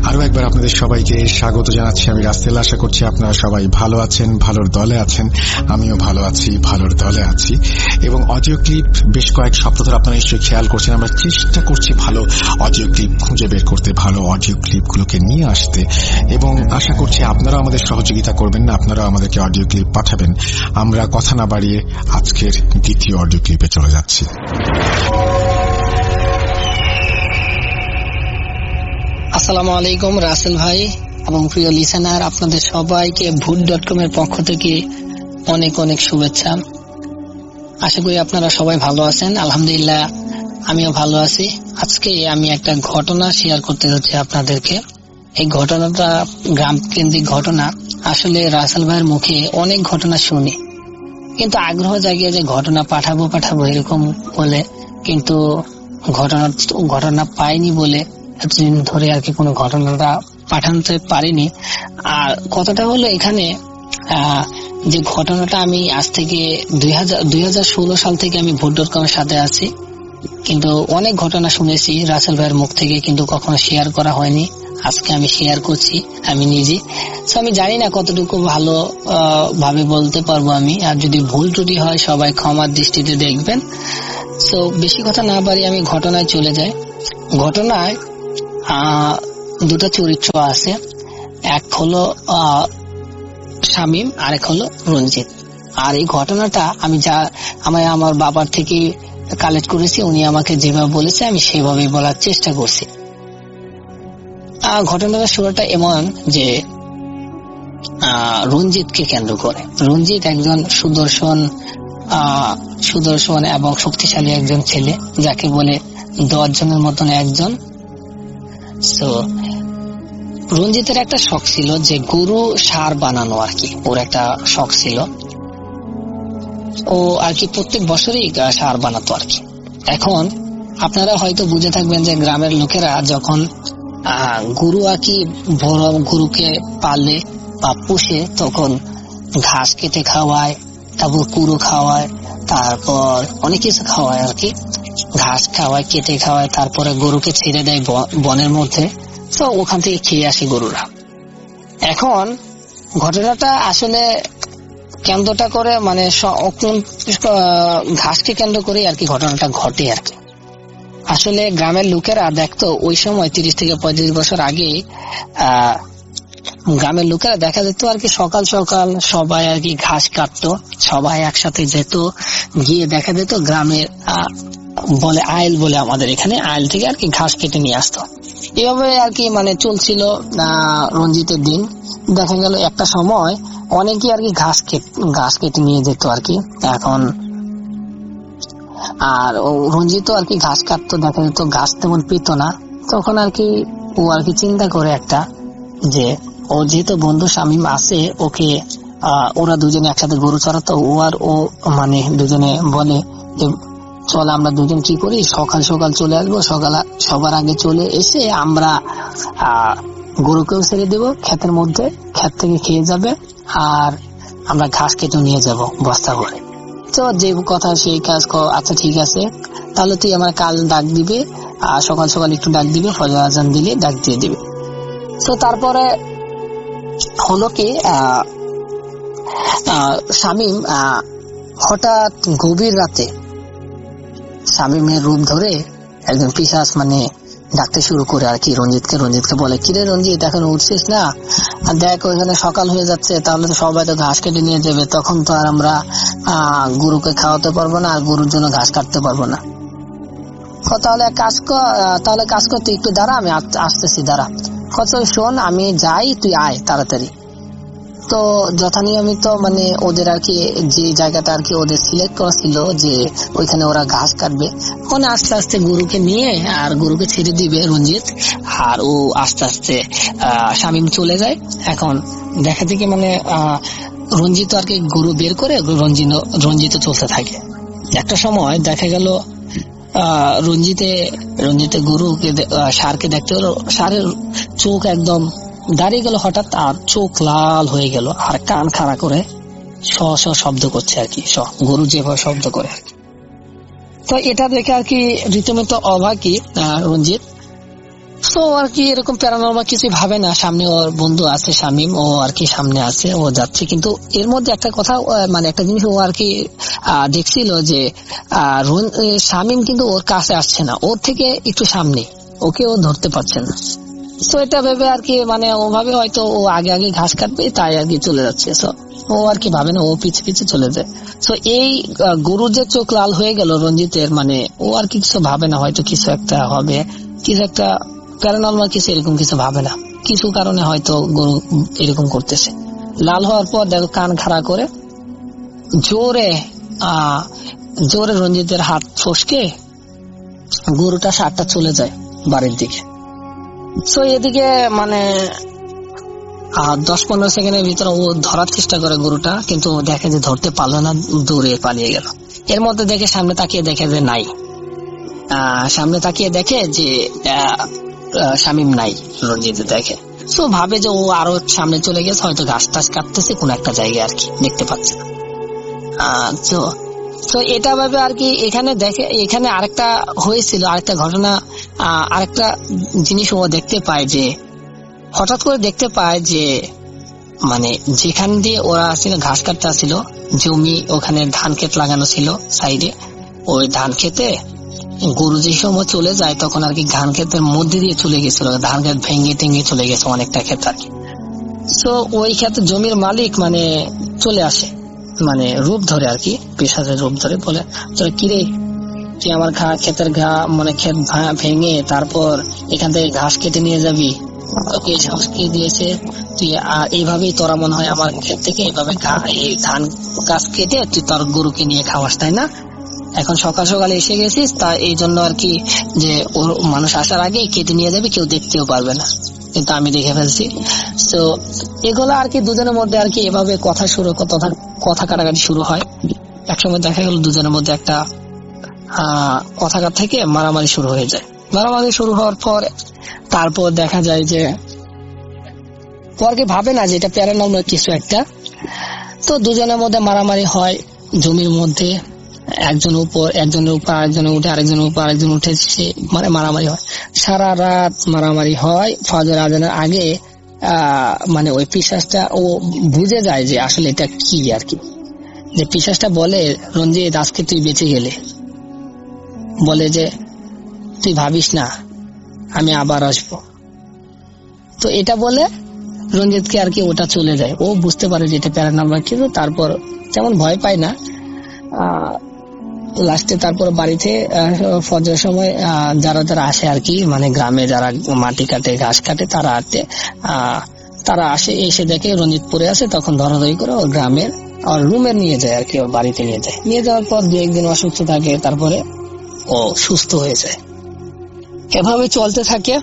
আরো একবার আপনাদের সবাইকে স্বাগত জানাচ্ছি। আমি রাসেল। আশা করছি আপনারা সবাই ভালো আছেন, ভালোর দলে আছেন। আমিও ভালো আছি, ভালোর দলে আছি। এবং অডিও ক্লিপ বেশ কয়েক সপ্তাহ ধরে আপনারা নিশ্চয়ই খেয়াল করছেন, আমরা চেষ্টা করছি ভালো অডিও ক্লিপ খুঁজে বের করতে, ভালো অডিও ক্লিপগুলোকে নিয়ে আসতে, এবং আশা করছি আপনারাও আমাদের সহযোগিতা করবেন না, আপনারাও আমাদেরকে অডিও ক্লিপ পাঠাবেন। আমরা কথা না বাড়িয়ে আজকের দ্বিতীয় অডিও ক্লিপে চলে যাচ্ছি। আসসালামু আলাইকুম রাসেল ভাই এবং প্রিয় লিসেনার, আপনাদের সবাইকে Bhoot.com এর পক্ষ থেকে অনেক অনেক শুভেচ্ছা। আশা করি আপনারা সবাই ভালো আছেন। আলহামদুলিল্লাহ আমিও ভালো আছি। আজকে আমি একটা ঘটনা শেয়ার করতে যাচ্ছি আপনাদেরকে। এই ঘটনাটা গ্রাম কেন্দ্রিক ঘটনা। আসলে রাসেল ভাইয়ের মুখে অনেক ঘটনা শুনি, কিন্তু আগ্রহ জাগিয়ে যে ঘটনা পাঠাবো এরকম বলে, কিন্তু ঘটনা পাইনি বলে এতদিন ধরে আর কি কোনো ঘটনাটা পাঠাতে পারিনি। আর কথাটা হলো এখানে যে ঘটনাটা আমি আজ থেকে 2016 সাল থেকে আমি Bhoot.com এর সাথে আছি, কিন্তু অনেক ঘটনা শুনেছি রাসেল ভাইয়ের মুখ থেকে, কিন্তু কখনো শেয়ার করা হয়নি। আজকে আমি শেয়ার করছি আমি নিজে। আমি জানি না কতটুকু ভালো ভাবে বলতে পারবো আমি, আর যদি ভুল ত্রুটি হয় সবাই ক্ষমার দৃষ্টিতে দেখবেন। তো বেশি কথা না বাড়িয়ে আমি ঘটনায় চলে যাই। ঘটনায় দুটো চরিত্র আছে, এক হলো শামীম, আরেক হলো রঞ্জিত। আর এই ঘটনাটা আমি আমার বাবার থেকে কালেক্ট করেছি। উনি আমাকে যেভাবে বলেছে আমি সেভাবেই বলার চেষ্টা করছি। ঘটনাটা শুরুটা এমন যে রঞ্জিতকে কেন্দ্র করে। রঞ্জিত একজন সুদর্শন এবং শক্তিশালী একজন ছেলে, যাকে বলে 10 জনের মতন একজন। তো রঞ্জিতের একটা শখ ছিল যে গরু সার বানানো, আর কি ওর একটা শখ ছিল। ও আর কি প্রত্যেক বছরই সার বানাতো আর কি। এখন আপনারা হয়তো বুঝে থাকবেন যে গ্রামের লোকেরা যখন গরু আর কি বড় গরুকে পালে বা পুষে, তখন ঘাস কেটে খাওয়ায়, তারপর কুড়ো খাওয়ায়, তারপর অনেক কিছু খাওয়ায় আর কি। ঘাস খাওয়ায়, কেটে খাওয়ায়, তারপরে গরুকে ছেড়ে দেয় বনের মধ্যে। তো ওখান থেকে খেয়ে আসে গরুরা। এখন ঘটনাটা আসলে কেন্দ্রটা করে মানে ঘাসকে কেন্দ্র করে আর কি ঘটনাটা ঘটে আর কি। আসলে গ্রামের লোকেরা দেখতো ওই সময় 30 থেকে 35 বছর আগে গ্রামের লোকেরা দেখা যেত আর কি সকাল সকাল সবাই আর কি ঘাস কাটতো, সবাই একসাথে যেত, গিয়ে দেখা যেত গ্রামের বলে আইল বলে আমাদের এখানে, আইল থেকে আর কি ঘাস কেটে নিয়ে আসতো। এভাবে আর কি মানে চলছিল রঞ্জিতের দিন। দেখা গেল একটা সময় অনেকে আর কি ঘাস কেটে নিয়ে যেত আর কি। এখন আর রঞ্জিত আর কি ঘাস কাটতো, দেখা যেত ঘাস তেমন পেত না। তখন আর কি ও আর কি চিন্তা করে একটা, যে ও যেহেতু বন্ধু শামীম আছে, ওকে ওরা দুজনে একসাথে গরু চড়াতো, ও মানে দুজনে বলে যে চল আমরা দুজন কি করি, সকাল সকাল চলে আসবো, সবার আগে চলে এসে আমরা গরুকেও ছেড়ে দেবো ক্ষেতের মধ্যে, ক্ষেত থেকে খেয়ে যাবে, আর আমরা ঘাস কেটে নিয়ে যাব বস্তা ভরে। তো যে কথা সেই কাজ। আচ্ছা ঠিক আছে, তাহলে তুই আমার কাল ডাক দিবে, সকাল সকাল একটু ডাক দিবে, ফজর আজান দিলে ডাক দিয়ে দিবে। তো তারপরে হলো কি শামীম হঠাৎ গভীর রাতে শামীমের রূপ ধরে একজন পিশাচ মানে ডাকতে শুরু করে আর কি রঞ্জিতকে বলে, কিরে রঞ্জিত এখন উঠছিস না? আর দেখ ওইখানে সকাল হয়ে যাচ্ছে, তাহলে তো সবাই তো ঘাস কেটে নিয়ে যাবে, তখন তো আর আমরা গরুকে খাওয়াতে পারবো না, আর গরুর জন্য ঘাস কাটতে পারবো না। তাহলে কাজ কর, তুই একটু দাঁড়া, আমি আসতেছি, দাঁড়া। শোন, আমি যাই, তুই আয় তাড়াতাড়ি। তো যথানিয়মিত মানে ওদের আর কি যে জায়গাটা আর কি ওদের সিলেক্ট করা ছিল যে ওইখানে ওরা ঘাস কাটবে, ওখানে আস্তে আস্তে গরুকে নিয়ে আর গরুকে ছেড়ে দিবে রঞ্জিত, আর ও আস্তে আস্তে শামীম চলে যায়। এখন দেখা যায় কি মানে রঞ্জিত আর কি গরু বের করে রঞ্জিত চলতে থাকে। একটা সময় দেখা গেল রঞ্জিতে গরুকে ষাঁড়কে দেখতে হলো, ষাঁড়ের চোখ একদম দাঁড়িয়ে গেল হঠাৎ, আর চোখ লাল হয়ে গেল, আর কান খাড়া করে শ শ শব্দ করছে আর কি, গরু যেভাবে শব্দ করে আর কি। তো এটা দেখে আর কি রীতিমতো অবাকই রঞ্জিত। তো আর কি এরকম প্যারানর্মাল কিছু ভাবে না, সামনে ওর বন্ধু আছে শামীম, ও আর কি সামনে আছে, ও যাচ্ছে। কিন্তু এর মধ্যে একটা কথা মানে একটা জিনিস ও আর কি দেখছিল যে শামীম কিন্তু ওর কাছে আসছে না, ওর থেকে একটু সামনে, ওকে ও ধরতে পারছে না। তো এটা ভেবে আর কি মানে ও ভাবে হয়তো ও আগে আগে ঘাস কাটবে, তাই আর কি চলে যাচ্ছে। ও আর কি ভাবে না, ও পিছে পিছে চলে যায়। তো এই গরুর যে চোখ লাল হয়ে গেল রঞ্জিতের, মানে ও আর কিছু ভাবে না, হয়তো কিছু একটা হবে, কিছু একটা প্যারানর্মাল কিছু, এরকম কিছু ভাবে না, কিছু কারণে হয়তো গরু এরকম করতেছে। লাল হওয়ার পর দেখো কান খাড়া করে জোরে রঞ্জিতের হাত ফসকে গরুটা ষাঁড়টা চলে যায় বাড়ির দিকে। তো এদিকে মানে 10-15 সেকেন্ডের ভিতরে ও ধরার চেষ্টা করে গরুটা, কিন্তু দেখে যে ধরতে পারলো না, দৌড়ে পালিয়ে গেল। এর মধ্যে দেখে সামনে তাকিয়ে দেখে যে নাই, সামনে তাকিয়ে দেখে যে শামীম নাই, রঞ্জিত দেখে। তো ভাবে যে ও আরো সামনে চলে গেছে, হয়তো ঘাস টাস কাটতেছে কোন একটা জায়গায় আর কি, দেখতে পাচ্ছে না। তো এটা ভাবে আর কি এখানে দেখে, এখানে আরেকটা হয়েছিল, আরেকটা ঘটনা, আরেকটা জিনিস ও দেখতে পায় যে হঠাৎ করে দেখতে পায় যে মানে যেখান দিয়ে ওরা আসছিল ঘাস কাটতে আসছিল, জমি ওখানে ধান ক্ষেত লাগানো ছিল সাইডে, ওই ধান খেতে গরু যে সময় চলে যায় তখন আর কি ধান ক্ষেতের মধ্যে দিয়ে চলে গেছিল, ধান ক্ষেত ভেঙে টেঙে চলে গেছে অনেকটা ক্ষেত আর কি। তো ওই ক্ষেত জমির মালিক মানে চলে আসে, মানে রূপ ধরে আর কি, পেশাদের রূপ ধরে, বলে তোরা কিরে, তুই আমার ক্ষেতের মানে ক্ষেত ভেঙে তারপর এখান থেকে ঘাস কেটে নিয়ে যাবি, তোকে সাহস কে দিয়েছে? তুই এইভাবেই তোরা মনে হয় আমার ক্ষেত থেকে এইভাবে এই ধান গাছ কেটে তুই তোর গরুকে নিয়ে খাওয়াস, তাই না? এখন সকাল সকালে এসে গেছিস, তা এই জন্য আর কি যে ওর মানুষ আসার আগে কেটে নিয়ে যাবে, কেউ দেখতেও পারবে না, কিন্তু আমি দেখে ফেলছি। তো এগুলো আর কি দুজনের মধ্যে আর কি এভাবে কথা কাটাকাটি শুরু হয়। একসময় দেখা গেল দুজনের মধ্যে একটা কথা থেকে মারামারি শুরু হয়ে যায়। মারামারি শুরু হওয়ার পর তারপর দেখা যায় যে পরকে ভাবে না যে এটা প্যারানর্মাল কিছু একটা। তো দুজনের মধ্যে মারামারি হয় জমির মধ্যে, একজনের উপর আরেকজনে উঠে, আরেকজনের উপর আরেকজন উঠে, মানে মারামারি হয়, সারা রাত মারামারি হয়। ফজর আজানের আগে মানে ওই পিশাচটা ও বুঝে যায় যে আসলে এটা কি আর কি। যে পিশাচটা বলে, রঞ্জিত আজকে তুই বেঁচে গেলে, বলে যে তুই ভাবিস না আমি আবার আসবো। তো এটা বলে রঞ্জিতকে আর কি ওটা চলে যায়, ও বুঝতে পারে যে এটা প্যারানর্মাল কিছু। তারপর তেমন ভয় পায় না। লাস্টে তারপর বাড়িতে ফজরের সময় যারা আসে আর কি, মানে গ্রামে যারা মাটি কাটে ঘাস কাটে তারা আসে, এসে দেখে রঞ্জিত পড়ে আছে, তখন ধরাধরি করে ওর গ্রামের আর রুমে নিয়ে যায় আর কি, ওর বাড়িতে নিয়ে যায়। নিয়ে যাওয়ার পর 2-1 দিন অসুস্থ থাকে, তারপরে ও সুস্থ হয়ে যায়। এভাবে চলতে থাকে।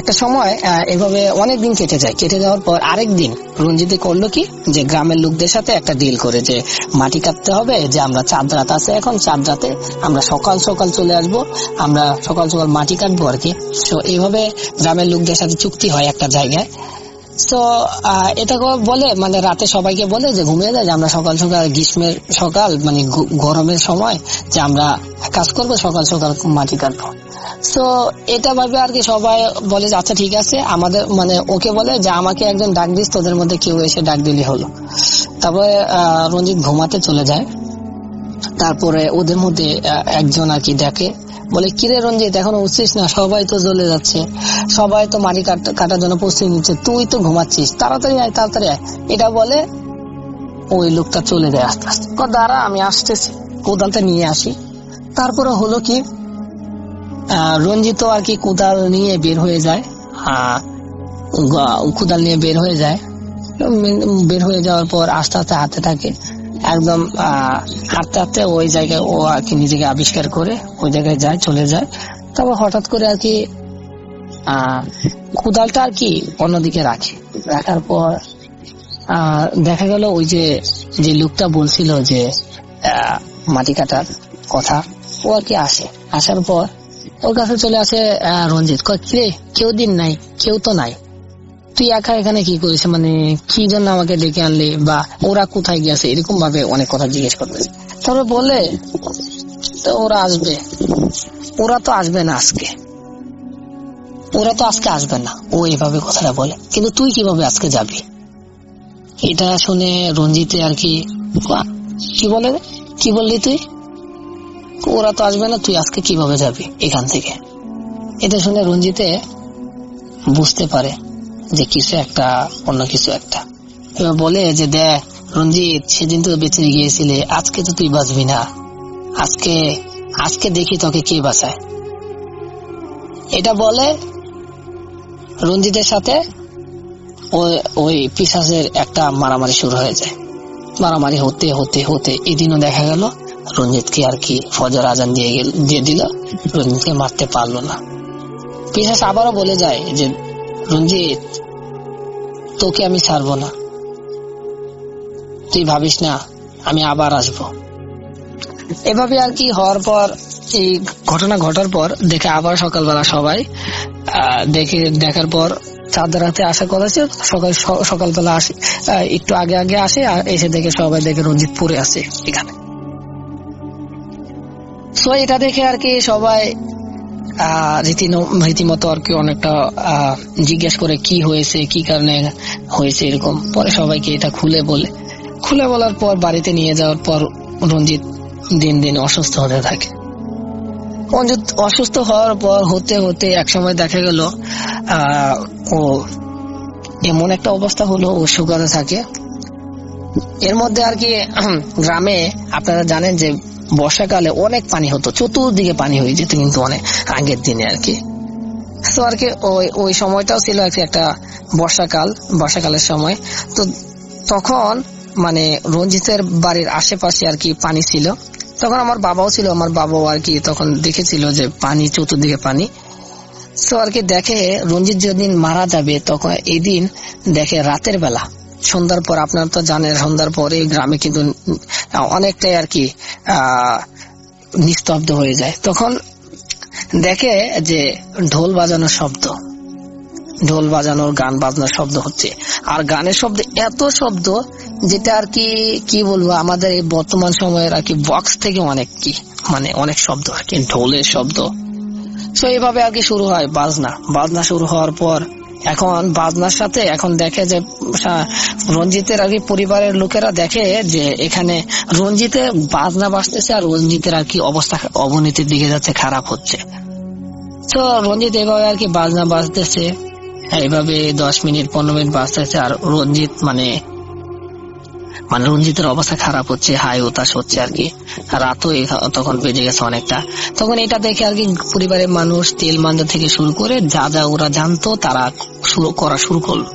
একটা সময় এভাবে অনেকদিন কেটে যায়। কেটে যাওয়ার পর আরেক দিন রঞ্জিত করলো কি, যে গ্রামের লোকদের সাথে একটা ডিল করে যে মাটি কাটতে হবে, যে আমরা চাঁদ রাত আছে, এখন চাঁদ রাতে আমরা সকাল সকাল চলে আসব, আমরা সকাল সকাল মাটি কাটবো আর কি। তো এইভাবে গ্রামের লোকদের সাথে চুক্তি হয় একটা জায়গায়। তো এটা বলে, মানে রাতে সবাইকে বলে যে ঘুমিয়ে যায়, যে আমরা সকাল সকাল গ্রীষ্মের সকাল মানে গরমের সময় যে আমরা কাজ করবো, সকাল সকাল মাটি কাটবো। তো এটা ভাবে আর কি সবাই বলে যে আচ্ছা ঠিক আছে, আমাদের মানে ওকে বলে যে আমাকে একজন ডাক দিস, তোদের মধ্যে কেউ এসে ডাক দিলে হলো। তারপরে রঞ্জিত ঘুমাতে চলে যায়। তারপরে ওদের মধ্যে একজন আর কি ডাকে, বলে কিরে রঞ্জিত এখনো উঠছিস না? সবাই তো জ্বলে যাচ্ছে, সবাই তো মাটি কাটার জন্য প্রস্তুতি নিচ্ছে, তুই তো ঘুমাচ্ছিস, তাড়াতাড়ি আয় তাড়াতাড়ি আয়। এটা বলে ওই লোকটা চলে যায় আস্তে আস্তে। দাঁড়া আমি আসতেছি, কোদালটা নিয়ে আসি। তারপরে হলো কি, রঞ্জিত আর কি কোদাল নিয়ে বের হয়ে যায়। কোদাল নিয়ে বের হয়ে যায়। বের হয়ে যাওয়ার পর আস্তে আস্তে হাঁটতে থাকে। একদম হাঁটতে হাঁটতে ওই জায়গায় ও আর কি নিজেকে আবিষ্কার করে ওই জায়গায় যায়, চলে যায়। তারপর হঠাৎ করে আর কি কোদালটা আর কি অন্যদিকে রাখে। রাখার পর দেখা গেল ওই যে লোকটা বলছিল যে মাটি কাটার কথা, ও আর কি আসে। আসার পর ওর কাছে চলে আসে রঞ্জিত। কিরে কেউ দিন নাই, কেউ তো নাই, তুই একা এখানে কি করিস, মানে কি জন্য আমাকে ডেকে আনলি, বা ওরা কোথায় গেছে, এরকম ভাবে অনেক কথা জিজ্ঞেস করবে। তারপর বলে ওরা আসবে, ওরা তো আসবে না আজকে, ওরা তো আজকে আসবে না, ও এইভাবে কথাটা বলে। কিন্তু তুই কিভাবে আজকে যাবি? এটা শুনে রঞ্জিতে আর কি বলে, কি বললি তুই? ওরা তো আসবে না, তুই আজকে কিভাবে যাবি এখান থেকে? এটা শুনে রঞ্জিতে বুঝতে পারে যে কিছু একটা, অন্য কিছু একটা। এবার বলে যে দেখ রঞ্জিত, সেদিন তো বেঁচে গিয়েছিলে, আজকে তো তুই বাঁচবি না, আজকে দেখি তোকে কে বাঁচায়। এটা বলে রঞ্জিতের সাথে ওই পিশাচের একটা মারামারি শুরু হয়ে যায়। মারামারি হতে হতে হতে এদিনও দেখা গেল রঞ্জিতকে আর কি ফজর আজান দিয়ে দিল, রঞ্জিতকে মারতে পারলো না। পিশাচ আবারও বলে যায় যে রঞ্জিত, তোকে আমি ছাড়বো না, তুই ভাবিস না আমি আবার আসবো। এভাবে আর কি হওয়ার পর, এই ঘটনা ঘটার পর দেখে আবার সকালবেলা সবাই দেখার পর চাঁদ রাতে আসার কথা ছিল, সকালবেলা আসে, একটু আগে আগে আসে, এসে দেখে সবাই দেখে রঞ্জিত পড়ে আছে এখানে। তো এটা দেখে আর কি সবাই রীতিমতো আর কি অনেকটা জিজ্ঞেস করে কি হয়েছে, কি কারণে হয়েছে এরকম। পরে সবাইকে এটা খুলে বলার পর বাড়িতে নিয়ে যাওয়ার পর রঞ্জিত দিন দিন অসুস্থ হতে থাকে। রঞ্জিত অসুস্থ হওয়ার পর হতে হতে একসময় দেখা গেল ও এমন একটা অবস্থা হলো, ও শুকাতে থাকে। এর মধ্যে আর কি গ্রামে আপনারা জানেন যে বর্ষাকালে অনেক পানি হতো, চতুর্দিকে পানি হয়ে যেত, কিন্তু অনেক আগের দিনে আর কি। তো আর কি ওই সময়টাও ছিল আর কি একটা বর্ষাকালের সময়। তো তখন মানে রঞ্জিতের বাড়ির আশেপাশে আর কি পানি ছিল। তখন আমার বাবাও ছিল, আমার বাবাও আর কি তখন দেখেছিল যে পানি, চতুর্দিকে পানি। তো আর কি দেখে রঞ্জিত যেদিন মারা যাবে, তখন এই দিন দেখে রাতের বেলা, সন্ধ্যার পর, আপনারা তো জানেন সন্ধ্যার পরে গ্রামে কিন্তু অনেকটাই আর কি নিস্তব্ধ হয়ে যায়। তখন দেখে যে ঢোল বাজানোর শব্দ, ঢোল বাজানোর, গান বাজনার শব্দ হচ্ছে। আর গানের শব্দ এত শব্দ, যেটা আর কি বলবো, আমাদের এই বর্তমান সময়ের আর কি বক্স থেকে অনেক শব্দ আর কি, ঢোলের শব্দ। তো এইভাবে আর কি শুরু হয় বাজনা শুরু হওয়ার পর এখন বাজনার সাথে এখন দেখে যে রঞ্জিতের আর কি পরিবারের লোকেরা দেখে যে এখানে রঞ্জিতের বাজনা বাজতেছে, আর রঞ্জিতের আর কি অবস্থা অবনতির দিকে যাচ্ছে, খারাপ হচ্ছে। তো রঞ্জিত এভাবে আর কি বাজনা বাজতেছে, এইভাবে 10 মিনিট 15 মিনিট বাজতেছে, আর রঞ্জিত মানে রঞ্জিতের অবস্থা খারাপ হচ্ছে, হাই উতাস হচ্ছে আর কি। রাতও তখন বেজে গেছে অনেকটা। তখন এটা দেখে আর কি পরিবারের মানুষ তেল মাঞ্জা থেকে শুরু করে যা যা ওরা জানতো তারা শুরু করলো।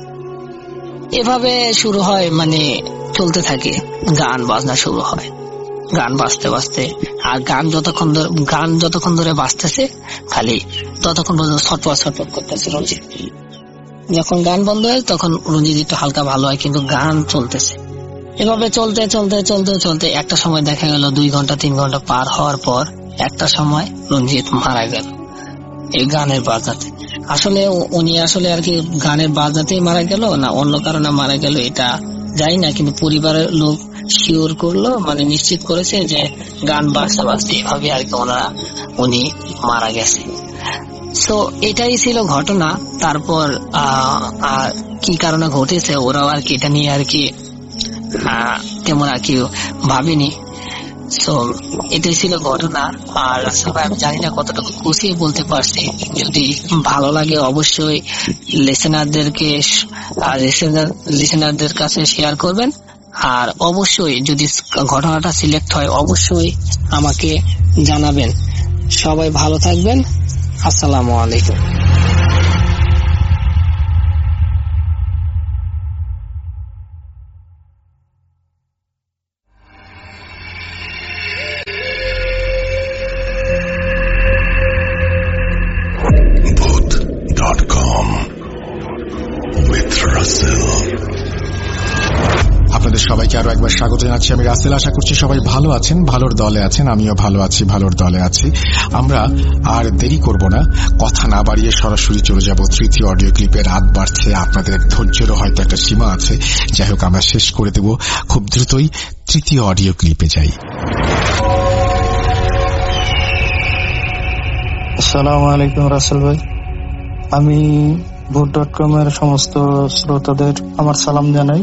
এভাবে শুরু হয়, মানে চলতে থাকে, গান বাজনা শুরু হয়, গান বাজতে বাজতে। আর গান যতক্ষণ ধরে বাজতেছে, খালি ততক্ষণ পর্যন্ত ছটপট করতেছে রঞ্জিত। যখন গান বন্ধ হয় তখন রঞ্জিত একটু হালকা ভালো হয়, কিন্তু গান চলতেছে। এভাবে চলতে একটা সময় দেখা গেল 2 ঘন্টা 3 ঘন্টা পার হওয়ার পর একটা সময় রঞ্জিত মারা গেল এই গানের বাজনাতে। আসলে উনি আসলে আর কি গানের বাজনাতেই মারা গেল না অন্য কারণে মারা গেল এটা জানি না, কিন্তু পরিবারের লোক শিওর করলো, মানে নিশ্চিত করেছে যে গান বাজতে এভাবে আর কি উনি মারা গেছে। তো এটাই ছিল ঘটনা। তারপর কি কারণে ঘটেছে ওরাও আর কি এটা নিয়ে আর কি তেমন আর কি ভাবিনি। সো এটাই ছিল ঘটনা। আর রাসেল ভাই আমি জানি না কতটুকু গুছিয়ে বলতে পারছি, যদি ভালো লাগে অবশ্যই লিসেনারদের কাছে শেয়ার করবেন। আর অবশ্যই যদি ঘটনাটা সিলেক্ট হয় অবশ্যই আমাকে জানাবেন। সবাই ভালো থাকবেন, আসসালামু আলাইকুম। Bhoot.com with Russell. আপনাদের সবাইকে আরো একবার স্বাগত জানাচ্ছি। আমি রাসেল। আশা করছি সবাই ভালো আছেন, ভালোর দলে আছেন। আমিও ভালো আছি, ভালোর দলে আছি। আমরা আর দেরি করব না, কথা না বাড়িয়ে সরাসরি চলে যাব তৃতীয় অডিও ক্লিপে। রাত বাড়ছে, আপনাদের ধৈর্যেরও হয়তো একটা সীমা আছে। যাই হোক, আমরা শেষ করে দেব খুব দ্রুতই। তৃতীয় অডিও ক্লিপে যাই। আসসালামু আলাইকুম রাসেল ভাই। আমি ভোট.com এর সমস্ত শ্রোতাদের আমার সালাম জানাই।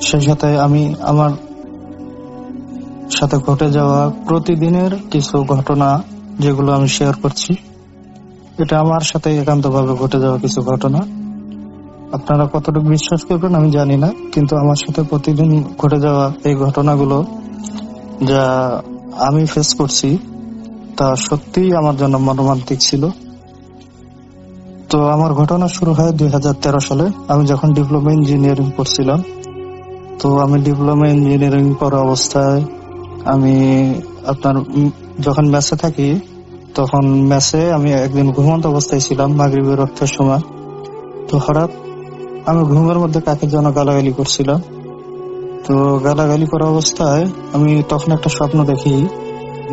সেই সাথে আমি আমার সাথে ঘটে যাওয়া প্রতিদিনের কিছু ঘটনা যেগুলো আমি শেয়ার করছি, এটা আমার সাথে একান্তভাবে ঘটে যাওয়া কিছু ঘটনা। আপনারা কতটুকু বিশ্বাস করবেন আমি জানি না, কিন্তু আমার সাথে প্রতিদিন ঘটে যাওয়া এই ঘটনাগুলো যা আমি ফেস করছি তা সত্যিই আমার জন্য মর্মান্তিক ছিল। তো আমার ঘটনা শুরু হয় 2013 সালে। আমি যখন ডিপ্লোমা ইঞ্জিনিয়ারিং পড়ছিলাম, তো আমি ডিপ্লোমা ইঞ্জিনিয়ারিং পড়া অবস্থায় আমি যখন মেসে থাকি, তখন মেসে আমি একদিন ঘুমন্ত অবস্থায় ছিলাম মাগরিবের ওয়াক্তের সময়। তো হঠাৎ আমি ঘুমের মধ্যে কাকে যেন গালাগালি করছিলাম। তো গালাগালি করা অবস্থায় আমি তখন একটা স্বপ্ন দেখি,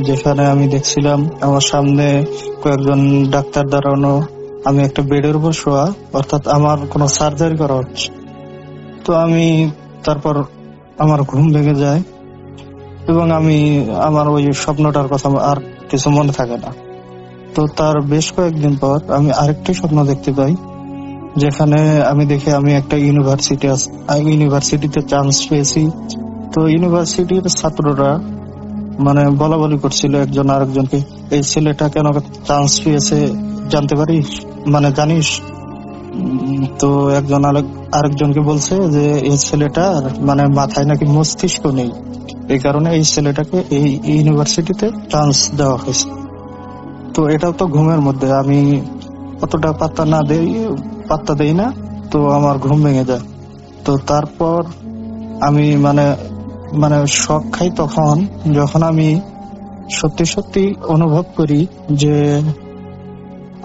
যেখানে আমি দেখছিলাম আমার সামনে কয়েকজন ডাক্তার দাঁড়ানো, আমি একটা বেডের উপর শোয়া, অর্থাৎ আমার কোনো সার্জারি করা হচ্ছে। তো আমি তারপর আমার ঘুম ভেঙে যায় এবং আমি আমার ওই স্বপ্নটার কথা আর কিছু মনে থাকে না। তো তার বেশ কয়েকদিন পর আমি আরেকটি স্বপ্ন দেখতে পাই, যেখানে আমি দেখি আমি একটা ইউনিভার্সিটিতে চান্স পেয়েছি। তো ইউনিভার্সিটির ছাত্ররা মানে বলা বলি করছিল একজন আরেকজনকে, এই ছেলেটা কেন চান্স পেয়েছে জানতে পারিস, মানে জানিস? তো একজন আরেকজনকে বলছে যে এই ছেলেটার মানে মাথায় নাকি মস্তিষ্ক নেই, এই কারণে এই ছেলেটাকে এই ইউনিভার্সিটিতে চান্স দেওয়া হয়েছে। তো এটাও তো ঘুমের মধ্যে, আমি অতটা পাত্তা দেই না। তো আমার ঘুম ভেঙে যায়। তো তারপর আমি মানে শক খাই তখন, যখন আমি সত্যি সত্যি অনুভব করি যে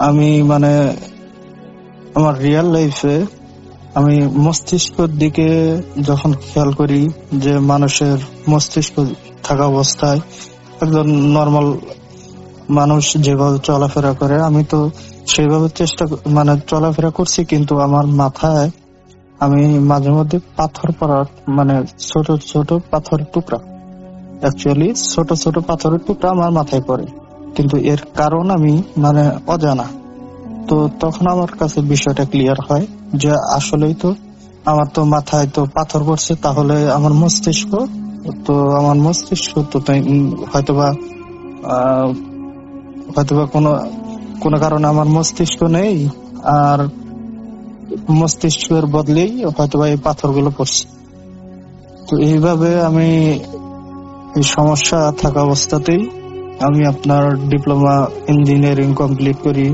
আমি মানে আমার রিয়েল লাইফে আমি মস্তিষ্কের দিকে যখন খেয়াল করি, যে মানুষের মস্তিষ্ক থাকা অবস্থায় একজন নর্মাল মানুষ যেভাবে চলাফেরা করে, আমি তো সেইভাবে চলাফেরা করছি, কিন্তু আমার মাথায় আমি মাঝে মধ্যে পাথর পড়ার মানে ছোট ছোট পাথরের টুকরা, অ্যাকচুয়ালি ছোট ছোট পাথরের টুকরা আমার মাথায় পড়ে, কিন্তু এর কারণ আমি মানে অজানা। তো তখন আমার কাছে বিষয়টা ক্লিয়ার হয় যে আসলেই তো আমার তো মাথায় তো পাথর পড়ছে, তাহলে আমার মস্তিষ্ক তো হয়তোবা কোনো কারণে আমার মস্তিষ্ক নেই, আর মস্তিষ্কের বদলেই হয়তোবা এই পাথরগুলো পড়ছে। তো এইভাবে আমি এই সমস্যা থাকা অবস্থাতেই আমি আপনার ডিপ্লোমা ইঞ্জিনিয়ারিং কমপ্লিট করি।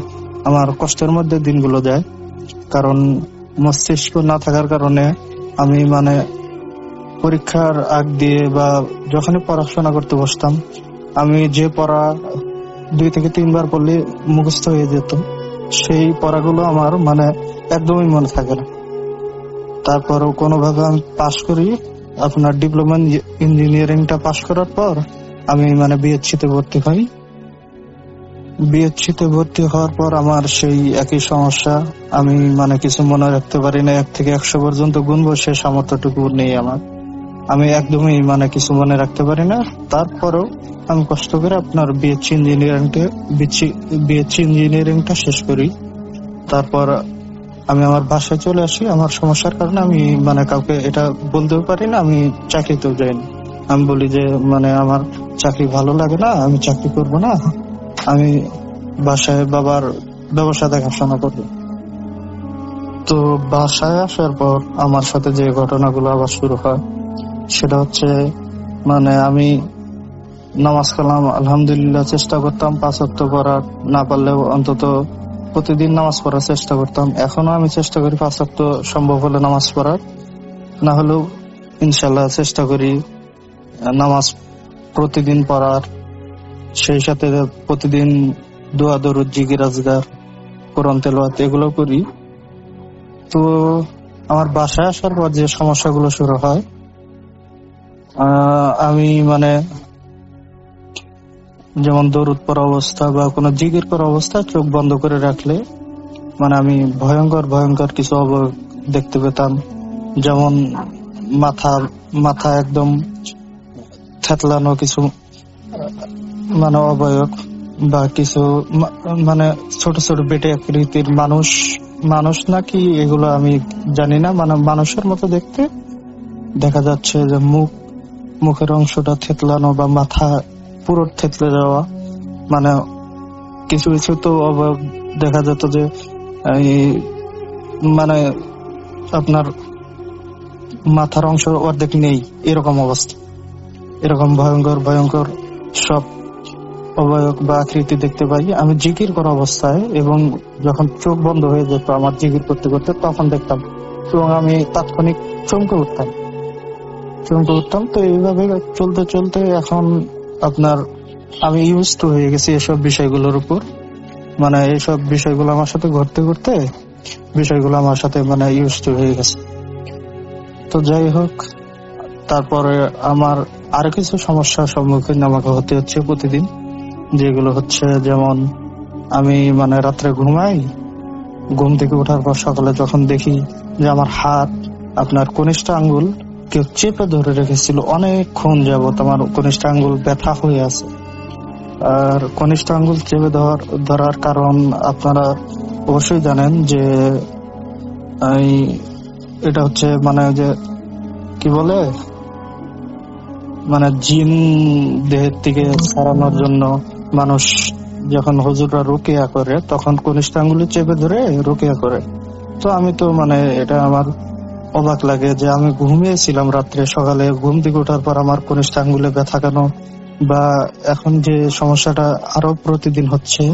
আমার কষ্টের মধ্যে দিনগুলো যায়, কারণ মস্তিষ্ক না থাকার কারণে আমি মানে পরীক্ষার আগ দিয়ে বা যখনই পড়াশোনা করতে বসতাম, আমি যে পড়া 2 থেকে 3 বার পড়লে মুখস্থ হয়ে যেত, সেই পড়াগুলো আমার মানে একদমই মনে থাকে না। তারপরও কোনোভাবে আমি পাশ করি। আপনার ডিপ্লোমা ইঞ্জিনিয়ারিংটা পাশ করার পর আমি মানে বিএসসিতে ভর্তি হই। বিএসসিতে ভর্তি হওয়ার পর আমার সেই একই সমস্যা, আমি মানে কিছু মনে রাখতে পারি না। 1 থেকে 100 পর্যন্ত গুনবো, সে সামর্থ্যটুকু নেই আমার। আমি একদমই মানে কিছু মনে রাখতে পারি না। তারপরেও আমি কষ্ট করে আপনার বিএসসি ইঞ্জিনিয়ারিংটা শেষ করি। তারপর আমি আমার বাসায় চলে আসি। আমার সমস্যার কারণে আমি মানে কাউকে এটা বলতেও পারি না, আমি চাকরিতেও যাইনি। আমি বলি যে মানে আমার চাকরি ভালো লাগে না, আমি চাকরি করব না, আমি বাসায় বাবার ব্যবসা দেখাশোনা করব। তো বাসায় আসার পর আমার সাথে যে ঘটনাগুলো আবার শুরু হয় সেটা হচ্ছে মানে আমি নামাজ কালাম আলহামদুলিল্লাহ চেষ্টা করতাম 5 ওয়াক্ত পড়ার, না পারলেও অন্তত প্রতিদিন নামাজ পড়ার চেষ্টা করতাম। এখনো আমি চেষ্টা করি 5 ওয়াক্ত সম্ভব হলে নামাজ পড়ার, না হলেও ইনশাল্লাহ চেষ্টা করি নামাজ প্রতিদিন পড়ার। সেই সাথে প্রতিদিন দোয়া দরুদ জিকির আজকার কোরআন তেলাওয়াত এগুলো করি। তো আমার বাসায় আসার পর যে সমস্যাগুলো শুরু হয়, আমি মানে যেমন দরুদ পড়া অবস্থা বা কোনো জিকির করা অবস্থা চোখ বন্ধ করে রাখলে মানে আমি ভয়ঙ্কর ভয়ঙ্কর কিছু অবয়ব দেখতে পেতাম। যেমন মাথা একদম থেতলানো কিছু মানে অবয়ব, বা কিছু মানে ছোট ছোট বেটে আকৃতির মানুষ নাকি এগুলো আমি জানি না, মানে মানুষের মতো দেখতে দেখা যাচ্ছে যে মুখের অংশটা থেতলানো বা মাথা পুরো থেতলে যাওয়া। মানে কিছু কিছু তো অবয়ব দেখা যেত যে মানে আপনার মাথার অংশ অর্ধেক নেই, এরকম অবস্থা। এরকম ভয়ঙ্কর ভয়ঙ্কর সব অবয়ব বা আকৃতি দেখতে পাই আমি জিকির করা অবস্থায়, এবং যখন চোখ বন্ধ হয়ে যেত আমার জিকির করতে করতে তখন দেখতাম, এবং আমি তাৎক্ষণিক চমকে উঠতাম। তো এইভাবে চলতে চলতে এখন আপনার আমি ইউজ টু হয়ে গেছি এসব বিষয়গুলোর উপর। মানে এইসব বিষয়গুলো আমার সাথে ঘটতে ঘটতে বিষয়গুলো আমার সাথে মানে ইউজ টু হয়ে গেছে। তো যাই হোক, তারপরে আমার আরো কিছু সমস্যার সম্মুখীন আমাকে হতে হচ্ছে প্রতিদিন, যেগুলো হচ্ছে যেমন আমি মানে রাত্রে ঘুমাই, ঘুম থেকে ওঠার পর সকালে যখন দেখি যে আমার হাত আপনার কনিষ্ঠ আঙ্গুল কেউ চেপে ধরে রেখেছিল, অনেকক্ষণ যাবত আমার কনিষ্ঠ আঙ্গুল ব্যথা হয়ে আছে। আর কনিষ্ঠ আঙ্গুল চেপে ধরার কারণ আপনারা অবশ্যই জানেন যে এটা হচ্ছে মানে যে কি বলে মানে জিন দেহের থেকে ছাড়ানোর জন্য মানুষ যখন হুজুররা রুকিয়া করে তখন কনিষ্ঠ আঙ্গুলে চেপে ধরে রুকিয়া করে। তো আমি তো মানে এটা আমার অবাক লাগে যে আমি ঘুমিয়েছিলাম রাত্রে, সকালে ঘুম থেকে ওঠার পর আমার কনিষ্ঠ আঙ্গুলে ব্যথা কেন? বা এখন যে সমস্যাটা আরো প্রতিদিন হচ্ছে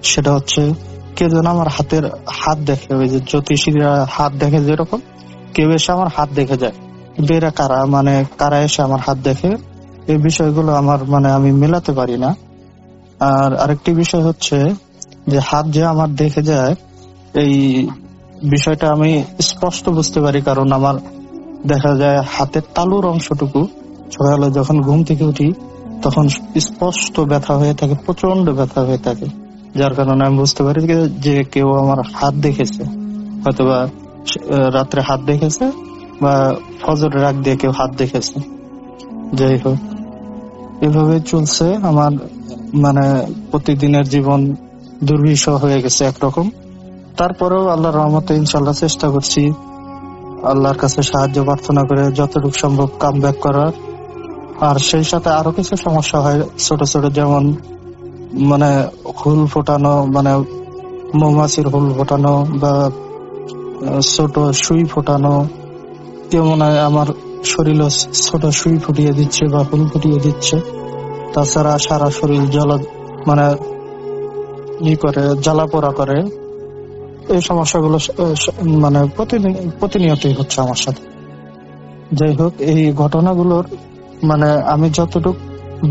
সেটা হচ্ছে কেউ যেন আমার হাত দেখে, ওই যে জ্যোতিষীরা হাত দেখে যেরকম, কেউ এসে আমার হাত দেখে যায়। বেরা কারা এসে আমার হাত দেখে, এই বিষয়গুলো আমার মানে আমি মেলাতে পারি না। আর আরেকটি বিষয় হচ্ছে যে হাত যে আমার দেখে যায়, এই বিষয়টা আমি স্পষ্ট বুঝতে পারি, কারণ আমার দেখা যায় হাতের তালুর অংশটুকু সকালে যখন ঘুম থেকে উঠি তখন স্পষ্ট ব্যথা হয়ে থাকে, প্রচন্ড ব্যথা হয়ে থাকে, যার কারণে আমি বুঝতে পারি যে কেউ আমার হাত দেখেছে, হয়তোবা রাত্রে হাত দেখেছে বা ফজরের আগ দিয়ে কেউ হাত দেখেছে। যাই হোক, এভাবে চলছে আমার মানে প্রতিদিনের জীবন দুর্বিষহ হয়ে গেছে একরকম। তারপরেও আল্লাহর রহমতে ইনশাল্লাহ চেষ্টা করছি আল্লাহর কাছে সাহায্য প্রার্থনা করে যতটুকু সম্ভব কাম ব্যাক করার। আর সেই সাথে আরো কিছু সমস্যা হয় ছোট ছোট, যেমন মানে হুল ফোটানো, মানে মৌমাছির হুল ফোটানো বা ছোট সুই ফোটানো। কেউ মনে হয় আমার শরীরে ছোট সুই ফুটিয়ে দিচ্ছে বা হুল ফুটিয়ে দিচ্ছে। তাছাড়া সারা শরীর জ্বালা পোড়া করে। এই সমস্যাগুলো মানে প্রতিনিয়তই হচ্ছে আমার সাথে। যাই হোক, এই ঘটনাগুলোর মানে আমি যতটুকু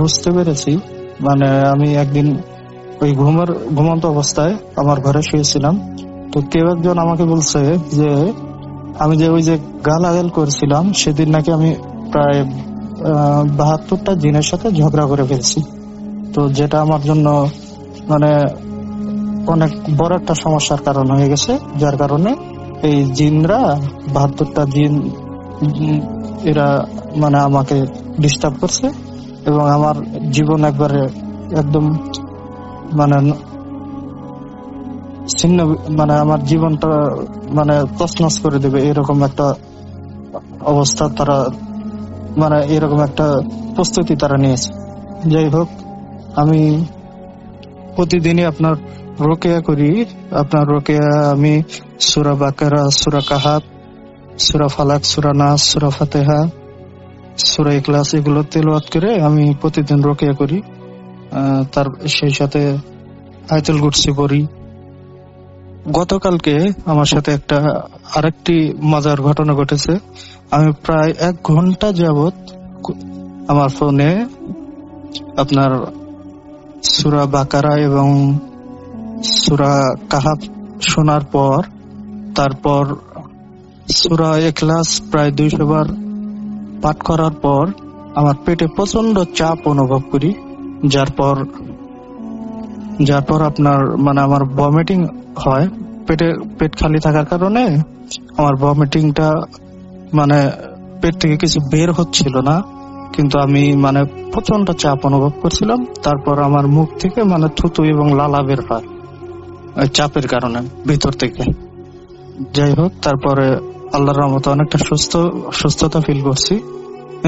বুঝতে পেরেছি, মানে আমি একদিন ওই ঘুমন্ত অবস্থায় আমার ঘরে শুয়েছিলাম। তো কেউ একজন আমাকে বলছে যে আমি যে ওই যে গালাগাল করছিলাম সেদিন নাকি আমি প্রায় 72টা জিনের সাথে ঝগড়া করে ফেলছি। তো যেটা আমার জন্য মানে অনেক বড় একটা সমস্যার কারণ হয়ে গেছে, যার কারণে এই জিনরা 72টা জিন এরা মানে আমাকে ডিস্টার্ব করছে এবং আমার জীবন একবারে একদম মানে ছিন্ন, মানে আমার জীবনটা মানে তছনছ করে দেবে এরকম একটা অবস্থা তারা, মানে এরকম একটা প্রস্তুতি তারা নিয়েছে। যাই হোক, আমি প্রতিদিনই আপনার রোকেয়া করি। আপনার রোকেয়া আমি সূরা বাকারা, সূরা কাহাফ, সূরা ফালাক, সূরা নাস, সূরা ফাতিহা, সূরা ইখলাস এগুলো তেলাওয়াত করে আমি প্রতিদিন রোকেয়া করি। তার সেই সাথে আয়াতুল কুরসি পড়ি। গতকালকে আমার সাথে একটা আরেকটি মজার ঘটনা ঘটেছে। আমি প্রায় 1 ঘন্টা যাবত আমার ফোনে আপনার সূরা বাকারা এবং সূরা কাহাফ শোনার পর তারপর সূরা ইখলাস প্রায় 200 বার পাঠ করার পর আমার পেটে প্রচন্ড চাপ অনুভব করি, যার পর আপনার মানে আমার ভমিটিং হয়। পেট খালি থাকার কারণে আমার ভমিটিংটা মানে পেট থেকে কিছু বের হচ্ছিল না, কিন্তু আমি মানে প্রচন্ড চাপ অনুভব করছিলাম। তারপর আমার মুখ থেকে মানে থুতু এবং লালা বের হয় চাপের কারণে ভিতর থেকে। যাই হোক, তারপরে আল্লাহর রহমতে অনেকটা সুস্থতা ফিল করছি।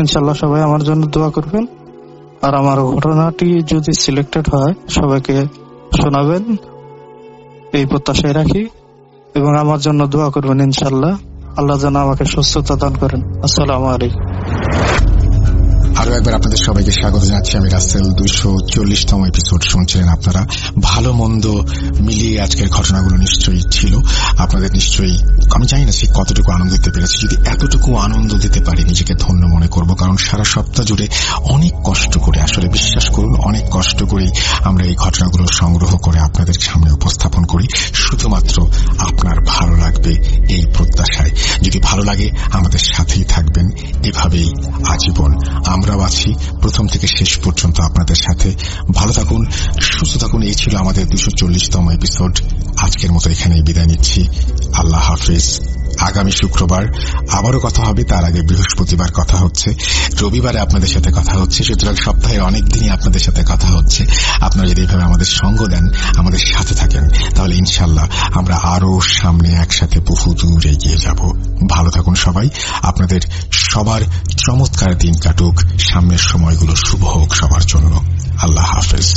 ইনশাল্লাহ সবাই আমার জন্য দোয়া করবেন, আর আমার ঘটনাটি যদি সিলেক্টেড হয় সবাইকে শোনাবেন এই প্রত্যাশায় রাখি, এবং আমার জন্য দোয়া করবেন ইনশাল্লাহ। আল্লাহ যেন আমাকে সুস্থতা দান করেন। আসসালামু আলাইকুম। আরো একবার আপনাদের সবাইকে স্বাগত জানাচ্ছি। আমি রাসেল। 240তম এপিসোড শুনছিলেন আপনারা। ভালো মন্দ মিলিয়ে আজকের ঘটনাগুলো নিশ্চয়ই ছিল। আপনাদের নিশ্চয়ই, আমি জানি না সে কতটুকু আনন্দ দিতে পেরেছি। যদি এতটুকু আনন্দ দিতে পারি নিজেকে ধন্য মনে করব, কারণ সারা সপ্তাহ জুড়ে অনেক কষ্ট করে, আসলে বিশ্বাস করুন অনেক কষ্ট করেই আমরা এই ঘটনাগুলো সংগ্রহ করে আপনাদের সামনে উপস্থাপন করি, শুধুমাত্র আপনার ভালো লাগবে এই প্রত্যাশায়। যদি ভালো লাগে আমাদের সাথেই থাকবেন, এভাবেই আজীবন আমরাও আছি প্রথম থেকে শেষ পর্যন্ত আপনাদের সাথে। ভালো থাকুন, সুস্থ থাকুন। এই ছিল আমাদের 240তম এপিসোড। আজকের মতো এখানেই বিদায় নিচ্ছি। আল্লাহ হাফেজ। আগামী শুক্রবার আবারও কথা হবে, তার আগে বৃহস্পতিবার কথা হচ্ছে, রবিবারে আপনাদের সাথে কথা হচ্ছে। সুতরাং সপ্তাহের অনেক দিনই আপনাদের সাথে কথা হচ্ছে। আপনারা যদি এইভাবে আমাদের সঙ্গ দেন, আমাদের সাথে থাকেন, তাহলে ইনশাল্লাহ আমরা আরো সামনে একসাথে বহু দূর এগিয়ে যাব। ভালো থাকুন সবাই। আপনাদের সবার চমৎকার দিন কাটুক। সামনের সময়গুলো শুভ হোক সবার জন্য। আল্লাহ হাফেজ।